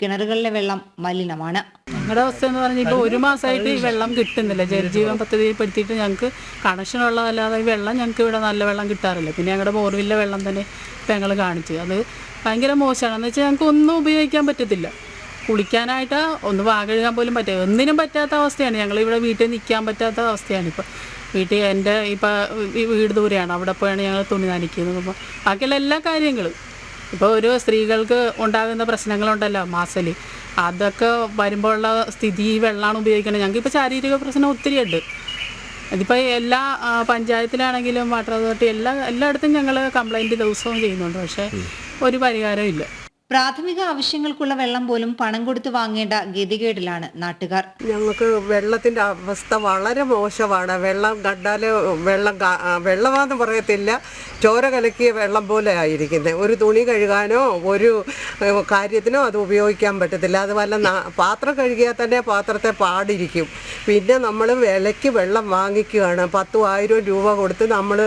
കിണറുകളിലെ വെള്ളം മലിനമാണ്. ഞങ്ങളുടെ അവസ്ഥ എന്ന് പറഞ്ഞാൽ ഇപ്പോൾ 1 മാസമായിട്ട് ഈ വെള്ളം കിട്ടുന്നില്ല. ജലജീവൻ പദ്ധതിയിൽ പെടുത്തിയിട്ട് ഞങ്ങൾക്ക് കണക്ഷൻ ഉള്ളതല്ലാതെ ഈ വെള്ളം ഞങ്ങൾക്ക് ഇവിടെ നല്ല വെള്ളം കിട്ടാറില്ല. പിന്നെ ഞങ്ങളുടെ ബോർവിലെ വെള്ളം തന്നെ ഇപ്പം ഞങ്ങൾ കാണിച്ചു. അത് ഭയങ്കര മോശമാണ്. എന്ന് വെച്ചാൽ ഞങ്ങൾക്ക് ഒന്നും ഉപയോഗിക്കാൻ പറ്റത്തില്ല. കുളിക്കാനായിട്ട് ഒന്ന് വാ കഴുകാൻ പോലും പറ്റുക ഒന്നിനും പറ്റാത്ത അവസ്ഥയാണ്. ഞങ്ങളിവിടെ വീട്ടിൽ നിൽക്കാൻ പറ്റാത്ത അവസ്ഥയാണ്. ഇപ്പോൾ വീട്ടിൽ എൻ്റെ ഇപ്പോൾ ഈ വീട് ദൂരെയാണ്, അവിടെ പോയാണ് ഞങ്ങൾ തുണി നനയ്ക്കുന്നത്. അപ്പോൾ ബാക്കിയുള്ള എല്ലാ കാര്യങ്ങളും ഇപ്പോൾ ഒരു സ്ത്രീകൾക്ക് ഉണ്ടാകുന്ന പ്രശ്നങ്ങളുണ്ടല്ലോ മാസത്തിൽ, അതൊക്കെ വരുമ്പോഴുള്ള സ്ഥിതി ഈ വെള്ളമാണ് ഉപയോഗിക്കുന്നത്. ഞങ്ങൾക്കിപ്പോൾ ശാരീരിക പ്രശ്നം ഒത്തിരി ഉണ്ട്. ഇതിപ്പോൾ എല്ലാ പഞ്ചായത്തിലാണെങ്കിലും വാട്ടർ അതോറിറ്റി എല്ലായിടത്തും ഞങ്ങൾ കംപ്ലൈൻറ്റ് ദിവസവും ചെയ്യുന്നുണ്ട്. പക്ഷേ ഒരു പരിഹാരവും ഇല്ല. പ്രാഥമിക ആവശ്യങ്ങൾക്കുള്ള വെള്ളം പോലും പണം കൊടുത്ത് വാങ്ങേണ്ട ഗതികേടിലാണ് നാട്ടുകാർ. ഞങ്ങൾക്ക് വെള്ളത്തിൻ്റെ അവസ്ഥ വളരെ മോശമാണ്. വെള്ളം കണ്ടാൽ വെള്ളമാണെന്ന് പറയത്തില്ല, ചോര കലക്കിയ വെള്ളം പോലെ ആയിരിക്കുന്നത്. ഒരു തുണി കഴുകാനോ ഒരു കാര്യത്തിനോ അത് ഉപയോഗിക്കാൻ പറ്റത്തില്ല. അതുപോലെ പാത്രം കഴുകിയാൽ തന്നെ പാത്രത്തെ പാടിരിക്കും. പിന്നെ നമ്മൾ വിലയ്ക്ക് വെള്ളം വാങ്ങിക്കുകയാണ്. 10,000 രൂപ കൊടുത്ത് നമ്മൾ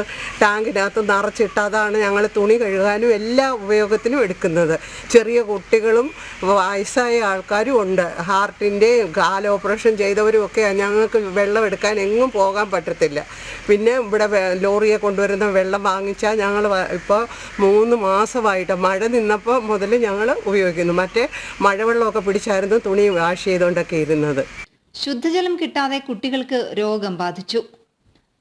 ടാങ്കിനകത്ത് നിറച്ചിട്ട് അതാണ് ഞങ്ങൾ തുണി കഴുകാനും എല്ലാ ഉപയോഗത്തിനും എടുക്കുന്നത്. ചെറിയ കുട്ടികളും വയസ്സായ ആൾക്കാരും ഉണ്ട്. ഹാർട്ടിൻ്റെയും കാൽ ഓപ്പറേഷൻ ചെയ്തവരും ഒക്കെ. ഞങ്ങൾക്ക് വെള്ളം എടുക്കാൻ എങ്ങും പോകാൻ പറ്റത്തില്ല. പിന്നെ ഇവിടെ ലോറിയെ കൊണ്ടുവരുന്ന വെള്ളം വാങ്ങിച്ചാൽ ഞങ്ങൾ ഇപ്പോൾ 3 മാസമായിട്ട് മഴ നിന്നപ്പോൾ മുതൽ ഞങ്ങൾ ഉപയോഗിക്കുന്നു. മറ്റേ മഴവെള്ളമൊക്കെ പിടിച്ചായിരുന്നു തുണി വാഷ് ചെയ്തുകൊണ്ടൊക്കെ ഇരുന്നത്. ശുദ്ധജലം കിട്ടാതെ കുട്ടികൾക്ക് രോഗം ബാധിച്ചു.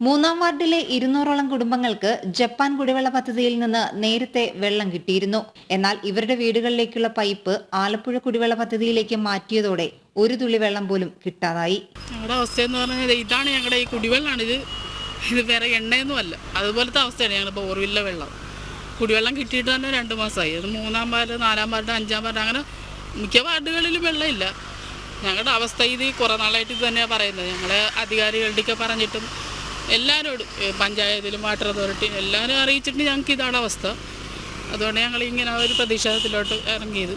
3-ാം വാർഡിലെ 200ഓളം കുടുംബങ്ങൾക്ക് ജപ്പാൻ കുടിവെള്ള പദ്ധതിയിൽ നിന്ന് നേരത്തെ വെള്ളം കിട്ടിയിരുന്നു. എന്നാൽ ഇവരുടെ വീടുകളിലേക്കുള്ള പൈപ്പ് ആലപ്പുഴ കുടിവെള്ള പദ്ധതിയിലേക്ക് മാറ്റിയതോടെ ഒരു തുള്ളി വെള്ളം പോലും കിട്ടാതായി. ഞങ്ങളുടെ അവസ്ഥയെന്ന് പറഞ്ഞാൽ ഇതാണ്. ഞങ്ങളുടെ ഈ കുടിവെള്ളമാണ് ഇത് വേറെ എണ്ണയൊന്നും അല്ല. അതുപോലത്തെ അവസ്ഥയാണ് ഞങ്ങളുടെ ബോർവില്ല വെള്ളം. കുടിവെള്ളം കിട്ടിയിട്ട് തന്നെ 2 മാസമായി. അത് 3-ാം വാർഡ്, 4-ാം വാർഡ്, 5-ാം വാർഡ്, അങ്ങനെ മിക്ക വാർഡുകളിലും വെള്ളമില്ല. ഞങ്ങളുടെ അവസ്ഥ ഇത് കുറേ നാളായിട്ട് ഇത് തന്നെയാണ് പറയുന്നത്. ഞങ്ങളെ അധികാരികളുടെയൊക്കെ പറഞ്ഞിട്ടും എല്ലാവരോടും പഞ്ചായത്തിലും വാട്ടർ അതോറിറ്റി എല്ലാവരും അറിയിച്ചിട്ട് ഞങ്ങൾക്ക് ഇതാണ് അവസ്ഥ. അതുകൊണ്ട് ഞങ്ങൾ ഇങ്ങനെ ഒരു പ്രതിഷേധത്തിലോട്ട് ഇറങ്ങിയത്.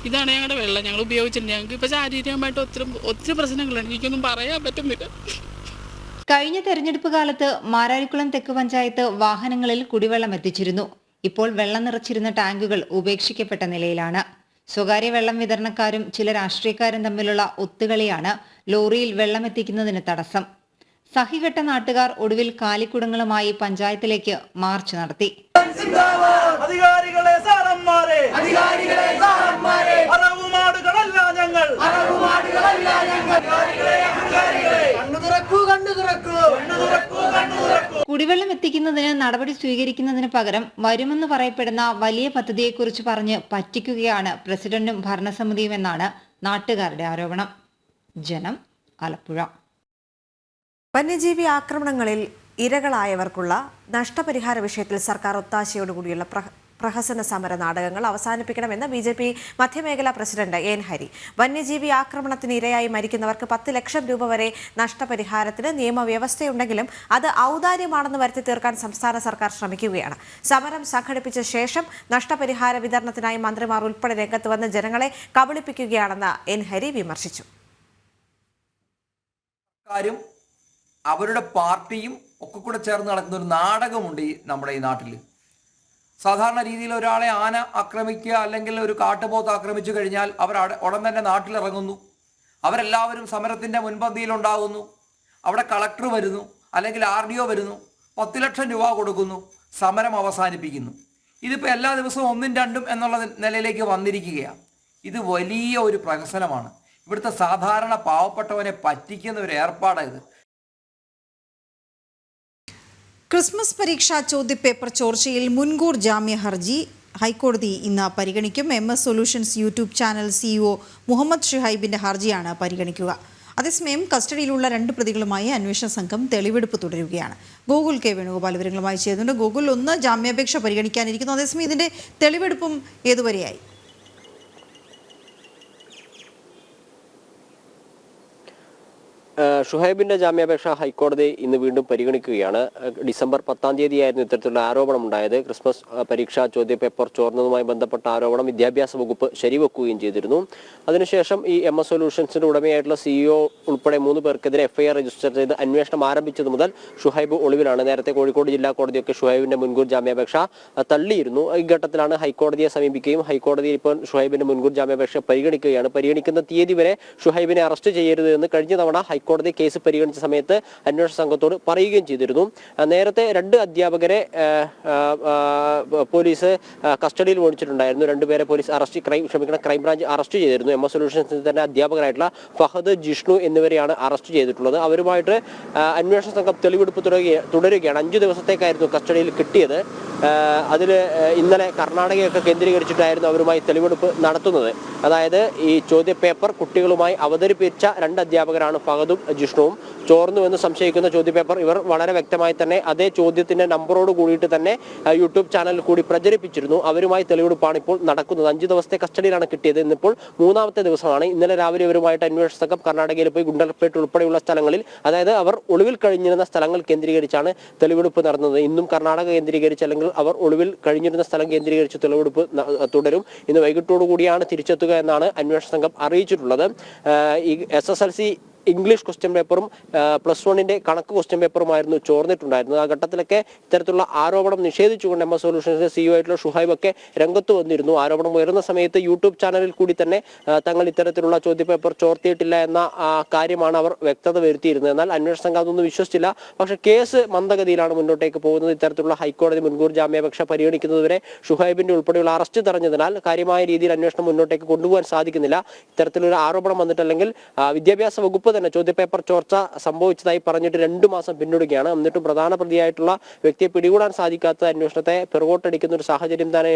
ഇതാണ് ഞങ്ങളുടെ വെള്ളം ഞങ്ങൾ ഉപയോഗിച്ചിട്ടുണ്ട്. ഞങ്ങൾക്ക് ഇപ്പോൾ ശാരീരികമായിട്ട് ഒത്തിരി പ്രശ്നങ്ങളാണ്. എനിക്കൊന്നും പറയാൻ പറ്റുന്നില്ല. കഴിഞ്ഞ തെരഞ്ഞെടുപ്പ് കാലത്ത് മാരാരിക്കുളം തെക്ക് പഞ്ചായത്ത് വാഹനങ്ങളിൽ കുടിവെള്ളം എത്തിച്ചിരുന്നു. ഇപ്പോൾ വെള്ളം നിറച്ചിരുന്ന ടാങ്കുകൾ ഉപേക്ഷിക്കപ്പെട്ട നിലയിലാണ്. സ്വകാര്യ വെള്ളം വിതരണക്കാരും ചില രാഷ്ട്രീയക്കാരും തമ്മിലുള്ള ഒത്തുകളിയാണ് ലോറിയിൽ വെള്ളം എത്തിക്കുന്നതിന് തടസ്സം. സഹികെട്ട നാട്ടുകാർ ഒടുവിൽ കാലിക്കുടങ്ങളുമായി പഞ്ചായത്തിലേക്ക് മാർച്ച് നടത്തി. കുടിവെള്ളം എത്തിക്കുന്നതിന് നടപടി സ്വീകരിക്കുന്നതിന് പകരം വരുമെന്ന് പറയപ്പെടുന്ന വലിയ പദ്ധതിയെക്കുറിച്ച് പറഞ്ഞ് പറ്റിക്കുകയാണ് പ്രസിഡന്റും ഭരണസമിതിയുമെന്നാണ് നാട്ടുകാരുടെ ആരോപണം. ജനം, ആലപ്പുഴ. വന്യജീവി ആക്രമണങ്ങളിൽ ഇരകളായവർക്കുള്ള നഷ്ടപരിഹാര വിഷയത്തിൽ സർക്കാർ ഒത്താശയോടുകൂടിയുള്ള പ്രഹസന സമര നാടകങ്ങൾ അവസാനിപ്പിക്കണമെന്ന് BJP മധ്യമേഖലാ പ്രസിഡന്റ് എൻ ഹരി. വന്യജീവി ആക്രമണത്തിന് ഇരയായി മരിക്കുന്നവർക്ക് 10 ലക്ഷം രൂപ വരെ നഷ്ടപരിഹാരത്തിന് നിയമവ്യവസ്ഥയുണ്ടെങ്കിലും അത് ഔദാര്യമാണെന്ന് വരുത്തി തീർക്കാൻ സംസ്ഥാന സർക്കാർ ശ്രമിക്കുകയാണ്. സമരം സംഘടിപ്പിച്ച ശേഷം നഷ്ടപരിഹാര വിതരണത്തിനായി മന്ത്രിമാർ ഉൾപ്പെടെ രംഗത്ത് വന്ന് ജനങ്ങളെ കബളിപ്പിക്കുകയാണെന്ന് എൻ ഹരി വിമർശിച്ചു. അവരുടെ പാർട്ടിയും ഒക്കെ കൂടെ ചേർന്ന് നടക്കുന്ന ഒരു നാടകമുണ്ട് നമ്മുടെ ഈ നാട്ടിൽ. സാധാരണ രീതിയിൽ ഒരാളെ ആന ആക്രമിക്കുക അല്ലെങ്കിൽ ഒരു കാട്ടുപോത്ത് ആക്രമിച്ചു കഴിഞ്ഞാൽ അവർ ഉടൻ തന്നെ നാട്ടിലിറങ്ങുന്നു. അവരെല്ലാവരും സമരത്തിൻ്റെ മുൻപന്തിയിലുണ്ടാകുന്നു. അവിടെ കളക്ടർ വരുന്നു, അല്ലെങ്കിൽ RDO വരുന്നു, 10 ലക്ഷം രൂപ കൊടുക്കുന്നു, സമരം അവസാനിപ്പിക്കുന്നു. ഇതിപ്പോൾ എല്ലാ ദിവസവും 1ഉം 2ഉം എന്നുള്ള നിലയിലേക്ക് വന്നിരിക്കുകയാണ്. ഇത് വലിയ ഒരു പ്രഹസനമാണ്. ഇവിടുത്തെ സാധാരണ പാവപ്പെട്ടവനെ പറ്റിക്കുന്ന ഒരു ഏർപ്പാടാണ് ഇത്. ക്രിസ്മസ് പരീക്ഷാ ചോദ്യപേപ്പർ ചോർച്ചയിൽ മുൻകൂർ ജാമ്യ ഹൈക്കോടതി ഇന്ന് പരിഗണിക്കും. MS solutions YouTube channel CEO Muhammad ഷുഹൈബിന്റെ ഹർജിയാണ് പരിഗണിക്കുക. അതേസമയം കസ്റ്റഡിയിലുള്ള 2 പ്രതികളുമായി അന്വേഷണ സംഘം തെളിവെടുപ്പ് തുടരുകയാണ്. ഗോകുൽ K. വേണുഗോപാൽ വിവരങ്ങളുമായി ചേരുന്നുണ്ട്. ഗോകുൽ, ഒന്ന് ജാമ്യാപേക്ഷ പരിഗണിക്കാനിരിക്കുന്നു, അതേസമയം ഇതിന്റെ തെളിവെടുപ്പും ഏതുവരെയായി? ഷുഹൈബിന്റെ ജാമ്യാപേക്ഷ ഹൈക്കോടതി ഇന്ന് വീണ്ടും പരിഗണിക്കുകയാണ്. ഡിസംബർ 10-ാം തീയതിയായിരുന്നു ഇത്തരത്തിലുള്ള ആരോപണം ഉണ്ടായത്. ക്രിസ്മസ് പരീക്ഷാ ചോദ്യപേപ്പർ ചോർന്നതുമായി ബന്ധപ്പെട്ട ആരോപണം വിദ്യാഭ്യാസ വകുപ്പ് ശരിവെക്കുകയും ചെയ്തിരുന്നു. അതിനുശേഷം ഈ MS സൊല്യൂഷൻസിന്റെ ഉടമയായിട്ടുള്ള CEO ഉൾപ്പെടെ 3 പേർക്കെതിരെ FIR രജിസ്റ്റർ ചെയ്ത് അന്വേഷണം ആരംഭിച്ചത് മുതൽ ഷുഹൈബ് ഒളിവിലാണ്. നേരത്തെ കോഴിക്കോട് ജില്ലാ കോടതിയൊക്കെ ഷുഹൈബിന്റെ മുൻകൂർ ജാമ്യാപേക്ഷ തള്ളിയിരുന്നു. ഈ ഘട്ടത്തിലാണ് ഹൈക്കോടതിയെ സമീപിക്കുകയും ഹൈക്കോടതി ഇപ്പോൾ ഷുഹൈബിന്റെ മുൻകൂർ ജാമ്യാപേക്ഷ പരിഗണിക്കുകയാണ്. പരിഗണിക്കുന്ന തീയതി വരെ ഷുഹൈബിനെ അറസ്റ്റ് ചെയ്യരുത് എന്ന് കഴിഞ്ഞ തവണ ഹൈക്കോടതി കേസ് പരിഗണിച്ച സമയത്ത് അന്വേഷണ സംഘത്തോട് പറയുകയും ചെയ്തിരുന്നു. നേരത്തെ 2 അധ്യാപകരെ പോലീസ് കസ്റ്റഡിയിൽ മേടിച്ചിട്ടുണ്ടായിരുന്നു. 2 പേരെ പോലീസ് ക്രൈംബ്രാഞ്ച് അറസ്റ്റ് ചെയ്തിരുന്നു. MS സൊല്യൂഷൻസിൽ തന്നെ അധ്യാപകരായിട്ടുള്ള ഫഹദ്, ജിഷ്ണു എന്നിവരെയാണ് അറസ്റ്റ് ചെയ്തിട്ടുള്ളത്. അവരുമായിട്ട് അന്വേഷണ സംഘം തെളിവെടുപ്പ് തുടരുകയാണ്. 5 ദിവസത്തേക്കായിരുന്നു കസ്റ്റഡിയിൽ കിട്ടിയത്. അതിൽ ഇന്നലെ കർണാടകയൊക്കെ കേന്ദ്രീകരിച്ചിട്ടായിരുന്നു അവരുമായി തെളിവെടുപ്പ് നടത്തുന്നത്. അതായത് ഈ ചോദ്യപേപ്പർ കുട്ടികളുമായി അവതരിപ്പിച്ച 2 അധ്യാപകരാണ് ഫഹദും ജിഷ്ണുവും. ചോർന്നുവെന്ന് സംശയിക്കുന്ന ചോദ്യപേപ്പർ ഇവർ വളരെ വ്യക്തമായി തന്നെ അതേ ചോദ്യത്തിന്റെ നമ്പറോട് കൂടിയിട്ട് തന്നെ യൂട്യൂബ് ചാനലിൽ കൂടി പ്രചരിപ്പിച്ചിരുന്നു. അവരുമായി തെളിവെടുപ്പാണ് ഇപ്പോൾ നടക്കുന്നത്. 5 ദിവസത്തെ കസ്റ്റഡിയിലാണ് കിട്ടിയത്. ഇന്നിപ്പോൾ 3ാമത്തെ ദിവസമാണ്. ഇന്നലെ രാവിലെ ഇവരുമായിട്ട് അന്വേഷണ സംഘം കർണാടകയിൽ പോയി ഗുണ്ടൽപേട്ട് ഉൾപ്പെടെയുള്ള സ്ഥലങ്ങളിൽ, അതായത് അവർ ഒളിവിൽ കഴിഞ്ഞിരുന്ന സ്ഥലങ്ങൾ കേന്ദ്രീകരിച്ചാണ് തെളിവെടുപ്പ് നടന്നത്. ഇന്നും കർണാടക കേന്ദ്രീകരിച്ച് അല്ലെങ്കിൽ അവർ ഒളിവിൽ കഴിഞ്ഞിരുന്ന സ്ഥലം കേന്ദ്രീകരിച്ച് തെളിവെടുപ്പ് തുടരും. ഇന്ന് വൈകിട്ടോടു കൂടിയാണ് തിരിച്ചെത്തുക എന്നാണ് അന്വേഷണ സംഘം അറിയിച്ചിട്ടുള്ളത്. ഈ SSLC ഇംഗ്ലീഷ് ക്വസ്റ്റ്യൻ പേപ്പറും +1 കണക്ക് ക്വസ്റ്റ്യൻ പേപ്പറുമായിരുന്നു ചോർന്നിട്ടുണ്ടായിരുന്നത്. ആ ഘട്ടത്തിലൊക്കെ ഇത്തരത്തിലുള്ള ആരോപണം നിഷേധിച്ചുകൊണ്ട് MS സൊല്യൂഷൻസിന്റെ CEO ആയിട്ടുള്ള ഷുഹൈബ് ഒക്കെ രംഗത്ത് വന്നിരുന്നു. ആരോപണം ഉയർന്ന സമയത്ത് യൂട്യൂബ് ചാനലിൽ കൂടി തന്നെ തങ്ങൾ ഇത്തരത്തിലുള്ള ചോദ്യപേപ്പർ ചോർത്തിയിട്ടില്ല എന്ന കാര്യമാണ് അവർ വ്യക്തത വരുത്തിയിരുന്നത്. എന്നാൽ അന്വേഷണ സംഘം അതൊന്നും വിശ്വസിച്ചില്ല. പക്ഷേ കേസ് മന്ദഗതിയിലാണ് മുന്നോട്ടേക്ക് പോകുന്നത്. ഇത്തരത്തിലുള്ള ഹൈക്കോടതി മുൻകൂർ ജാമ്യാപേക്ഷ പരിഗണിക്കുന്നതുവരെ ഷുഹൈബിന്റെ ഉൾപ്പെടെയുള്ള അറസ്റ്റ് തടഞ്ഞതിനാൽ കാര്യമായ രീതിയിൽ അന്വേഷണം മുന്നോട്ടേക്ക് കൊണ്ടുപോകാൻ സാധിക്കുന്നില്ല. ഇത്തരത്തിലൊരു ആരോപണം വന്നിട്ടല്ലെങ്കിൽ വിദ്യാഭ്യാസ വകുപ്പ് തന്നെ ചോദ്യപേപ്പർ ചോർച്ച സംഭവിച്ചതായി പറഞ്ഞിട്ട് 2 മാസം പിന്നിടുകയാണ്. എന്നിട്ടും പ്രധാന പ്രതിയായിട്ടുള്ള വ്യക്തിയെ പിടികൂടാൻ സാധിക്കാത്ത അന്വേഷണത്തെ പിറകോട്ടടിക്കുന്ന ഒരു സാഹചര്യം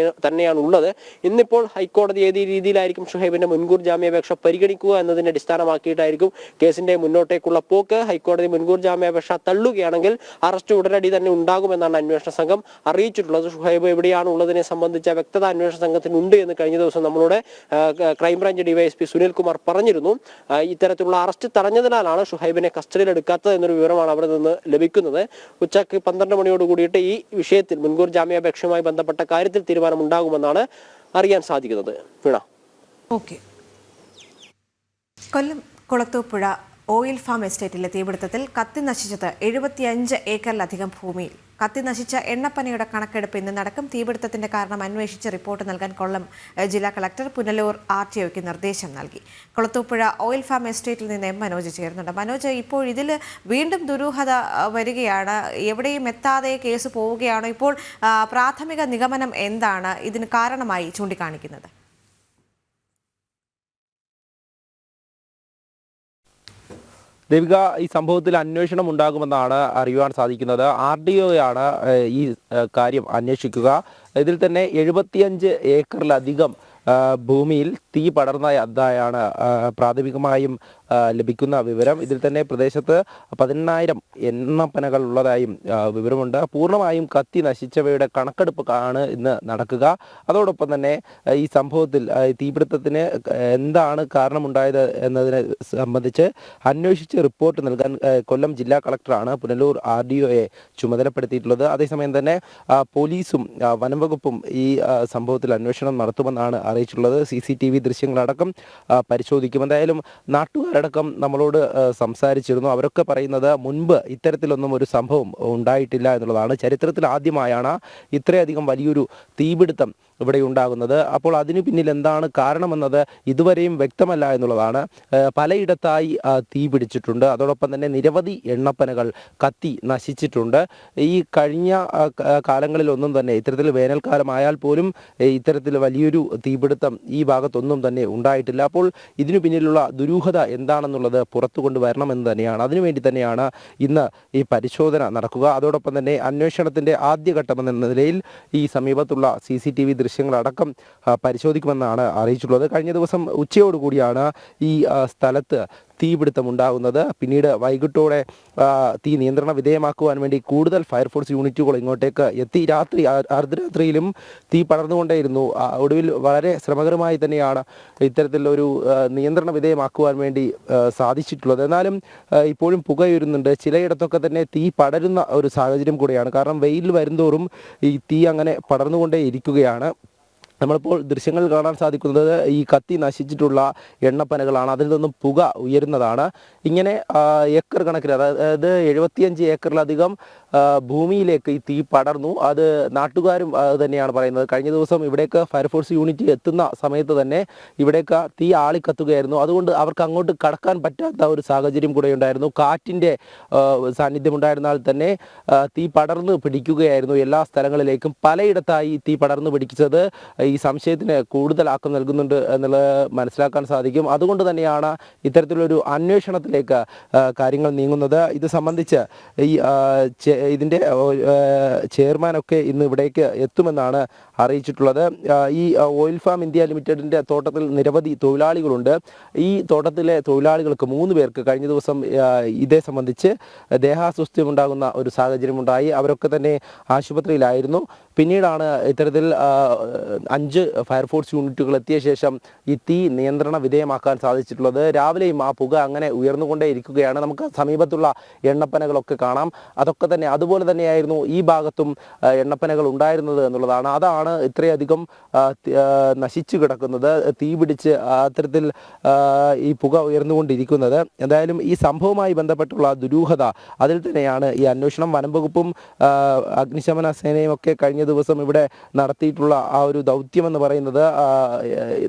തന്നെയാണ് ഉള്ളത്. ഇന്നിപ്പോൾ ഹൈക്കോടതി ഏത് രീതിയിലായിരിക്കും ഷുഹൈബിന്റെ മുൻകൂർ ജാമ്യാപേക്ഷ പരിഗണിക്കുക എന്നതിനെ അടിസ്ഥാനമാക്കിയിട്ടായിരിക്കും കേസിന്റെ മുന്നോട്ടേക്കുള്ള പോക്ക്. ഹൈക്കോടതി മുൻകൂർ ജാമ്യാപേക്ഷ തള്ളുകയാണെങ്കിൽ അറസ്റ്റ് ഉടനടി തന്നെ ഉണ്ടാകുമെന്നാണ് അന്വേഷണ സംഘം അറിയിച്ചിട്ടുള്ളത്. ഷുഹൈബ് എവിടെയാണ് ഉള്ളതിനെ സംബന്ധിച്ച വ്യക്തത അന്വേഷണ സംഘത്തിനുണ്ട് എന്ന് കഴിഞ്ഞ ദിവസം നമ്മളോട് ക്രൈംബ്രാഞ്ച് DYSP സുനിൽകുമാർ പറഞ്ഞിരുന്നു. ഇത്തരത്തിലുള്ള അറസ്റ്റ് തടഞ്ഞതിനാലാണ് ഷുഹൈബിനെ കസ്റ്റഡിയിൽ എടുക്കാത്തത് എന്നൊരു വിവരമാണ് അവിടെ നിന്ന് ലഭിക്കുന്നത്. ഉച്ചയ്ക്ക് 12 മണിയോട് കൂടിയിട്ട് ഈ വിഷയത്തിൽ മുൻകൂർ ജാമ്യാപേക്ഷയുമായി ബന്ധപ്പെട്ട കാര്യത്തിൽ തീരുമാനമുണ്ടാകുമെന്നാണ് അറിയാൻ സാധിക്കുന്നത്. വീണ. ഓക്കെ. കൊല്ലം കുളത്തൂപ്പുഴ ഓയിൽ ഫാം എസ്റ്റേറ്റിലെ തീപിടുത്തത്തിൽ കത്തി നശിച്ചത് 75 ഏക്കറിലധികം ഭൂമിയിൽ. കത്തി നശിച്ച എണ്ണപ്പനയുടെ കണക്കെടുപ്പ് ഇന്ന് നടക്കും. തീപിടുത്തത്തിന്റെ കാരണം അന്വേഷിച്ച് റിപ്പോർട്ട് നൽകാൻ കൊല്ലം ജില്ലാ കളക്ടർ പുനലൂർ RTOയ്ക്ക് നിർദ്ദേശം നൽകി. കുളത്തൂപ്പുഴ ഓയിൽ ഫാം എസ്റ്റേറ്റിൽ നിന്ന് മനോജ് ചേരുന്നുണ്ട്. മനോജ്, ഇപ്പോൾ ഇതിൽ വീണ്ടും ദുരൂഹത വരികയാണ്. എവിടെയും എത്താതെ കേസ് പോവുകയാണോ? ഇപ്പോൾ പ്രാഥമിക നിഗമനം എന്താണ് ഇതിന് കാരണമായി ചൂണ്ടിക്കാണിക്കുന്നത്? ദേവിക, ഈ സംഭവത്തിൽ അന്വേഷണം ഉണ്ടാകുമെന്നാണ് അറിയുവാൻ സാധിക്കുന്നത്. RDO ആണ് ഈ കാര്യം അന്വേഷിക്കുക. ഇതിൽ തന്നെ 75 ഏക്കറിലധികം ഭൂമിയിൽ തീ പടർന്നതായാണ് പ്രാഥമികമായും ലഭിക്കുന്ന വിവരം. ഇതിൽ തന്നെ പ്രദേശത്ത് 10,000 എണ്ണപ്പനകൾ ഉള്ളതായും വിവരമുണ്ട്. പൂർണ്ണമായും കത്തി നശിച്ചവയുടെ കണക്കെടുപ്പ് ആണ് ഇന്ന് നടക്കുക. അതോടൊപ്പം തന്നെ ഈ സംഭവത്തിൽ തീപിടുത്തത്തിന് എന്താണ് കാരണമുണ്ടായത് എന്നതിനെ സംബന്ധിച്ച് അന്വേഷിച്ച് റിപ്പോർട്ട് നൽകാൻ കൊല്ലം ജില്ലാ കളക്ടറാണ് പുനലൂർ RDOയെ ചുമതലപ്പെടുത്തിയിട്ടുള്ളത്. അതേസമയം തന്നെ പോലീസും വനം വകുപ്പും ഈ സംഭവത്തിൽ അന്വേഷണം നടത്തുമെന്നാണ് അറിയിച്ചിട്ടുള്ളത്. CCTV ദൃശ്യങ്ങളടക്കം പരിശോധിക്കും. എന്തായാലും നാട്ടുകാരടക്കം നമ്മളോട് സംസാരിച്ചിരുന്നു. അവരൊക്കെ പറയുന്നത് മുൻപ് ഇത്തരത്തിലൊന്നും ഒരു സംഭവം ഉണ്ടായിട്ടില്ല എന്നുള്ളതാണ്. ചരിത്രത്തിൽ ആദ്യമായാണ് ഇത്രയധികം വലിയൊരു തീപിടുത്തം ഇവിടെ ഉണ്ടാകുന്നത്. അപ്പോൾ അതിനു പിന്നിൽ എന്താണ് കാരണമെന്നത് ഇതുവരെയും വ്യക്തമല്ല എന്നുള്ളതാണ്. പലയിടത്തായി തീ പിടിച്ചിട്ടുണ്ട്. അതോടൊപ്പം തന്നെ നിരവധി എണ്ണപ്പനകൾ കത്തി നശിച്ചിട്ടുണ്ട്. ഈ കഴിഞ്ഞ കാലങ്ങളിലൊന്നും തന്നെ ഇത്തരത്തിൽ വേനൽക്കാലമായാൽ പോലും ഇത്തരത്തിൽ വലിയൊരു തീപിടുത്തം ഈ ഭാഗത്തൊന്നും തന്നെ ഉണ്ടായിട്ടില്ല. അപ്പോൾ ഇതിനു പിന്നിലുള്ള ദുരൂഹത എന്താണെന്നുള്ളത് പുറത്തു കൊണ്ടുവരണമെന്ന് തന്നെയാണ്. അതിനുവേണ്ടി തന്നെയാണ് ഇന്ന് ഈ പരിശോധന നടക്കുക. അതോടൊപ്പം തന്നെ അന്വേഷണത്തിൻ്റെ ആദ്യഘട്ടം എന്ന നിലയിൽ ഈ സമീപത്തുള്ള CCTV ദൃശ്യങ്ങളടക്കം പരിശോധിക്കുമെന്നാണ് അറിയിച്ചിട്ടുള്ളത്. കഴിഞ്ഞ ദിവസം ഉച്ചയോടുകൂടിയാണ് ഈ സ്ഥലത്ത് തീപിടുത്തമുണ്ടാകുന്നത്. പിന്നീട് വൈകിട്ടോടെ തീ നിയന്ത്രണ വിധേയമാക്കുവാൻ വേണ്ടി കൂടുതൽ ഫയർഫോഴ്സ് യൂണിറ്റുകൾ ഇങ്ങോട്ടേക്ക് എത്തി. രാത്രി അർദ്ധരാത്രിയിലും തീ പടർന്നുകൊണ്ടേയിരുന്നു. ഒടുവിൽ വളരെ ശ്രമകരമായി തന്നെയാണ് ഇത്തരത്തിലൊരു നിയന്ത്രണ വിധേയമാക്കുവാൻ വേണ്ടി സാധിച്ചിട്ടുള്ളത്. എന്നാലും ഇപ്പോഴും പുകയുരുന്നുണ്ട്. ചിലയിടത്തൊക്കെ തന്നെ തീ പടരുന്ന ഒരു സാഹചര്യം കൂടെയാണ്. കാരണം വെയിൽ വരുന്തോറും ഈ തീ അങ്ങനെ പടർന്നുകൊണ്ടേ ഇരിക്കുകയാണ്. നമ്മളിപ്പോൾ ദൃശ്യങ്ങൾ കാണാൻ സാധിക്കുന്നത് ഈ കത്തി നശിച്ചിട്ടുള്ള എണ്ണപ്പനകളാണ്. അതിൽ നിന്നും പുക ഉയരുന്നതാണ്. ഇങ്ങനെ ഏക്കർ കണക്കിന്, അതായത് 75 ഏക്കറിലധികം ഭൂമിയിലേക്ക് ഈ തീ പടർന്നു. അത് നാട്ടുകാരും തന്നെയാണ് പറയുന്നത്. കഴിഞ്ഞ ദിവസം ഇവിടേക്ക് ഫയർഫോഴ്സ് യൂണിറ്റ് എത്തുന്ന സമയത്ത് തന്നെ ഇവിടേക്ക് തീ ആളിക്കത്തുകയായിരുന്നു. അതുകൊണ്ട് അവർക്ക് അങ്ങോട്ട് കടക്കാൻ പറ്റാത്ത ഒരു സാഹചര്യം കൂടെ ഉണ്ടായിരുന്നു. കാറ്റിൻ്റെ സാന്നിധ്യം ഉണ്ടായിരുന്നാൽ തന്നെ തീ പടർന്ന് പിടിക്കുകയായിരുന്നു എല്ലാ സ്ഥലങ്ങളിലേക്കും. പലയിടത്തായി തീ പടർന്ന് പിടിച്ചത് ഈ സംശയത്തിന് കൂടുതൽ ആക്കം നൽകുന്നുണ്ട് എന്നുള്ളത് മനസ്സിലാക്കാൻ സാധിക്കും. അതുകൊണ്ട് തന്നെയാണ് ഇത്തരത്തിലൊരു അന്വേഷണത്തിലേക്ക് കാര്യങ്ങൾ നീങ്ങുന്നത്. ഇത് സംബന്ധിച്ച് ഇതിൻ്റെ ചെയർമാനൊക്കെ ഇന്ന് ഇവിടേക്ക് എത്തുമെന്നാണ് അറിയിച്ചിട്ടുള്ളത്. ഈ ഓയിൽ ഫാം ഇന്ത്യ ലിമിറ്റഡിൻ്റെ തോട്ടത്തിൽ നിരവധി തൊഴിലാളികളുണ്ട്. ഈ തോട്ടത്തിലെ തൊഴിലാളികൾക്ക് 3 പേർക്ക് കഴിഞ്ഞ ദിവസം ഇതേ സംബന്ധിച്ച് ദേഹാസ്വസ്ഥ്യമുണ്ടാകുന്ന ഒരു സാഹചര്യമുണ്ടായി. അവരൊക്കെ തന്നെ ആശുപത്രിയിലായിരുന്നു. പിന്നീടാണ് ഇത്തരത്തിൽ 5 ഫയർഫോഴ്സ് യൂണിറ്റുകൾ എത്തിയ ശേഷം ഈ തീ നിയന്ത്രണ വിധേയമാക്കാൻ സാധിച്ചിട്ടുള്ളത്. രാവിലെയും ആ പുക അങ്ങനെ ഉയർന്നുകൊണ്ടേ ഇരിക്കുകയാണ്. നമുക്ക് സമീപത്തുള്ള എണ്ണപ്പനകളൊക്കെ കാണാം. അതൊക്കെ തന്നെ അതുപോലെ തന്നെയായിരുന്നു ഈ ഭാഗത്തും എണ്ണപ്പനകൾ ഉണ്ടായിരുന്നത് എന്നുള്ളതാണ്. അതാണ് ഇത്രയധികം നശിച്ചു കിടക്കുന്നത്. തീ പിടിച്ച് അത്തരത്തിൽ ഈ പുക ഉയർന്നുകൊണ്ടിരിക്കുന്നത്. എന്തായാലും ഈ സംഭവവുമായി ബന്ധപ്പെട്ടുള്ള ദുരൂഹത അതിൽ തന്നെയാണ് ഈ അന്വേഷണം. വനം വകുപ്പും അഗ്നിശമന സേനയും ഒക്കെ കഴിഞ്ഞ ദിവസം ഇവിടെ നടത്തിയിട്ടുള്ള ആ ഒരു ദൗത്യമെന്ന് പറയുന്നത്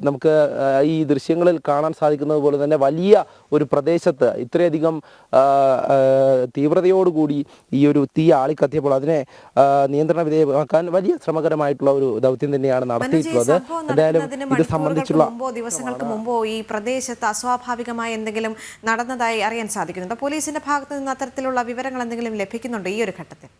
നമുക്ക് ഈ ദൃശ്യങ്ങളിൽ കാണാൻ സാധിക്കുന്നത് പോലെ തന്നെ വലിയ ഒരു പ്രദേശത്ത് ഇത്രയധികം തീവ്രതയോടുകൂടി ഈ ഒരു തീ ആളിക്കത്തിയപ്പോൾ അതിനെ നിയന്ത്രണ വിധേയമാക്കാൻ വലിയ ശ്രമകരമായിട്ടുള്ള ഒരു ദൗത്യം തന്നെയാണ് നടത്തിയിട്ടുള്ളത്. എന്തായാലും ഇത് സംബന്ധിച്ചുള്ള ദിവസങ്ങൾക്ക് മുമ്പോ ഈ പ്രദേശത്ത് അസ്വാഭാവികമായ എന്തെങ്കിലും നടന്നതായി അറിയാൻ സാധിക്കുന്നുണ്ടോ? പോലീസിന്റെ ഭാഗത്ത് നിന്ന് അത്തരത്തിലുള്ള വിവരങ്ങൾ എന്തെങ്കിലും ലഭിക്കുന്നുണ്ടോ ഈ ഒരു ഘട്ടത്തിൽ?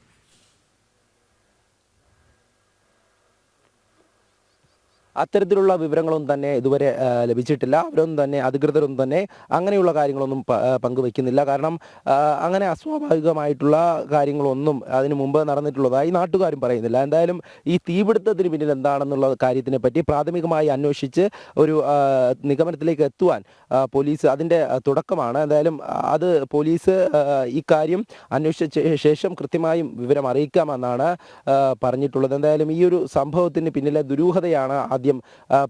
അത്തരത്തിലുള്ള വിവരങ്ങളൊന്നും തന്നെ ഇതുവരെ ലഭിച്ചിട്ടില്ല. അവരൊന്നും തന്നെ അധികൃതരൊന്നും തന്നെ അങ്ങനെയുള്ള കാര്യങ്ങളൊന്നും പങ്കുവയ്ക്കുന്നില്ല. കാരണം അങ്ങനെ അസ്വാഭാവികമായിട്ടുള്ള കാര്യങ്ങളൊന്നും അതിനു മുമ്പ് നടന്നിട്ടുള്ളതായി നാട്ടുകാരും പറയുന്നില്ല. എന്തായാലും ഈ തീപിടുത്തത്തിന് പിന്നിൽ എന്താണെന്നുള്ള കാര്യത്തിനെ പറ്റി പ്രാഥമികമായി അന്വേഷിച്ച് ഒരു നിഗമനത്തിലേക്ക് എത്തുവാൻ പോലീസ് അതിൻ്റെ തുടക്കമാണ്. എന്തായാലും അത് പോലീസ് ഇക്കാര്യം അന്വേഷിച്ച ശേഷം കൃത്യമായും വിവരം അറിയിക്കാമെന്നാണ് പറഞ്ഞിട്ടുള്ളത്. എന്തായാലും ഈ ഒരു സംഭവത്തിന് പിന്നിലെ ദുരൂഹതയാണ് ആദ്യം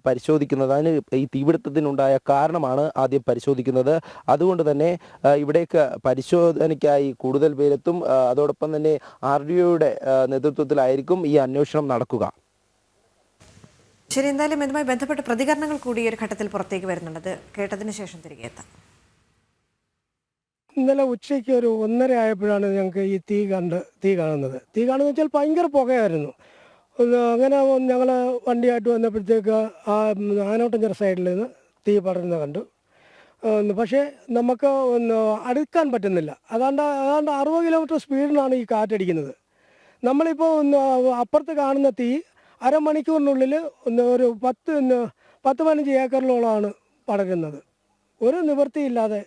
പരിശോധിക്കുന്നത്. അതിന് ഈ തീപിടുത്തത്തിനുണ്ടായ കാരണമാണ് ആദ്യം പരിശോധിക്കുന്നത്. അതുകൊണ്ട് തന്നെ ഇവിടേക്ക് പരിശോധനയ്ക്കായി കൂടുതൽ പേരെത്തും. അതോടൊപ്പം തന്നെ RDOയുടെ നേതൃത്വത്തിലായിരിക്കും ഈ അന്വേഷണം നടക്കുക. ശരി, എന്തായാലും ഇതുമായി ബന്ധപ്പെട്ട പ്രതികരണങ്ങൾ കൂടി ഈ ഒരു ഘട്ടത്തിൽ പുറത്തേക്ക് വരുന്നുണ്ട്. കേട്ടതിന് ശേഷം തിരികെ എത്താം. ഇന്നലെ ഉച്ചയ്ക്ക് ഒരു 1:30 ആയപ്പോഴാണ് ഞങ്ങൾക്ക് ഈ തീ കാണുന്നത്. തീ കാണുന്നത് വെച്ചാൽ ഭയങ്കര പുകയായിരുന്നു. അങ്ങനെ ഞങ്ങൾ വണ്ടിയായിട്ട് വന്നപ്പോഴത്തേക്ക് ആ ആനോട്ടഞ്ചിറ സൈഡിൽ നിന്ന് തീ പടരുന്നത് കണ്ടു. പക്ഷേ നമുക്ക് അടുക്കാൻ പറ്റുന്നില്ല. ഏതാണ്ട് 60 കിലോമീറ്റർ സ്പീഡിനാണ് ഈ കാറ്റടിക്കുന്നത്. നമ്മളിപ്പോൾ അപ്പുറത്ത് കാണുന്ന തീ അരമണിക്കൂറിനുള്ളിൽ ഒരു 10-15 ഏക്കറിലോളമാണ് പടരുന്നത്. ഒരു നിവൃത്തിയില്ലാതെ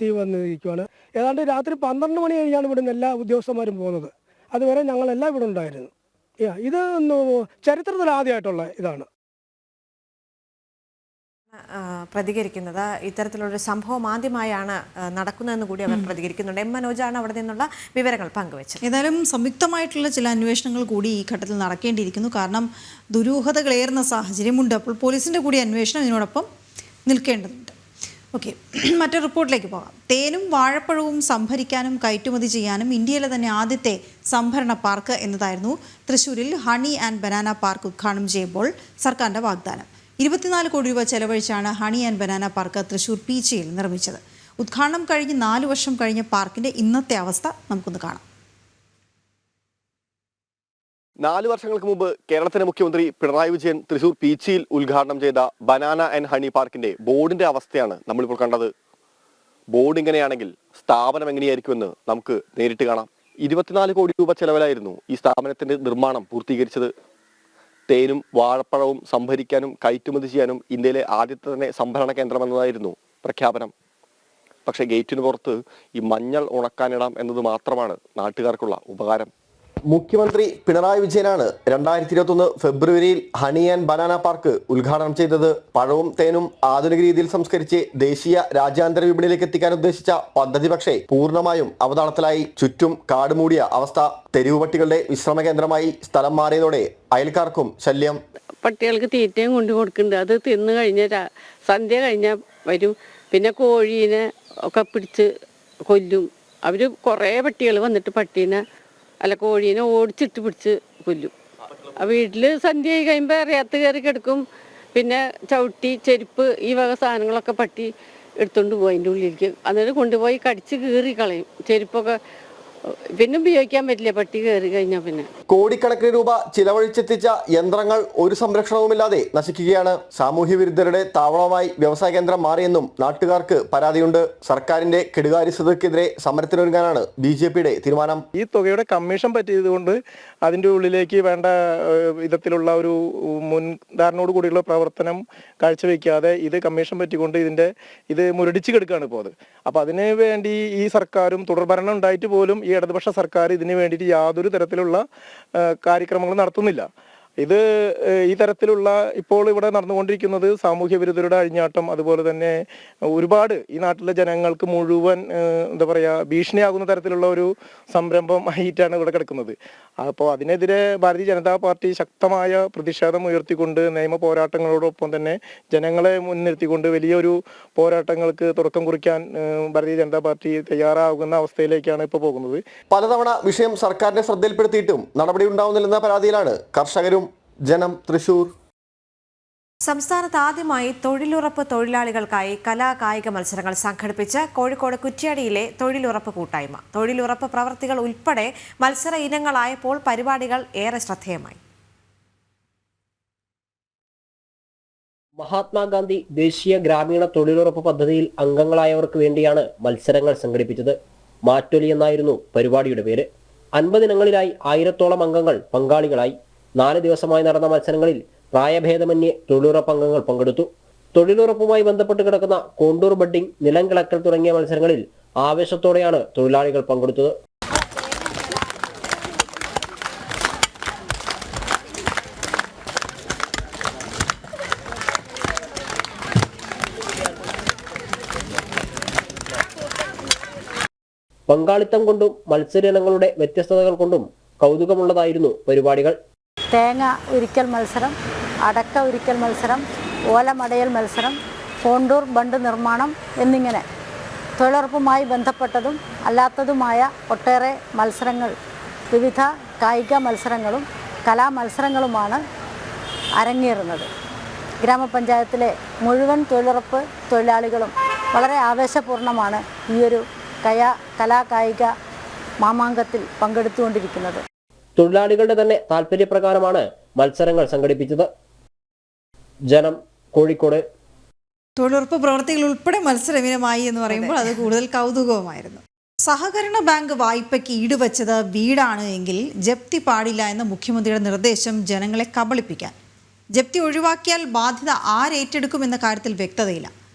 തീ വന്നിരിക്കുകയാണ്. ഏതാണ്ട് രാത്രി 12 മണി കഴിഞ്ഞാണ് ഇവിടുന്ന് എല്ലാ ഉദ്യോഗസ്ഥന്മാരും പോകുന്നത്. അതുവരെ ഞങ്ങളെല്ലാം ഇവിടെ ഉണ്ടായിരുന്നു. ഇത് ചരിത്രത്തിൽ ആദ്യമായിട്ടുള്ള ഇതാണ്. പ്രതികരിക്കുന്നത് ഇത്തരത്തിലുള്ളൊരു സംഭവം ആദ്യമായാണ് നടക്കുന്നതെന്ന് കൂടി അവർ പ്രതികരിക്കുന്നുണ്ട്. മനോജാണ് അവിടെ നിന്നുള്ള വിവരങ്ങൾ പങ്കുവച്ചത്. ഏതായാലും സംയുക്തമായിട്ടുള്ള ചില അന്വേഷണങ്ങൾ കൂടി ഈ ഘട്ടത്തിൽ നടക്കേണ്ടിയിരിക്കുന്നു. കാരണം ദുരൂഹതകളേറുന്ന സാഹചര്യമുണ്ട്. അപ്പോൾ പോലീസിൻ്റെ കൂടി അന്വേഷണം ഇതിനോടൊപ്പം നിൽക്കേണ്ടതുണ്ട്. ഓക്കെ, മറ്റൊരു റിപ്പോർട്ടിലേക്ക് പോകാം. തേനും വാഴപ്പഴവും സംഭരിക്കാനും കയറ്റുമതി ചെയ്യാനും ഇന്ത്യയിലെ തന്നെ ആദ്യത്തെ സംഭരണ പാർക്ക് എന്നതായിരുന്നു തൃശ്ശൂരിൽ ഹണി ആൻഡ് ബനാന പാർക്ക് ഉദ്ഘാടനം ചെയ്യുമ്പോൾ സർക്കാരിൻ്റെ വാഗ്ദാനം. 24 കോടി രൂപ ചെലവഴിച്ചാണ് honey and banana park Thrissur പീച്ചിയിൽ നിർമ്മിച്ചത്. ഉദ്ഘാടനം കഴിഞ്ഞ് 4 വർഷം കഴിഞ്ഞ പാർക്കിൻ്റെ ഇന്നത്തെ അവസ്ഥ നമുക്കൊന്ന് കാണാം. 4 വർഷങ്ങൾക്ക് മുമ്പ് കേരളത്തിലെ മുഖ്യമന്ത്രി പിണറായി വിജയൻ തൃശൂർ പീച്ചിയിൽ ഉദ്ഘാടനം ചെയ്ത ബനാന ആൻഡ് ഹണി പാർക്കിന്റെ ബോർഡിന്റെ അവസ്ഥയാണ് നമ്മളിപ്പോൾ കണ്ടത്. ബോർഡ് ഇങ്ങനെയാണെങ്കിൽ സ്ഥാപനം എങ്ങനെയായിരിക്കുമെന്ന് നമുക്ക് നേരിട്ട് കാണാം. 24 കോടി രൂപ ചെലവിലായിരുന്നു ഈ സ്ഥാപനത്തിന്റെ നിർമ്മാണം പൂർത്തീകരിച്ചത്. തേനും വാഴപ്പഴവും സംഭരിക്കാനും കയറ്റുമതി ചെയ്യാനും ഇന്ത്യയിലെ ആദ്യത്തെ തന്നെ സംഭരണ കേന്ദ്രം എന്നതായിരുന്നു പ്രഖ്യാപനം. പക്ഷേ ഗേറ്റിന് പുറത്ത് ഈ മഞ്ഞൾ ഉണക്കാനിടാം എന്നത് മാത്രമാണ് നാട്ടുകാർക്കുള്ള ഉപകാരം. മുഖ്യമന്ത്രി പിണറായി വിജയനാണ് 2021 ഫെബ്രുവരിയിൽ ഹണി ആൻഡ് ബനാന പാർക്ക് ഉദ്ഘാടനം ചെയ്തത്. പഴവും തേനും ആധുനിക രീതിയിൽ സംസ്കരിച്ച് ദേശീയ രാജ്യാന്തര വിപണിയിലേക്ക് എത്തിക്കാൻ ഉദ്ദേശിച്ച പദ്ധതി പക്ഷേ പൂർണ്ണമായും അവതാളത്തിലായി. ചുറ്റും കാടുമൂടിയ അവസ്ഥ. തെരുവ് പട്ടികളുടെ വിശ്രമ കേന്ദ്രമായി സ്ഥലം മാറിയതോടെ അയൽക്കാർക്കും ശല്യം. പട്ടികൾക്ക് തീറ്റയും കൊണ്ടു കൊടുക്കുന്നുണ്ട്. അത് തിന്നു കഴിഞ്ഞ സന്ധ്യ കഴിഞ്ഞാൽ വരും. പിന്നെ കോഴീനെ ഒക്കെ പിടിച്ച് കൊല്ലും. അവർ കുറേ പട്ടികൾ വന്നിട്ട് പട്ടീനെ കോഴീനെ ഓടിച്ചിട്ട് പിടിച്ച് കൊല്ലും. വീട്ടിൽ സന്ധ്യ ആയി കഴിയുമ്പോൾ അറിയാത്ത കയറി കിടക്കും. പിന്നെ ചവിട്ടി ചെരുപ്പ് ഈ വക സാധനങ്ങളൊക്കെ പട്ടി എടുത്തുകൊണ്ട് പോകും അതിൻ്റെ ഉള്ളിലേക്ക്. എന്നിട്ട് കൊണ്ടുപോയി കടിച്ച് കീറി കളയും ചെരുപ്പൊക്കെ. പിന്നെ ഉപയോഗിക്കാൻ പറ്റില്ല പട്ടി കയറി കഴിഞ്ഞാൽ. പിന്നെ കോടിക്കണക്കിന് രൂപ ചിലവഴിച്ചെത്തിച്ച യന്ത്രങ്ങൾ ഒരു സംരക്ഷണവുമില്ലാതെ നശിക്കുകയാണ്. സാമൂഹ്യ വിരുദ്ധരുടെ താവളമായി വ്യവസായ കേന്ദ്രം മാറിയെന്നും നാട്ടുകാർക്ക് പരാതിയുണ്ട്. സർക്കാരിന്റെ കെടുകാര്യസ്ഥതയ്ക്കെതിരെ സമരത്തിനൊരുങ്ങാനാണ് BJPയുടെ തീരുമാനം. ഈ തുകയുടെ കമ്മീഷൻ പറ്റിയതുകൊണ്ട് അതിൻ്റെ ഉള്ളിലേക്ക് വേണ്ട വിധത്തിലുള്ള ഒരു മുൻധാരണയോട് കൂടിയുള്ള പ്രവർത്തനം കാഴ്ചവെക്കാതെ ഇത് കമ്മീഷൻ പറ്റിക്കൊണ്ട് ഇത് മുരടിച്ച് കിടക്കുകയാണ് ഇപ്പോൾ അത്. അപ്പോൾ അതിന് വേണ്ടി ഈ സർക്കാരും തുടർഭരണം ഉണ്ടായിട്ട് പോലും ഈ ഇടതുപക്ഷ സർക്കാർ ഇതിന് വേണ്ടിയിട്ട് യാതൊരു തരത്തിലുള്ള കാര്യക്രമങ്ങളും നടത്തുന്നില്ല. ഈ തരത്തിലുള്ള ഇപ്പോൾ ഇവിടെ നടന്നുകൊണ്ടിരിക്കുന്നത് സാമൂഹ്യ വിരുദ്ധരുടെ അഴിഞ്ഞാട്ടം, അതുപോലെ തന്നെ ഒരുപാട് ഈ നാട്ടിലെ ജനങ്ങൾക്ക് മുഴുവൻ ഭീഷണിയാകുന്ന തരത്തിലുള്ള ഒരു സംരംഭം ആയിട്ടാണ് ഇവിടെ കിടക്കുന്നത്. അപ്പോൾ അതിനെതിരെ ഭാരതീയ ജനതാ പാർട്ടി ശക്തമായ പ്രതിഷേധം ഉയർത്തിക്കൊണ്ട് നിയമ പോരാട്ടങ്ങളോടൊപ്പം തന്നെ ജനങ്ങളെ മുൻനിർത്തിക്കൊണ്ട് വലിയൊരു പോരാട്ടങ്ങൾക്ക് തുടക്കം കുറിക്കാൻ ഭാരതീയ ജനതാ പാർട്ടി തയ്യാറാകുന്ന അവസ്ഥയിലേക്കാണ് ഇപ്പോൾ പോകുന്നത്. പലതവണ വിഷയം സർക്കാരിന്റെ ശ്രദ്ധയിൽപ്പെടുത്തിയിട്ടും നടപടി ഉണ്ടാവുന്നില്ലെന്ന പരാതിയിലാണ് കർഷകരും. ജനം, തൃശൂർ. സംസ്ഥാനത്ത് ആദ്യമായി തൊഴിലുറപ്പ് തൊഴിലാളികൾക്കായി കലാകായിക മത്സരങ്ങൾ സംഘടിപ്പിച്ച് കോഴിക്കോട് കുറ്റ്യാടിയിലെ തൊഴിലുറപ്പ് കൂട്ടായ്മ. തൊഴിലുറപ്പ് പ്രവർത്തികൾ ഉൾപ്പെടെ മത്സര ഇനങ്ങളായപ്പോൾ പരിപാടികൾ ഏറെ ശ്രദ്ധേയമായി. മഹാത്മാഗാന്ധി ദേശീയ ഗ്രാമീണ തൊഴിലുറപ്പ് പദ്ധതിയിൽ അംഗങ്ങളായവർക്ക് വേണ്ടിയാണ് മത്സരങ്ങൾ സംഘടിപ്പിച്ചത്. മാറ്റൊലി എന്നായിരുന്നു പരിപാടിയുടെ പേര്. 50 ഇനങ്ങളിലായി 1000-ഓളം അംഗങ്ങൾ പങ്കാളികളായി. 4 ദിവസമായി നടന്ന മത്സരങ്ങളിൽ പ്രായഭേദമന്യേ തൊഴിലുറപ്പ് അംഗങ്ങൾ പങ്കെടുത്തു. തൊഴിലുറപ്പുമായി ബന്ധപ്പെട്ട് കിടക്കുന്ന കോണ്ടൂർ ബഡ്ഡിംഗ്, നിലം കിളക്കൽ തുടങ്ങിയ മത്സരങ്ങളിൽ ആവേശത്തോടെയാണ് തൊഴിലാളികൾ പങ്കെടുത്തത്. പങ്കാളിത്തം കൊണ്ടും മത്സര ഇനങ്ങളുടെ വ്യത്യസ്തതകൾ കൊണ്ടും കൗതുകമുള്ളതായിരുന്നു പരിപാടികൾ. തേങ്ങ ഉരിക്കൽ മത്സരം, അടക്ക ഉരിക്കൽ മത്സരം, ഓലമടയൽ മത്സരം, കോണ്ടൂർ ബണ്ട് നിർമ്മാണം എന്നിങ്ങനെ തൊഴിലുറപ്പുമായി ബന്ധപ്പെട്ടതും അല്ലാത്തതുമായ ഒട്ടേറെ മത്സരങ്ങൾ, വിവിധ കായിക മത്സരങ്ങളും കലാമത്സരങ്ങളുമാണ് അരങ്ങേറുന്നത്. ഗ്രാമപഞ്ചായത്തിലെ മുഴുവൻ തൊഴിലുറപ്പ് തൊഴിലാളികളും വളരെ ആവേശപൂർണ്ണമാണ് ഈയൊരു കലാകായിക മാമാങ്കത്തിൽ പങ്കെടുത്തുകൊണ്ടിരിക്കുന്നത്. തൊഴിലാളികളുടെ തന്നെ താല്പര്യപ്രകാരമാണ് മത്സരങ്ങൾ സംഘടിപ്പിച്ചത്. ജനം, കോഴിക്കോട്. തൊഴിലുറപ്പ് പ്രവർത്തികൾ ഉൾപ്പെടെ മത്സരവിനമായി എന്ന് പറയുമ്പോൾ അത് കൂടുതൽ കൗതുകവുമായിരുന്നു. സഹകരണ ബാങ്ക് വായ്പയ്ക്ക് ഈടുവച്ചത് വീടാണ് എങ്കിൽ ജപ്തി പാടില്ല എന്ന മുഖ്യമന്ത്രിയുടെ നിർദ്ദേശം ജനങ്ങളെ കബളിപ്പിക്കാൻ. ജപ്തി ഒഴിവാക്കിയാൽ ബാധ്യത ആരേറ്റെടുക്കുമെന്ന കാര്യത്തിൽ വ്യക്തതയില്ല.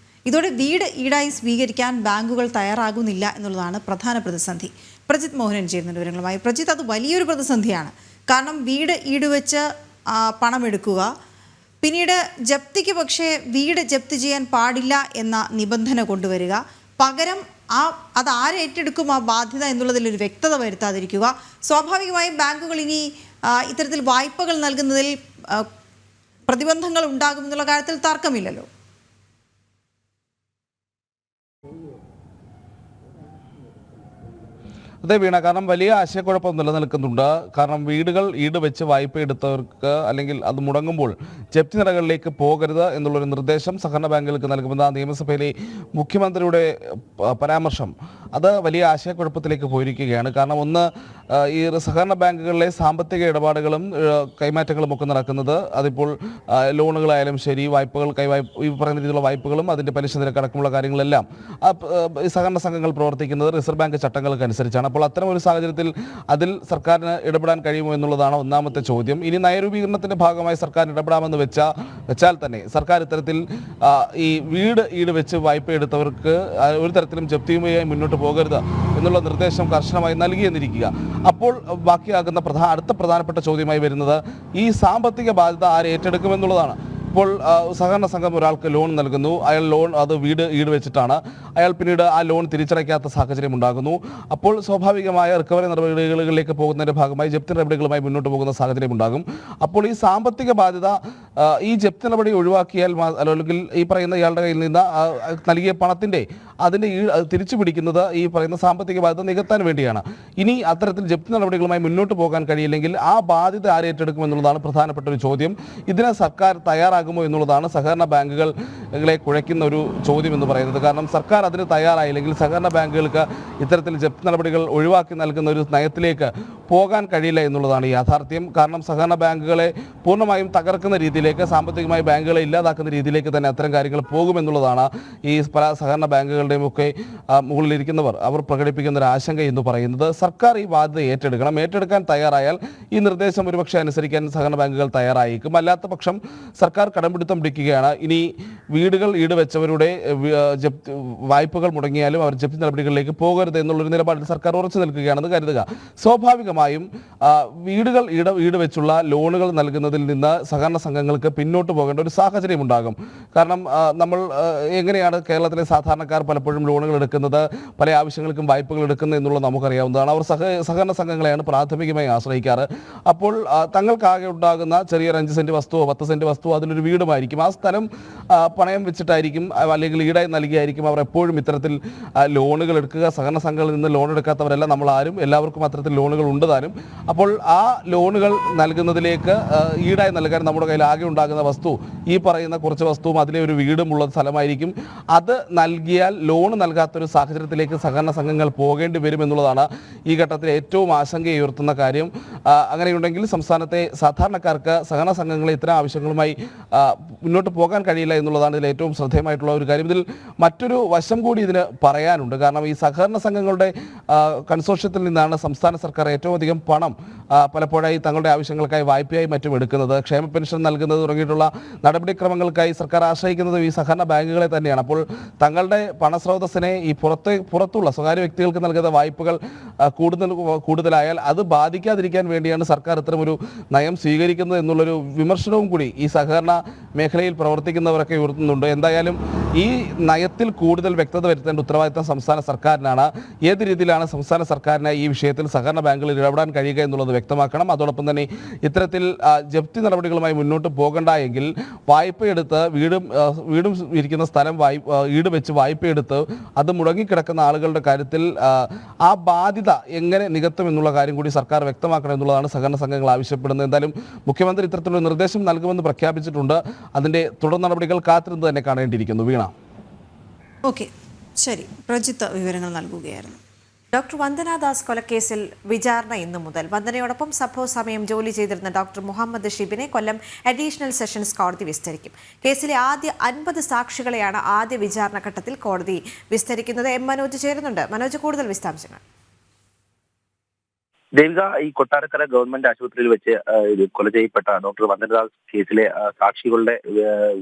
ഇതോടെ വീട് ഈടായി സ്വീകരിക്കാൻ ബാങ്കുകൾ തയ്യാറാകുന്നില്ല എന്നുള്ളതാണ് പ്രധാന പ്രതിസന്ധി. പ്രജിത് മോഹനൻ ചേരുന്ന വിവരങ്ങളുമായി. പ്രജിത്ത്, അത് വലിയൊരു പ്രതിസന്ധിയാണ്. കാരണം വീട് ഈടുവെച്ച് പണമെടുക്കുക, പിന്നീട് ജപ്തിക്ക് പക്ഷേ വീട് ജപ്തി ചെയ്യാൻ പാടില്ല എന്ന നിബന്ധന കൊണ്ടുവരിക, പകരം അത് ആരേറ്റെടുക്കും ആ ബാധ്യത എന്നുള്ളതിലൊരു വ്യക്തത വരുത്താതിരിക്കുക. സ്വാഭാവികമായും ബാങ്കുകൾ ഇനി ഇത്തരത്തിൽ വായ്പകൾ നൽകുന്നതിൽ പ്രതിബന്ധങ്ങൾ ഉണ്ടാകുമെന്നുള്ള കാര്യത്തിൽ തർക്കമില്ലല്ലോ. അതെ വീണ, കാരണം വലിയ ആശയക്കുഴപ്പം നിലനിൽക്കുന്നുണ്ട്. കാരണം വീടുകൾ ഈട് വെച്ച് വായ്പ എടുത്തവർക്ക് അല്ലെങ്കിൽ അത് മുടങ്ങുമ്പോൾ ജപ്തി നിരകളിലേക്ക് പോകരുത് എന്നുള്ളൊരു നിർദ്ദേശം സഹകരണ ബാങ്കുകൾക്ക് നൽകുമെന്ന നിയമസഭയിലെ മുഖ്യമന്ത്രിയുടെ പരാമർശം അത് വലിയ ആശയക്കുഴപ്പത്തിലേക്ക് പോയിരിക്കുകയാണ്. കാരണം ഒന്ന്, ഈ സഹകരണ ബാങ്കുകളിലെ സാമ്പത്തിക ഇടപാടുകളും കൈമാറ്റങ്ങളും ഒക്കെ നടക്കുന്നത് അതിപ്പോൾ ലോണുകളായാലും ശരി, വായ്പകൾ ഈ പറയുന്ന രീതിയിലുള്ള വായ്പകളും അതിൻ്റെ പലിശ നിരക്ക് അടക്കമുള്ള കാര്യങ്ങളെല്ലാം ഈ സഹകരണ സംഘങ്ങൾ പ്രവർത്തിക്കുന്നത് റിസർവ് ബാങ്ക് ചട്ടങ്ങൾക്ക് അനുസരിച്ചാണ്. അപ്പോൾ അത്തരം ഒരു സാഹചര്യത്തിൽ അതിൽ സർക്കാരിന് ഇടപെടാൻ കഴിയുമോ എന്നുള്ളതാണ് ഒന്നാമത്തെ ചോദ്യം. ഇനി നയരൂപീകരണത്തിന്റെ ഭാഗമായി സർക്കാർ ഇടപെടാമെന്ന് വെച്ചാൽ തന്നെ സർക്കാർ ഇത്തരത്തിൽ ഈ വീട് ഈട് വെച്ച് വായ്പ എടുത്തവർക്ക് ഒരു തരത്തിലും ജപ്തിയുമായി മുന്നോട്ട് പോകരുത് എന്നുള്ള നിർദ്ദേശം കർശനമായി നൽകിയെന്നിരിക്കുക. അപ്പോൾ ബാക്കിയാകുന്ന അടുത്ത പ്രധാനപ്പെട്ട ചോദ്യമായി വരുന്നത് ഈ സാമ്പത്തിക ബാധ്യത ആര് ഏറ്റെടുക്കുമെന്നുള്ളതാണ്. ഇപ്പോൾ സഹകരണ സംഘം ഒരാൾക്ക് ലോൺ നൽകുന്നു, അയാൾ അത് വീട് ഈട് വെച്ചിട്ടാണ്, അയാൾ പിന്നീട് ആ ലോൺ തിരിച്ചടയ്ക്കാത്ത സാഹചര്യം ഉണ്ടാകുന്നു. അപ്പോൾ സ്വാഭാവികമായ റിക്കവറി നടപടികളിലേക്ക് പോകുന്നതിൻ്റെ ഭാഗമായി ജപ്തി നടപടികളുമായി മുന്നോട്ട് പോകുന്ന സാഹചര്യം ഉണ്ടാകും. അപ്പോൾ ഈ സാമ്പത്തിക ബാധ്യത ഈ ജപ്തി നടപടി ഒഴിവാക്കിയാൽ അല്ലെങ്കിൽ ഈ പറയുന്ന ഇയാളുടെ കയ്യിൽ നിന്ന് നൽകിയ പണത്തിൻ്റെ അതിൻ്റെ തിരിച്ചു പിടിക്കുന്നത് ഈ പറയുന്ന സാമ്പത്തിക ബാധ്യത നികത്താൻ വേണ്ടിയാണ്. ഇനി അത്തരത്തിൽ ജപ്തി നടപടികളുമായി മുന്നോട്ട് പോകാൻ കഴിയില്ലെങ്കിൽ ആ ബാധ്യത ആര് ഏറ്റെടുക്കുമെന്നുള്ളതാണ് പ്രധാനപ്പെട്ട ഒരു ചോദ്യം. ഇതിന് സർക്കാർ തയ്യാറാകുമോ എന്നുള്ളതാണ് സഹകരണ ബാങ്കുകളെ കുഴയ്ക്കുന്ന ഒരു ചോദ്യം എന്ന് പറയുന്നത്. കാരണം സർക്കാർ അതിന് തയ്യാറായില്ലെങ്കിൽ സഹകരണ ബാങ്കുകൾക്ക് ഇത്തരത്തിൽ ജപ്തി നടപടികൾ ഒഴിവാക്കി നൽകുന്ന ഒരു നയത്തിലേക്ക് പോകാൻ കഴിയില്ല എന്നുള്ളതാണ് യാഥാർത്ഥ്യം. കാരണം സഹകരണ ബാങ്കുകളെ പൂർണ്ണമായും തകർക്കുന്ന രീതിയിലേക്ക്, സാമ്പത്തികമായി ബാങ്കുകളെ ഇല്ലാതാക്കുന്ന രീതിയിലേക്ക് തന്നെ അത്തരം കാര്യങ്ങൾ പോകുമെന്നുള്ളതാണ് ഈ പല സഹകരണ ബാങ്കുകളുടെയും ഒക്കെ മുകളിലിരിക്കുന്നവർ അവർ പ്രകടിപ്പിക്കുന്ന ഒരു ആശങ്ക എന്ന് പറയുന്നത്. സർക്കാർ ഈ ബാധ്യത ഏറ്റെടുക്കാൻ തയ്യാറായാൽ ഈ നിർദ്ദേശം ഒരുപക്ഷെ അനുസരിക്കാൻ സഹകരണ ബാങ്കുകൾ തയ്യാറായേക്കും. അല്ലാത്ത പക്ഷം സർക്കാർ കടംപിടുത്തം പിടിക്കുകയാണ്. ഇനി വീടുകൾ ഈടുവെച്ചവരുടെ വായ്പകൾ മുടങ്ങിയാലും അവർ ജപ്തി നടപടികളിലേക്ക് പോകരുത് എന്നുള്ളൊരു നിലപാടിൽ സർക്കാർ ഉറച്ചു നിൽക്കുകയാണെന്ന് കരുതുക. സ്വാഭാവികമായും വീടുകൾ ഈടുവെച്ചുള്ള ലോണുകൾ നൽകുന്നതിൽ നിന്ന് സഹകരണ സംഘങ്ങൾക്ക് പിന്നോട്ട് പോകേണ്ട ഒരു സാഹചര്യം ഉണ്ടാകും. കാരണം നമ്മൾ എങ്ങനെയാണ് കേരളത്തിലെ സാധാരണക്കാർ പലപ്പോഴും ലോണുകൾ എടുക്കുന്നത്, പല ആവശ്യങ്ങൾക്കും വായ്പകൾ എടുക്കുന്നത് എന്നുള്ളത് നമുക്കറിയാവുന്നതാണ്. അവർ സഹകരണ സംഘങ്ങളെയാണ് പ്രാഥമികമായി ആശ്രയിക്കാറ്. അപ്പോൾ തങ്ങൾക്കാകെ ഉണ്ടാകുന്ന ചെറിയൊരു 5 സെൻറ്റ് വസ്തുവോ 10 സെൻറ്റ് വസ്തുവോ അതിലൊരു വീടുമായിരിക്കും. ആ സ്ഥലം പണയം വെച്ചിട്ടായിരിക്കും അല്ലെങ്കിൽ ഈടായി നൽകിയായിരിക്കും അവർ എപ്പോഴും ഇത്തരത്തിൽ ലോണുകൾ എടുക്കുക. സഹകരണ സംഘങ്ങളിൽ നിന്ന് ലോൺ എടുക്കാത്തവരല്ല നമ്മളാരും, എല്ലാവർക്കും അത്തരത്തിൽ ലോണുകൾ ഉണ്ട് താനും. അപ്പോൾ ആ ലോണുകൾ നൽകുന്നതിലേക്ക് ഈടായി നൽകാൻ നമ്മുടെ കയ്യിൽ ആകെ ഉണ്ടാകുന്ന വസ്തു ഈ പറയുന്ന കുറച്ച് വസ്തുവും അതിലെ ഒരു വീടും ഉള്ള സ്ഥലമായിരിക്കും. അത് നൽകിയാൽ ലോൺ നൽകാത്തൊരു സാഹചര്യത്തിലേക്ക് സഹകരണ സംഘങ്ങൾ പോകേണ്ടി വരുമെന്നുള്ളതാണ് ഈ ഘട്ടത്തിൽ ഏറ്റവും ആശങ്കയുയർത്തുന്ന കാര്യം. അങ്ങനെയുണ്ടെങ്കിൽ സംസ്ഥാനത്തെ സാധാരണക്കാർക്ക് സഹകരണ സംഘങ്ങളെ ഇത്തരം ആവശ്യങ്ങളുമായി മുന്നോട്ട് പോകാൻ കഴിയില്ല എന്നുള്ളതാണ് ഇതിൽ ഏറ്റവും ശ്രദ്ധേയമായിട്ടുള്ള ഒരു കാര്യം. ഇതിൽ മറ്റൊരു വശം കൂടി ഇതിന് പറയാനുണ്ട്. കാരണം ഈ സഹകരണ സംഘങ്ങളുടെ കൺസോർഷ്യത്തിൽ നിന്നാണ് സംസ്ഥാന സർക്കാർ ഏറ്റവും അധികം പണം പലപ്പോഴായി തങ്ങളുടെ ആവശ്യങ്ങൾക്കായി വായ്പയായി മറ്റും എടുക്കുന്നത്. ക്ഷേമ പെൻഷൻ നൽകുന്നത് തുടങ്ങിയിട്ടുള്ള നടപടിക്രമങ്ങൾക്കായി സർക്കാർ ആശ്രയിക്കുന്നത് ഈ സഹകരണ ബാങ്കുകളെ തന്നെയാണ്. അപ്പോൾ തങ്ങളുടെ പണസ്രോതസ്സിനെ ഈ പുറത്തുള്ള സ്വകാര്യ വ്യക്തികൾക്ക് നൽകുന്ന വായ്പകൾ കൂടുതലായാൽ അത് ബാധിക്കാതിരിക്കാൻ വേണ്ടിയാണ് സർക്കാർ ഇത്തരമൊരു നയം സ്വീകരിക്കുന്നത് എന്നുള്ളൊരു വിമർശനവും കൂടി ഈ സഹകരണ മേഖലയിൽ പ്രവർത്തിക്കുന്നവരൊക്കെ ഉയർത്തുന്നുണ്ട്. എന്തായാലും ഈ നയത്തിൽ കൂടുതൽ വ്യക്തത വരുത്തേണ്ട ഉത്തരവാദിത്തം സംസ്ഥാന സർക്കാരിനാണ്. ഏത് രീതിയിലാണ് സംസ്ഥാന സർക്കാരിന് ഈ വിഷയത്തിൽ സഹകരണ ബാങ്കുകളിൽ ഇടപെടാൻ കഴിയുക എന്നുള്ളത് വ്യക്തമാക്കണം. അതോടൊപ്പം തന്നെ ഇത്തരത്തിൽ ജപ്തി നടപടികളുമായി മുന്നോട്ട് പോകണ്ട എങ്കിൽ വായ്പയെടുത്ത് വീടും ഇരിക്കുന്ന സ്ഥലം ഈട് വെച്ച് വായ്പയെടുത്ത് അത് മുടങ്ങിക്കിടക്കുന്ന ആളുകളുടെ കാര്യത്തിൽ ആ ബാധ്യത എങ്ങനെ നികത്തും എന്നുള്ള കാര്യം കൂടി സർക്കാർ വ്യക്തമാക്കണം എന്നുള്ളതാണ് സഹകരണ സംഘങ്ങൾ ആവശ്യപ്പെടുന്നത്. എന്തായാലും മുഖ്യമന്ത്രി ഇത്തരത്തിലുള്ള നിർദ്ദേശം നൽകുമെന്ന് പ്രഖ്യാപിച്ചിട്ടുണ്ട്. അതിൻ്റെ തുടർ നടപടികൾ കാത്തിരുന്ന് തന്നെ കാണേണ്ടിയിരിക്കുന്നു. വീണ. ഓക്കെ, ശരി. പ്രജിത്ത് വിവരങ്ങൾ നൽകുകയായിരുന്നു. ഡോക്ടർ വന്ദന ദാസ് കൊലക്കേസിൽ വിചാരണ ഇന്നു മുതൽ. വന്ദനയോടൊപ്പം സംഭവ സമയം ജോലി ചെയ്തിരുന്ന ഡോക്ടർ മുഹമ്മദ് ഷിബിനെ കൊല്ലം അഡീഷണൽ സെഷൻസ് കോടതി വിസ്തരിക്കും. കേസിലെ ആദ്യ 50 സാക്ഷികളെയാണ് ആദ്യ വിചാരണ ഘട്ടത്തിൽ കോടതി വിസ്തരിക്കുന്നത്. എം മനോജ് ചേരുന്നുണ്ട്. മനോജ്, കൂടുതൽ വിശദാംശങ്ങൾ. ദേവിക, ഈ കൊട്ടാരക്കര ഗവൺമെന്റ് ആശുപത്രിയിൽ വെച്ച് കൊല ചെയ്യപ്പെട്ട ഡോക്ടർ വന്ദനദാസ് കേസിലെ സാക്ഷികളുടെ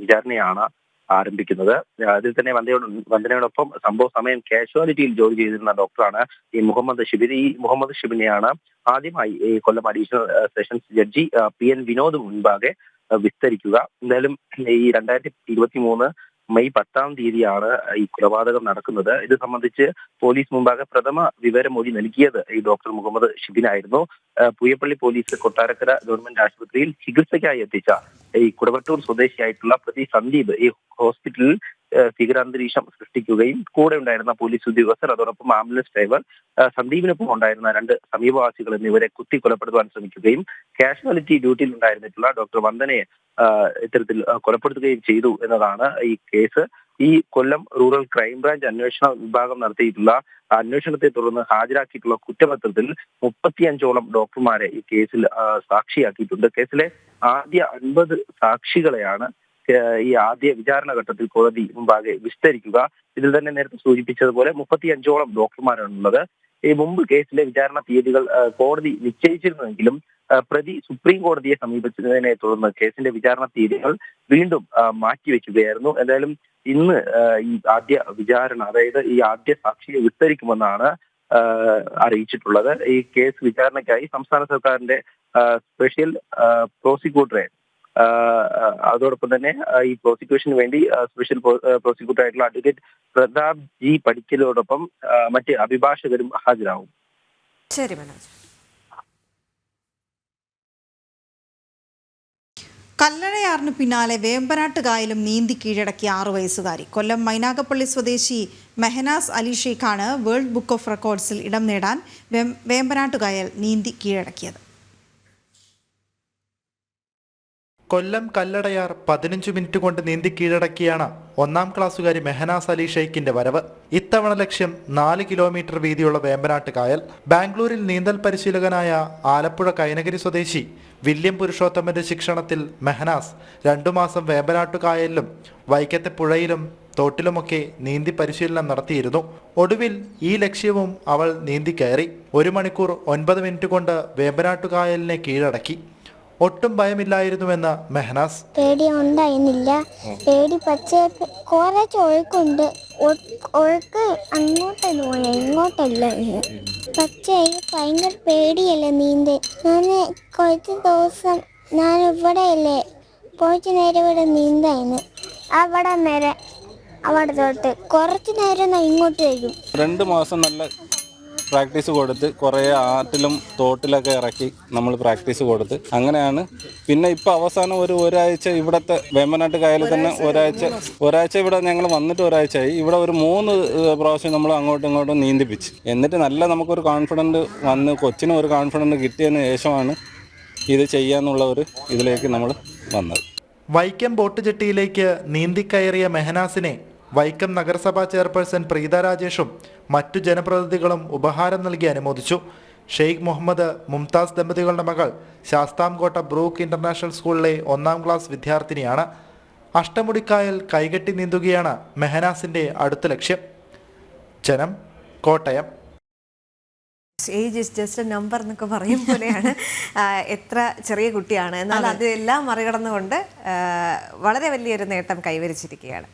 വിചാരണയാണ് ആരംഭിക്കുന്നത്. അതിൽ തന്നെ വന്ദനയോടൊപ്പം സംഭവ സമയം കാഷ്വാലിറ്റിയിൽ ജോലി ചെയ്തിരുന്ന ഡോക്ടറാണ് ഈ മുഹമ്മദ് ഷിബിൻ. ഈ മുഹമ്മദ് ഷിബിനെയാണ് ആദ്യമായി ഈ Kollam additional sessions judge PN Vinod മുൻപാകെ വിസ്തരിക്കുക. എന്തായാലും ഈ 2023 മെയ് 10-ാം തീയതിയാണ് ഈ കൊലപാതകം നടക്കുന്നത്. ഇത് സംബന്ധിച്ച് പോലീസ് മുമ്പാകെ പ്രഥമ വിവരമൊഴി നൽകിയത് ഈ ഡോക്ടർ മുഹമ്മദ് ഷിബിനായിരുന്നു. പൂയപ്പള്ളി പോലീസ് കൊട്ടാരക്കര ഗവൺമെന്റ് ആശുപത്രിയിൽ ചികിത്സയ്ക്കായി എത്തിച്ച ഈ കുടവട്ടൂർ സ്വദേശിയായിട്ടുള്ള പ്രതി സന്ദീപ് ഈ ഹോസ്പിറ്റലിൽ ഭീകരാന്തരീക്ഷം സൃഷ്ടിക്കുകയും കൂടെ ഉണ്ടായിരുന്ന പോലീസ് ഉദ്യോഗസ്ഥർ, അതോടൊപ്പം ആംബുലൻസ് ഡ്രൈവർ, സന്ദീപിനൊപ്പം ഉണ്ടായിരുന്ന 2 സമീപവാസികൾ എന്നിവരെ കുത്തി കൊലപ്പെടുത്തുവാൻ ശ്രമിക്കുകയും കാഷ്വാലിറ്റി ഡ്യൂട്ടിയിൽ ഉണ്ടായിരുന്നിട്ടുള്ള ഡോക്ടർ വന്ദനയെ ഇത്തരത്തിൽ കൊലപ്പെടുത്തുകയും ചെയ്തു എന്നതാണ് ഈ കേസ്. ഈ കൊല്ലം റൂറൽ ക്രൈംബ്രാഞ്ച് അന്വേഷണ വിഭാഗം നടത്തിയിട്ടുള്ള അന്വേഷണത്തെ തുടർന്ന് ഹാജരാക്കിയിട്ടുള്ള കുറ്റപത്രത്തിൽ 35ഓളം ഡോക്ടർമാരെ ഈ കേസിൽ സാക്ഷിയാക്കിയിട്ടുണ്ട്. കേസിലെ ആദ്യ 50 സാക്ഷികളെയാണ് ഈ ആദ്യ വിചാരണ ഘട്ടത്തിൽ കോടതി മുമ്പാകെ വിസ്തരിക്കുക. ഇതിൽ തന്നെ നേരത്തെ സൂചിപ്പിച്ചതുപോലെ 35ഓളം ഡോക്ടർമാരാണുള്ളത്. ഈ മുമ്പ് കേസിലെ വിചാരണ തീയതികൾ കോടതി നിശ്ചയിച്ചിരുന്നുവെങ്കിലും പ്രതി സുപ്രീം കോടതിയെ സമീപിച്ചതിനെ തുടർന്ന് കേസിന്റെ വിചാരണ തീയതികൾ വീണ്ടും മാറ്റിവെക്കുകയായിരുന്നു. എന്തായാലും ഇന്ന് ഈ ആദ്യ വിചാരണ, അതായത് ഈ ആദ്യ സാക്ഷിയെ വിസ്തരിക്കുമെന്നാണ് അറിയിച്ചിട്ടുള്ളത്. ഈ കേസ് വിചാരണയ്ക്കായി സംസ്ഥാന സർക്കാരിന്റെ സ്പെഷ്യൽ പ്രോസിക്യൂട്ടറെ, അതോടൊപ്പം തന്നെ ഈ പ്രോസിക്യൂഷന് വേണ്ടി സ്പെഷ്യൽ പ്രോസിക്യൂട്ടർ ആയിട്ടുള്ള അഡ്വക്കേറ്റ് പ്രതാപ് ജി പടിക്കലോടൊപ്പം മറ്റ് അഭിഭാഷകരും ഹാജരാകും. ശരി മനോജ്. കല്ലഴയാറിന് പിന്നാലെ വേമ്പനാട്ടുകായലും നീന്തി കീഴടക്കിയ 6 വയസ്സുകാരി. കൊല്ലം മൈനാഗപ്പള്ളി സ്വദേശി മെഹനാസ് അലി ഷെയ്ഖാണ് വേൾഡ് ബുക്ക് ഓഫ് റെക്കോർഡ്സിൽ ഇടം നേടാൻ വേമ്പനാട്ടുകായൽ നീന്തി കീഴടക്കിയത്. കൊല്ലം കല്ലടയാർ 15 മിനിറ്റ് കൊണ്ട് നീന്തി കീഴടക്കിയാണ് 1ാം ക്ലാസ്സുകാരി മെഹനാസ് അലി ഷെയ്ഖിന്റെ വരവ്. ഇത്തവണ ലക്ഷ്യം 4 കിലോമീറ്റർ വീതിയുള്ള വേമ്പനാട്ടുകായൽ. ബാംഗ്ലൂരിൽ നീന്തൽ പരിശീലകനായ ആലപ്പുഴ കൈനഗിരി സ്വദേശി വില്യം പുരുഷോത്തമന്റെ ശിക്ഷണത്തിൽ മെഹനാസ് 2 മാസം വേമ്പനാട്ടുകായലിലും വൈക്കത്തെ പുഴയിലും തോട്ടിലുമൊക്കെ നീന്തി പരിശീലനം നടത്തിയിരുന്നു. ഒടുവിൽ ഈ ലക്ഷ്യവും അവൾ നീന്തി കയറി. 1 മണിക്കൂർ 9 മിനിറ്റ് കൊണ്ട് വേമ്പനാട്ടുകായലിനെ കീഴടക്കി. ഒട്ടും ഭയമില്ലായിരുന്നുവെന്ന് മെഹനാസ്. പേടി ഉണ്ടായിരുന്നില്ല, പേടി പക്ഷേ കുറച്ച് ഒഴുക്കുണ്ട്, ഒഴുക്ക് അങ്ങോട്ടല്ല പോയ ഇങ്ങോട്ടല്ല. പക്ഷേ ഭയങ്കര പേടിയല്ലേ നീന്തൽ. ഞാൻ കുറച്ച് ദിവസം ഞാൻ ഇവിടെയല്ലേ കുറച്ച് നേരം ഇവിടെ നീന്തായിരുന്നു. അവിടെ നേരെ അവിടെ തൊട്ട് കുറച്ച് നേരം ഇങ്ങോട്ട് വരും. 2 മാസം നല്ല പ്രാക്ടീസ് കൊടുത്ത് കുറേ ആറ്റിലും തോട്ടിലൊക്കെ ഇറക്കി നമ്മൾ പ്രാക്ടീസ് കൊടുത്ത് അങ്ങനെയാണ്. പിന്നെ ഇപ്പോൾ അവസാനം ഒരാഴ്ച ഇവിടുത്തെ വേമ്പനാട്ട് കായലിൽ തന്നെ ഒരാഴ്ച ഇവിടെ ഞങ്ങൾ വന്നിട്ട് ഒരാഴ്ചയായി. ഇവിടെ ഒരു 3 പ്രാവശ്യം നമ്മൾ അങ്ങോട്ടും ഇങ്ങോട്ടും നീന്തിപ്പിച്ച്, എന്നിട്ട് നല്ല നമുക്കൊരു കോൺഫിഡൻറ്റ് വന്ന് കൊച്ചിനും ഒരു കോൺഫിഡൻറ്റ് കിട്ടിയതിന് ശേഷമാണ് ഇത് ചെയ്യാന്നുള്ള ഒരു ഇതിലേക്ക് നമ്മൾ വന്നത്. വൈക്കം ബോട്ട് ജെട്ടിയിലേക്ക് നീന്തിക്കയറിയ മെഹനാസിനെ വൈക്കം നഗരസഭാ ചെയർപേഴ്സൺ പ്രീത രാജേഷും മറ്റു ജനപ്രതിനിധികളും ഉപഹാരം നൽകി അനുമോദിച്ചു. ഷെയ്ഖ് മുഹമ്മദ് മുംതാസ് ദമ്പതികളുടെ മകൾ ശാസ്താംകോട്ട ബ്രൂക്ക് ഇന്റർനാഷണൽ സ്കൂളിലെ 1ാം ക്ലാസ് വിദ്യാർത്ഥിനിയാണ്. അഷ്ടമുടിക്കായൽ കൈകെട്ടി നീന്തുകയാണ് മെഹനാസിന്റെ അടുത്ത ലക്ഷ്യം. ജനം, Kottayam. Age is just A number എന്നൊക്കെ പറയും പോലെയാണ്. എത്ര ചെറിയ കുട്ടിയാണ്, എന്നാൽ അതെല്ലാം മറികടന്നുകൊണ്ട് വളരെ വലിയൊരു നേട്ടം കൈവരിച്ചിരിക്കുകയാണ്.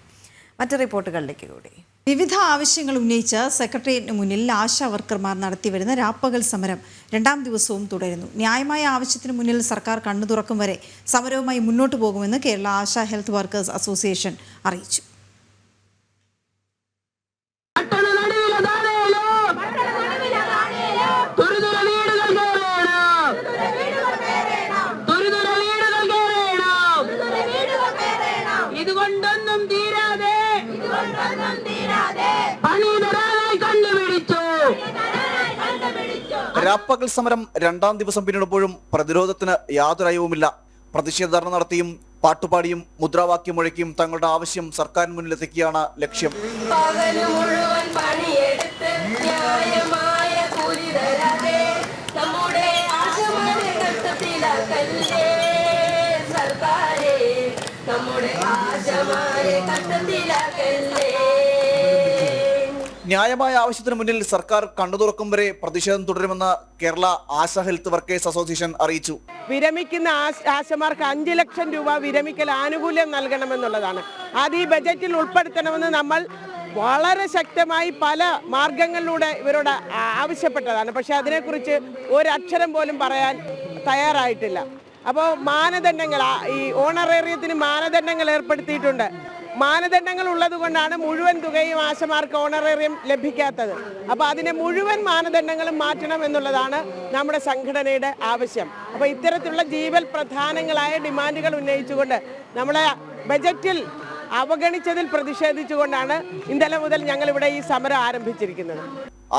മറ്റു റിപ്പോർട്ടുകളിലേക്ക് കൂടി. വിവിധ ആവശ്യങ്ങൾ ഉന്നയിച്ച് സെക്രട്ടേറിയറ്റിന് മുന്നിൽ ആശാ വർക്കർമാർ നടത്തിവരുന്ന രാപ്പകൽ സമരം 2ാം ദിവസവും തുടരുന്നു. ന്യായമായ ആവശ്യത്തിന് മുന്നിൽ സർക്കാർ കണ്ണു തുറക്കും വരെ സമരവുമായി മുന്നോട്ടു പോകുമെന്ന് Kerala ASHA health workers association അറിയിച്ചു. രാപ്പകൽ സമരം 2ാം ദിവസം പിന്നിടുമ്പോഴും പ്രതിരോധത്തിന് യാതൊരു അയവുമില്ല. പ്രതിഷേധ ധർണ നടത്തിയും പാട്ടുപാടിയും മുദ്രാവാക്യം മുഴക്കിയും തങ്ങളുടെ ആവശ്യം സർക്കാരിന് മുന്നിലെത്തിക്കുകയാണ് ലക്ഷ്യം. ന്യായമായ ആവശ്യത്തിന് മുന്നിൽ സർക്കാർ കണ്ണു തുറക്കും വരെ പ്രതിഷേധം തുടരുമെന്ന് Kerala ASHA health workers association അറിയിച്ചു. വിരമിക്കുന്ന ആശമാർക്ക് 5 ലക്ഷം രൂപ വിരമിക്കൽ ആനുകൂല്യം നൽകണമെന്നുള്ളതാണ്. അത് ഈ ബജറ്റിൽ ഉൾപ്പെടുത്തണമെന്ന് നമ്മൾ വളരെ ശക്തമായി പല മാർഗങ്ങളിലൂടെ ഇവരോട് ആവശ്യപ്പെട്ടതാണ്. പക്ഷെ അതിനെക്കുറിച്ച് ഒരക്ഷരം പോലും പറയാൻ തയ്യാറായിട്ടില്ല. അപ്പോൾ മാനദണ്ഡങ്ങൾ, ഈ ഓണറേറിയത്തിന് മാനദണ്ഡങ്ങൾ ഏർപ്പെടുത്തിയിട്ടുണ്ട്. മാനദണ്ഡങ്ങൾ ഉള്ളത് കൊണ്ടാണ് മുഴുവൻ തുകയും ആശമാർക്ക് ഓണറേറിയം ലഭിക്കാത്തത്. അപ്പോൾ അതിനെ മുഴുവൻ മാനദണ്ഡങ്ങളും മാറ്റണം എന്നുള്ളതാണ് നമ്മുടെ സംഘടനയുടെ ആവശ്യം. അപ്പോൾ ഇത്തരത്തിലുള്ള ജീവൽ പ്രധാനങ്ങളായ ഡിമാൻഡുകൾ ഉന്നയിച്ചുകൊണ്ട് നമ്മളെ ബജറ്റിൽ അവഗണിച്ചതിൽ പ്രതിഷേധിച്ചുകൊണ്ടാണ് ഇന്നലെ മുതൽ ഞങ്ങളിവിടെ ഈ സമരം ആരംഭിച്ചിരിക്കുന്നത്.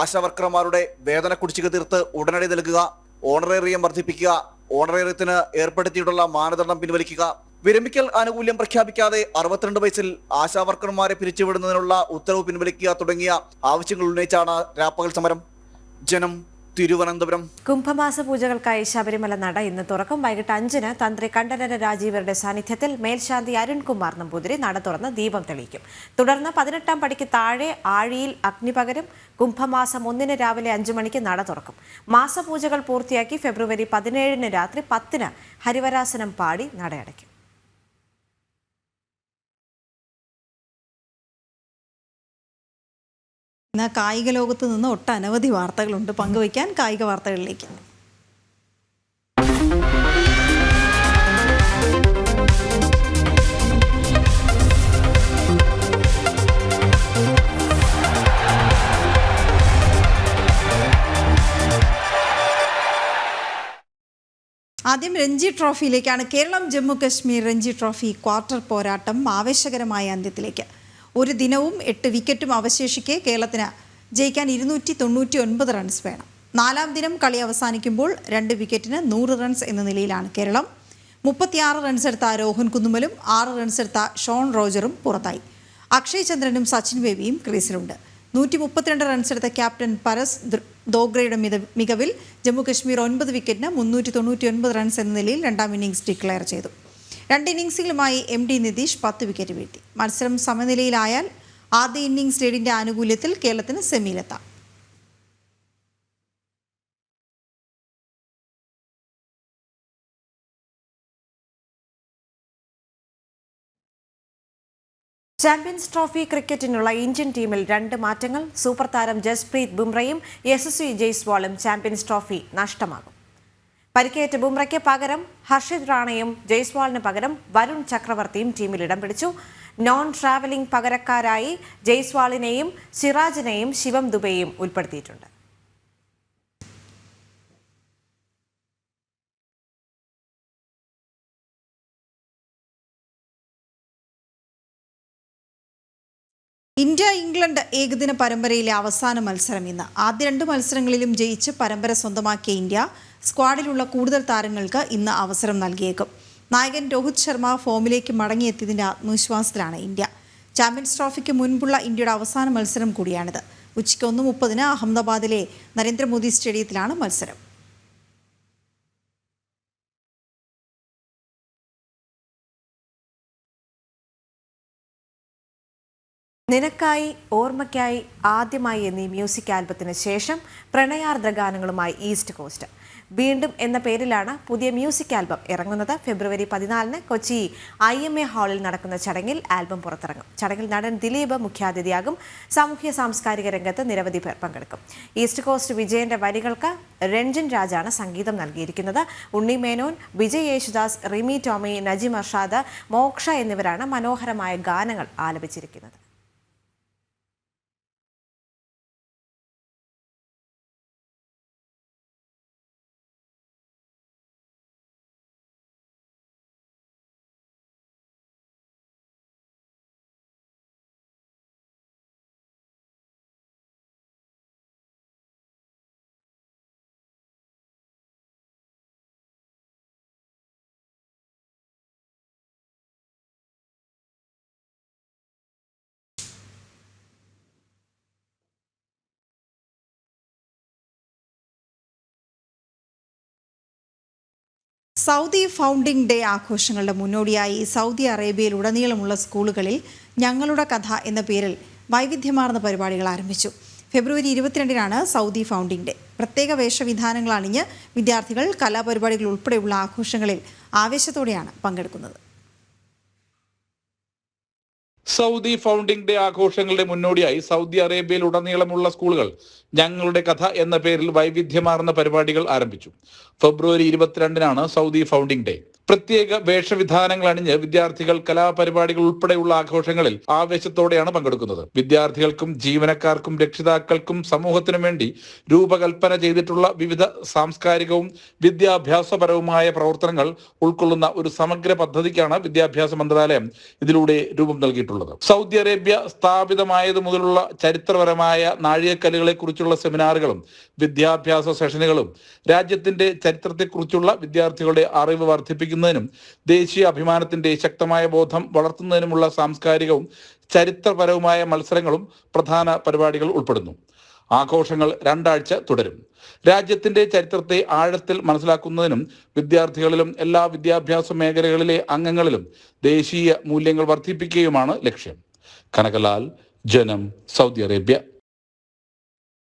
ആശാ വർക്കർമാരുടെ വേതന കുടിശ്ശിക തീർത്ത് ഉടനടി നൽകുക, ഓണറേറിയം വർദ്ധിപ്പിക്കുക, ഓണറേറിയത്തിന് ഏർപ്പെടുത്തിയിട്ടുള്ള മാനദണ്ഡം പിൻവലിക്കുക, വിരമിക്കൽ ആനുകൂല്യം പ്രഖ്യാപിക്കാതെ 62 വയസ്സിൽ ആശാ വർക്കർമാരെ പിരിച്ചുവിടുന്നതിനുള്ള ഉത്തരവ് പിൻവലിക്കുക തുടങ്ങിയ ആവശ്യങ്ങൾ ഉന്നയിച്ചാണ് രാപ്പകൽ സമരം. ജനം, തിരുവനന്തപുരം. കുംഭമാസ പൂജകൾക്കായി ശബരിമല നട ഇന്ന് തുറക്കും. വൈകിട്ട് 5-ന് തന്ത്രി കണ്ഠരര് രാജീവരുടെ സാന്നിധ്യത്തിൽ മേൽശാന്തി അരുൺകുമാർ നമ്പൂതിരി നട തുറന്ന് ദീപം തെളിയിക്കും. തുടർന്ന് 18ാം പടിക്ക് താഴെ ആഴിയിൽ അഗ്നി പകരും. കുംഭമാസം 1-ന് രാവിലെ 5 മണിക്ക് നട തുറക്കും. മാസപൂജകൾ പൂർത്തിയാക്കി ഫെബ്രുവരി 17-ന് രാത്രി 10-ന് ഹരിവരാസനം പാടി നടയടയ്ക്കും. ഇന്ന് കായിക ലോകത്ത് നിന്ന് ഒട്ടനവധി വാർത്തകളുണ്ട് പങ്കുവയ്ക്കാൻ. കായിക വാർത്തകളിലേക്ക്. ആദ്യം രഞ്ജി ട്രോഫിയിലേക്കാണ്. കേരളം ജമ്മു കശ്മീർ രഞ്ജി ട്രോഫി ക്വാർട്ടർ പോരാട്ടം ആവേശകരമായ അന്ത്യത്തിലേക്ക്. ഒരു ദിനവും 8 വിക്കറ്റും അവശേഷിക്കെ കേരളത്തിന് ജയിക്കാൻ 299 റൺസ് വേണം. 4ാം ദിനം കളി അവസാനിക്കുമ്പോൾ 2 വിക്കറ്റിന് 100 റൺസ് എന്ന നിലയിലാണ് കേരളം. 36 റൺസ് എടുത്ത രോഹൻ കുന്നുമലും 6 റൺസ് എടുത്ത ഷോൺ റോജറും പുറത്തായി. അക്ഷയ് ചന്ദ്രനും സച്ചിൻ ബേബിയും ക്രീസിലുണ്ട്. 132 റൺസ് എടുത്ത ക്യാപ്റ്റൻ പരസ് ദോഗ്രയുടെ മികവിൽ ജമ്മു കശ്മീർ 9 വിക്കറ്റിന് 399 റൺസ് എന്ന നിലയിൽ 2ാം ഇന്നിംഗ്സ് ഡിക്ലെയർ ചെയ്തു. 2 ഇന്നിംഗ്സുകളുമായി MD നിതീഷ് 10 വിക്കറ്റ് വീഴ്ത്തി. മത്സരം സമനിലയിലായാൽ ആദ്യ ഇന്നിംഗ്സ് ലീഡിന്റെ ആനുകൂല്യത്തിൽ കേരളത്തിന് സെമിയിലെത്താം. ചാമ്പ്യൻസ് ട്രോഫി ക്രിക്കറ്റിനുള്ള ഇന്ത്യൻ ടീമിൽ 2 മാറ്റങ്ങൾ. സൂപ്പർ താരം ജസ്പ്രീത് ബുംറയും യശസ്വി ജയ്സ്വാളും ചാമ്പ്യൻസ് ട്രോഫി നഷ്ടമാകും. പരിക്കേറ്റ ബുംറയ്ക്ക് പകരം ഹർഷിത് റാണയും ജയ്സ്വാളിന് പകരം വരുൺ ചക്രവർത്തിയും ടീമിൽ ഇടം പിടിച്ചു. നോൺ ട്രാവലിംഗ് പകരക്കാരായി ജയ്സ്വാളിനെയും സിറാജിനെയും ശിവം ദുബെയും ഉൾപ്പെടുത്തിയിട്ടുണ്ട്. ഇന്ത്യ ഇംഗ്ലണ്ട് ഏകദിന പരമ്പരയിലെ അവസാന മത്സരം ഇന്ന്. ആദ്യ 2 മത്സരങ്ങളിലും ജയിച്ച് പരമ്പര സ്വന്തമാക്കിയ ഇന്ത്യ സ്ക്വാഡിലുള്ള കൂടുതൽ താരങ്ങൾക്ക് ഇന്ന് അവസരം നൽകിയേക്കും. നായകൻ രോഹിത് ശർമ്മ ഫോമിലേക്ക് മടങ്ങിയെത്തിയതിൻ്റെ ആത്മവിശ്വാസത്തിലാണ് ഇന്ത്യ. ചാമ്പ്യൻസ് ട്രോഫിക്ക് മുൻപുള്ള ഇന്ത്യയുടെ അവസാന മത്സരം കൂടിയാണിത്. ഉച്ചയ്ക്ക് 1:30 അഹമ്മദാബാദിലെ നരേന്ദ്രമോദി സ്റ്റേഡിയത്തിലാണ് മത്സരം. നിനക്കായി ഓർമ്മയ്ക്കായി ആദ്യമായി എന്നീ മ്യൂസിക് ആൽബത്തിന് ശേഷം പ്രണയാർദ്ര ഗാനങ്ങളുമായി ഈസ്റ്റ് കോസ്റ്റ്. വീണ്ടും എന്ന പേരിലാണ് പുതിയ മ്യൂസിക് ആൽബം ഇറങ്ങുന്നത്. ഫെബ്രുവരി 14-ന് കൊച്ചി IMA ഹാളിൽ നടക്കുന്ന ചടങ്ങിൽ ആൽബം പുറത്തിറങ്ങും. ചടങ്ങിൽ നടൻ ദിലീപ് മുഖ്യാതിഥിയാകും. സാമൂഹ്യ സാംസ്കാരിക രംഗത്ത് നിരവധി പേർ പങ്കെടുക്കും. ഈസ്റ്റ് കോസ്റ്റ് വിജയന്റെ വരികൾക്ക് രഞ്ജൻ രാജാണ് സംഗീതം നൽകിയിരിക്കുന്നത്. ഉണ്ണി മേനോൻ, വിജയ് യേശുദാസ്, റിമി ടോമി, നജിം അർഷാദ്, മോക്ഷ എന്നിവരാണ് മനോഹരമായ ഗാനങ്ങൾ ആലപിച്ചിരിക്കുന്നത്. സൗദി ഫൗണ്ടിംഗ് ഡേ ആഘോഷങ്ങളുടെ മുന്നോടിയായി സൗദി അറേബ്യയിൽ ഉടനീളമുള്ള സ്കൂളുകളിൽ ഞങ്ങളുടെ കഥ എന്ന പേരിൽ വൈവിധ്യമാർന്ന പരിപാടികൾ ആരംഭിച്ചു. ഫെബ്രുവരി 22-നാണ് സൗദി ഫൗണ്ടിംഗ് ഡേ. പ്രത്യേക വേഷവിധാനങ്ങൾ അണിഞ്ഞ് വിദ്യാർത്ഥികൾ കലാപരിപാടികൾ ഉൾപ്പെടെയുള്ള ആഘോഷങ്ങളിൽ ആവേശത്തോടെയാണ് പങ്കെടുക്കുന്നത്. സൗദി ഫൗണ്ടിംഗ് ഡേ ആഘോഷങ്ങളുടെ മുന്നോടിയായി സൗദി അറേബ്യയിൽ ഉടനീളമുള്ള സ്കൂളുകൾ ഞങ്ങളുടെ കഥ എന്ന പേരിൽ വൈവിധ്യമാർന്ന പരിപാടികൾ ആരംഭിച്ചു. ഫെബ്രുവരി 22-നാണ് സൗദി ഫൗണ്ടിംഗ് ഡേ. പ്രത്യേക വേഷവിധാനങ്ങൾ അണിഞ്ഞ് വിദ്യാർത്ഥികൾ കലാപരിപാടികൾ ഉൾപ്പെടെയുള്ള ആഘോഷങ്ങളിൽ ആവേശത്തോടെയാണ് പങ്കെടുക്കുന്നത്. വിദ്യാർത്ഥികൾക്കും ജീവനക്കാർക്കും രക്ഷിതാക്കൾക്കും സമൂഹത്തിനും വേണ്ടി രൂപകൽപ്പന ചെയ്തിട്ടുള്ള വിവിധ സാംസ്കാരികവും വിദ്യാഭ്യാസപരവുമായ പ്രവർത്തനങ്ങൾ ഉൾക്കൊള്ളുന്ന ഒരു സമഗ്ര പദ്ധതിക്കാണ് വിദ്യാഭ്യാസ മന്ത്രാലയം ഇതിലൂടെ രൂപം നൽകിയിട്ടുള്ളത്. സൗദി അറേബ്യ സ്ഥാപിതമായതു മുതലുള്ള ചരിത്രപരമായ നാഴികക്കല്ലുകളെ കുറിച്ചുള്ള സെമിനാറുകളും വിദ്യാഭ്യാസ സെഷനുകളും രാജ്യത്തിന്റെ ചരിത്രത്തെക്കുറിച്ചുള്ള വിദ്യാർത്ഥികളുടെ അറിവ് വർദ്ധിപ്പിക്കുന്നതിനും ദേശീയ അഭിമാനത്തിന്റെ ശക്തമായ ബോധം വളർത്തുന്നതിനുമുള്ള സാംസ്കാരികവും ചരിത്രപരവുമായ മത്സരങ്ങളും പ്രധാന പരിപാടികൾ ഉൾപ്പെടുന്നു. ആഘോഷങ്ങൾ 2 ആഴ്ച തുടരും. രാജ്യത്തിന്റെ ചരിത്രത്തെ ആഴത്തിൽ മനസ്സിലാക്കുന്നതിനും വിദ്യാർത്ഥികളിലും എല്ലാ വിദ്യാഭ്യാസ മേഖലകളിലെ അംഗങ്ങളിലും ദേശീയ മൂല്യങ്ങൾ വർദ്ധിപ്പിക്കുകയുമാണ് ലക്ഷ്യം. കനകലാൽ, ജനം, സൗദി അറേബ്യ.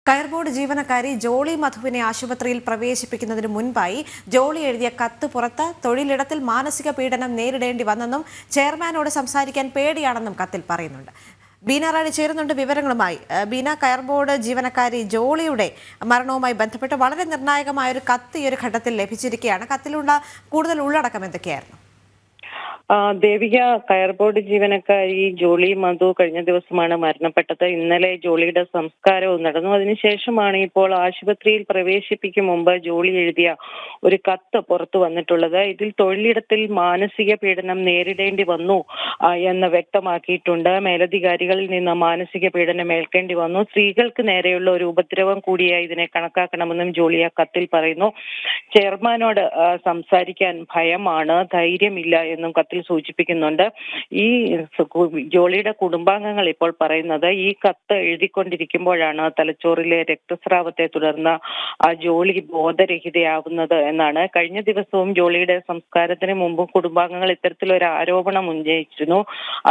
കയർ ബോർഡ് ജീവനക്കാരി ജോളി മധുവിനെ ആശുപത്രിയിൽ പ്രവേശിപ്പിക്കുന്നതിന് മുൻപായി ജോളി എഴുതിയ കത്ത് പുറത്ത് തൊഴിലിടത്തിൽ മാനസിക പീഡനം നേരിടേണ്ടി വന്നെന്നും ചെയർമാനോട് സംസാരിക്കാൻ പേടിയാണെന്നും കത്തിൽ പറയുന്നുണ്ട്. ബീന റാണി ചേരുന്നുണ്ട് വിവരങ്ങളുമായി. ബീന, കയർ ബോർഡ് ജീവനക്കാരി ജോളിയുടെ മരണവുമായി ബന്ധപ്പെട്ട് വളരെ നിർണായകമായ ഒരു കത്ത് ഈ ഒരു ഘട്ടത്തിൽ ലഭിച്ചിരിക്കുകയാണ്. കത്തിലുള്ള കൂടുതൽ ഉള്ളടക്കം എന്തൊക്കെയായിരുന്നു? ദേവിക, കയർ ബോർഡ് ജീവനക്കാരി ജോളി മധു കഴിഞ്ഞ ദിവസമാണ് മരണപ്പെട്ടത്. ഇന്നലെ ജോളിയുടെ സംസ്കാരവും നടന്നു. അതിനുശേഷമാണ് ഇപ്പോൾ ആശുപത്രിയിൽ പ്രവേശിപ്പിക്കും മുമ്പ് ജോളി എഴുതിയ ഒരു കത്ത് പുറത്തു വന്നിട്ടുള്ളത്. ഇതിൽ തൊഴിലിടത്തിൽ മാനസിക പീഡനം നേരിടേണ്ടി വന്നു എന്ന് വ്യക്തമാക്കിയിട്ടുണ്ട്. മേലധികാരികളിൽ നിന്ന് മാനസിക പീഡനം ഏൽക്കേണ്ടി വന്നു. സ്ത്രീകൾക്ക് നേരെയുള്ള ഒരു ഉപദ്രവം കൂടിയായി ഇതിനെ കണക്കാക്കണമെന്നും ജോളി ആ കത്തിൽ പറയുന്നു. ചെയർമാനോട് സംസാരിക്കാൻ ഭയമാണ്, ധൈര്യമില്ല എന്നും കത്തിൽ സൂചിപ്പിക്കുന്നുണ്ട്. ഈ ജോളിയുടെ കുടുംബാംഗങ്ങൾ ഇപ്പോൾ പറയുന്നത് ഈ കത്ത് എഴുതിക്കൊണ്ടിരിക്കുമ്പോഴാണ് തലച്ചോറിലെ രക്തസ്രാവത്തെ തുടർന്ന് ആ ജോളി ബോധരഹിതയാവുന്നത് എന്നാണ്. കഴിഞ്ഞ ദിവസവും ജോളിയുടെ സംസ്കാരത്തിന് മുമ്പും കുടുംബാംഗങ്ങൾ ഇത്തരത്തിലൊരു ആരോപണം ഉന്നയിച്ചിരുന്നു.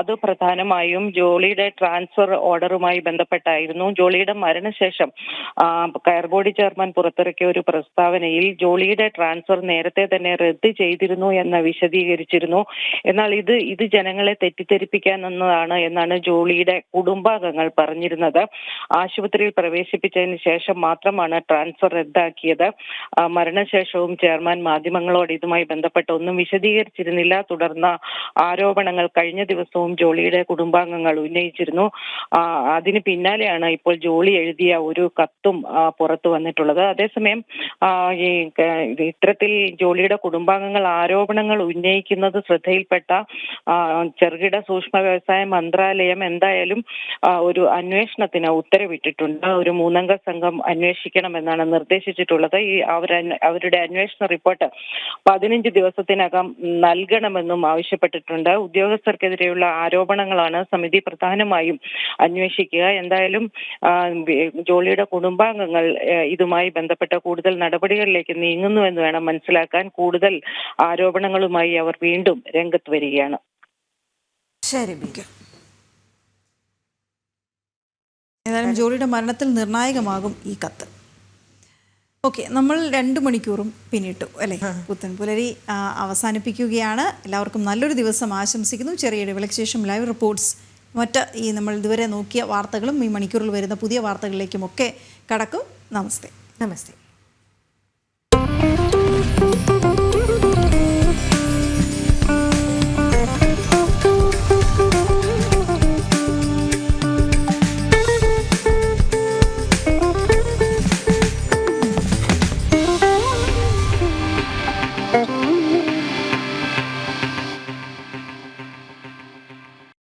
അത് പ്രധാനമായും ജോളിയുടെ ട്രാൻസ്ഫർ ഓർഡറുമായി ബന്ധപ്പെട്ടായിരുന്നു. ജോളിയുടെ മരണശേഷം കയർ ബോർഡ് ചെയർമാൻ പുറത്തിറക്കിയ ഒരു പ്രസ്താവനയിൽ ജോളിയുടെ ട്രാൻസ്ഫർ നേരത്തെ തന്നെ റദ്ദ് ചെയ്തിരുന്നു എന്ന് വിശദീകരിച്ചിരുന്നു. എന്നാൽ ഇത് ജനങ്ങളെ തെറ്റിദ്ധരിപ്പിക്കാനെന്നതാണ് എന്നാണ് ജോളിയുടെ കുടുംബാംഗങ്ങൾ പറഞ്ഞിരുന്നത്. ആശുപത്രിയിൽ പ്രവേശിപ്പിച്ചതിന് ശേഷം മാത്രമാണ് ട്രാൻസ്ഫർ റദ്ദാക്കിയത്. മരണശേഷവും ചെയർമാൻ മാധ്യമങ്ങളോട് ഇതുമായി ബന്ധപ്പെട്ട് ഒന്നും വിശദീകരിച്ചിരുന്നില്ല. തുടർന്ന് ആരോപണങ്ങൾ കഴിഞ്ഞ ദിവസവും ജോളിയുടെ കുടുംബാംഗങ്ങൾ ഉന്നയിച്ചിരുന്നു. അതിന് പിന്നാലെയാണ് ഇപ്പോൾ ജോളി എഴുതിയ ഒരു കത്തും പുറത്തു വന്നിട്ടുള്ളത്. അതേസമയം ഇത്തരത്തിൽ ജോളിയുടെ കുടുംബാംഗങ്ങൾ ആരോപണങ്ങൾ ഉന്നയിക്കുന്നത് ശ്രദ്ധയിൽപ്പെട്ട ചെറുകിട സൂക്ഷ്മ വ്യവസായ മന്ത്രാലയം എന്തായാലും ഒരു അന്വേഷണത്തിന് ഉത്തരവിട്ടിട്ടുണ്ട്. ഒരു 3-അംഗ സംഘം അന്വേഷിക്കണമെന്നാണ് നിർദ്ദേശിച്ചിട്ടുള്ളത്. അവരുടെ അന്വേഷണ റിപ്പോർട്ട് 15 ദിവസത്തിനകം നൽകണമെന്നും ആവശ്യപ്പെട്ടിട്ടുണ്ട്. ഉദ്യോഗസ്ഥർക്കെതിരെയുള്ള ആരോപണങ്ങളാണ് സമിതി പ്രധാനമായും അന്വേഷിക്കുക. എന്തായാലും ജോളിയുടെ കുടുംബാംഗങ്ങൾ ഇതുമായി ബന്ധപ്പെട്ട കൂടുതൽ നടപടികളിലേക്ക് നീങ്ങുന്നുവെന്ന് വേണം മനസ്സിലാക്കാൻ. കൂടുതൽ ആരോപണങ്ങളുമായി അവർ വീണ്ടും രംഗത്ത് വരികയാണ്. ശരി. ഏതായാലും ജോളിയുടെ മരണത്തിൽ നിർണായകമാകും ഈ കത്ത്. ഓക്കെ, നമ്മൾ 2 മണിക്കൂറും പിന്നിട്ടു അല്ലേ? പുത്തൻ പുലരി അവസാനിപ്പിക്കുകയാണ്. എല്ലാവർക്കും നല്ലൊരു ദിവസം ആശംസിക്കുന്നു. ചെറിയ ഇടവേളയ്ക്ക് ശേഷം ലൈവ് റിപ്പോർട്ട്സ്, ഈ നമ്മൾ ഇതുവരെ നോക്കിയ വാർത്തകളും ഈ മണിക്കൂറിൽ വരുന്ന പുതിയ വാർത്തകളിലേക്കുമൊക്കെ കടക്കും. നമസ്തേ.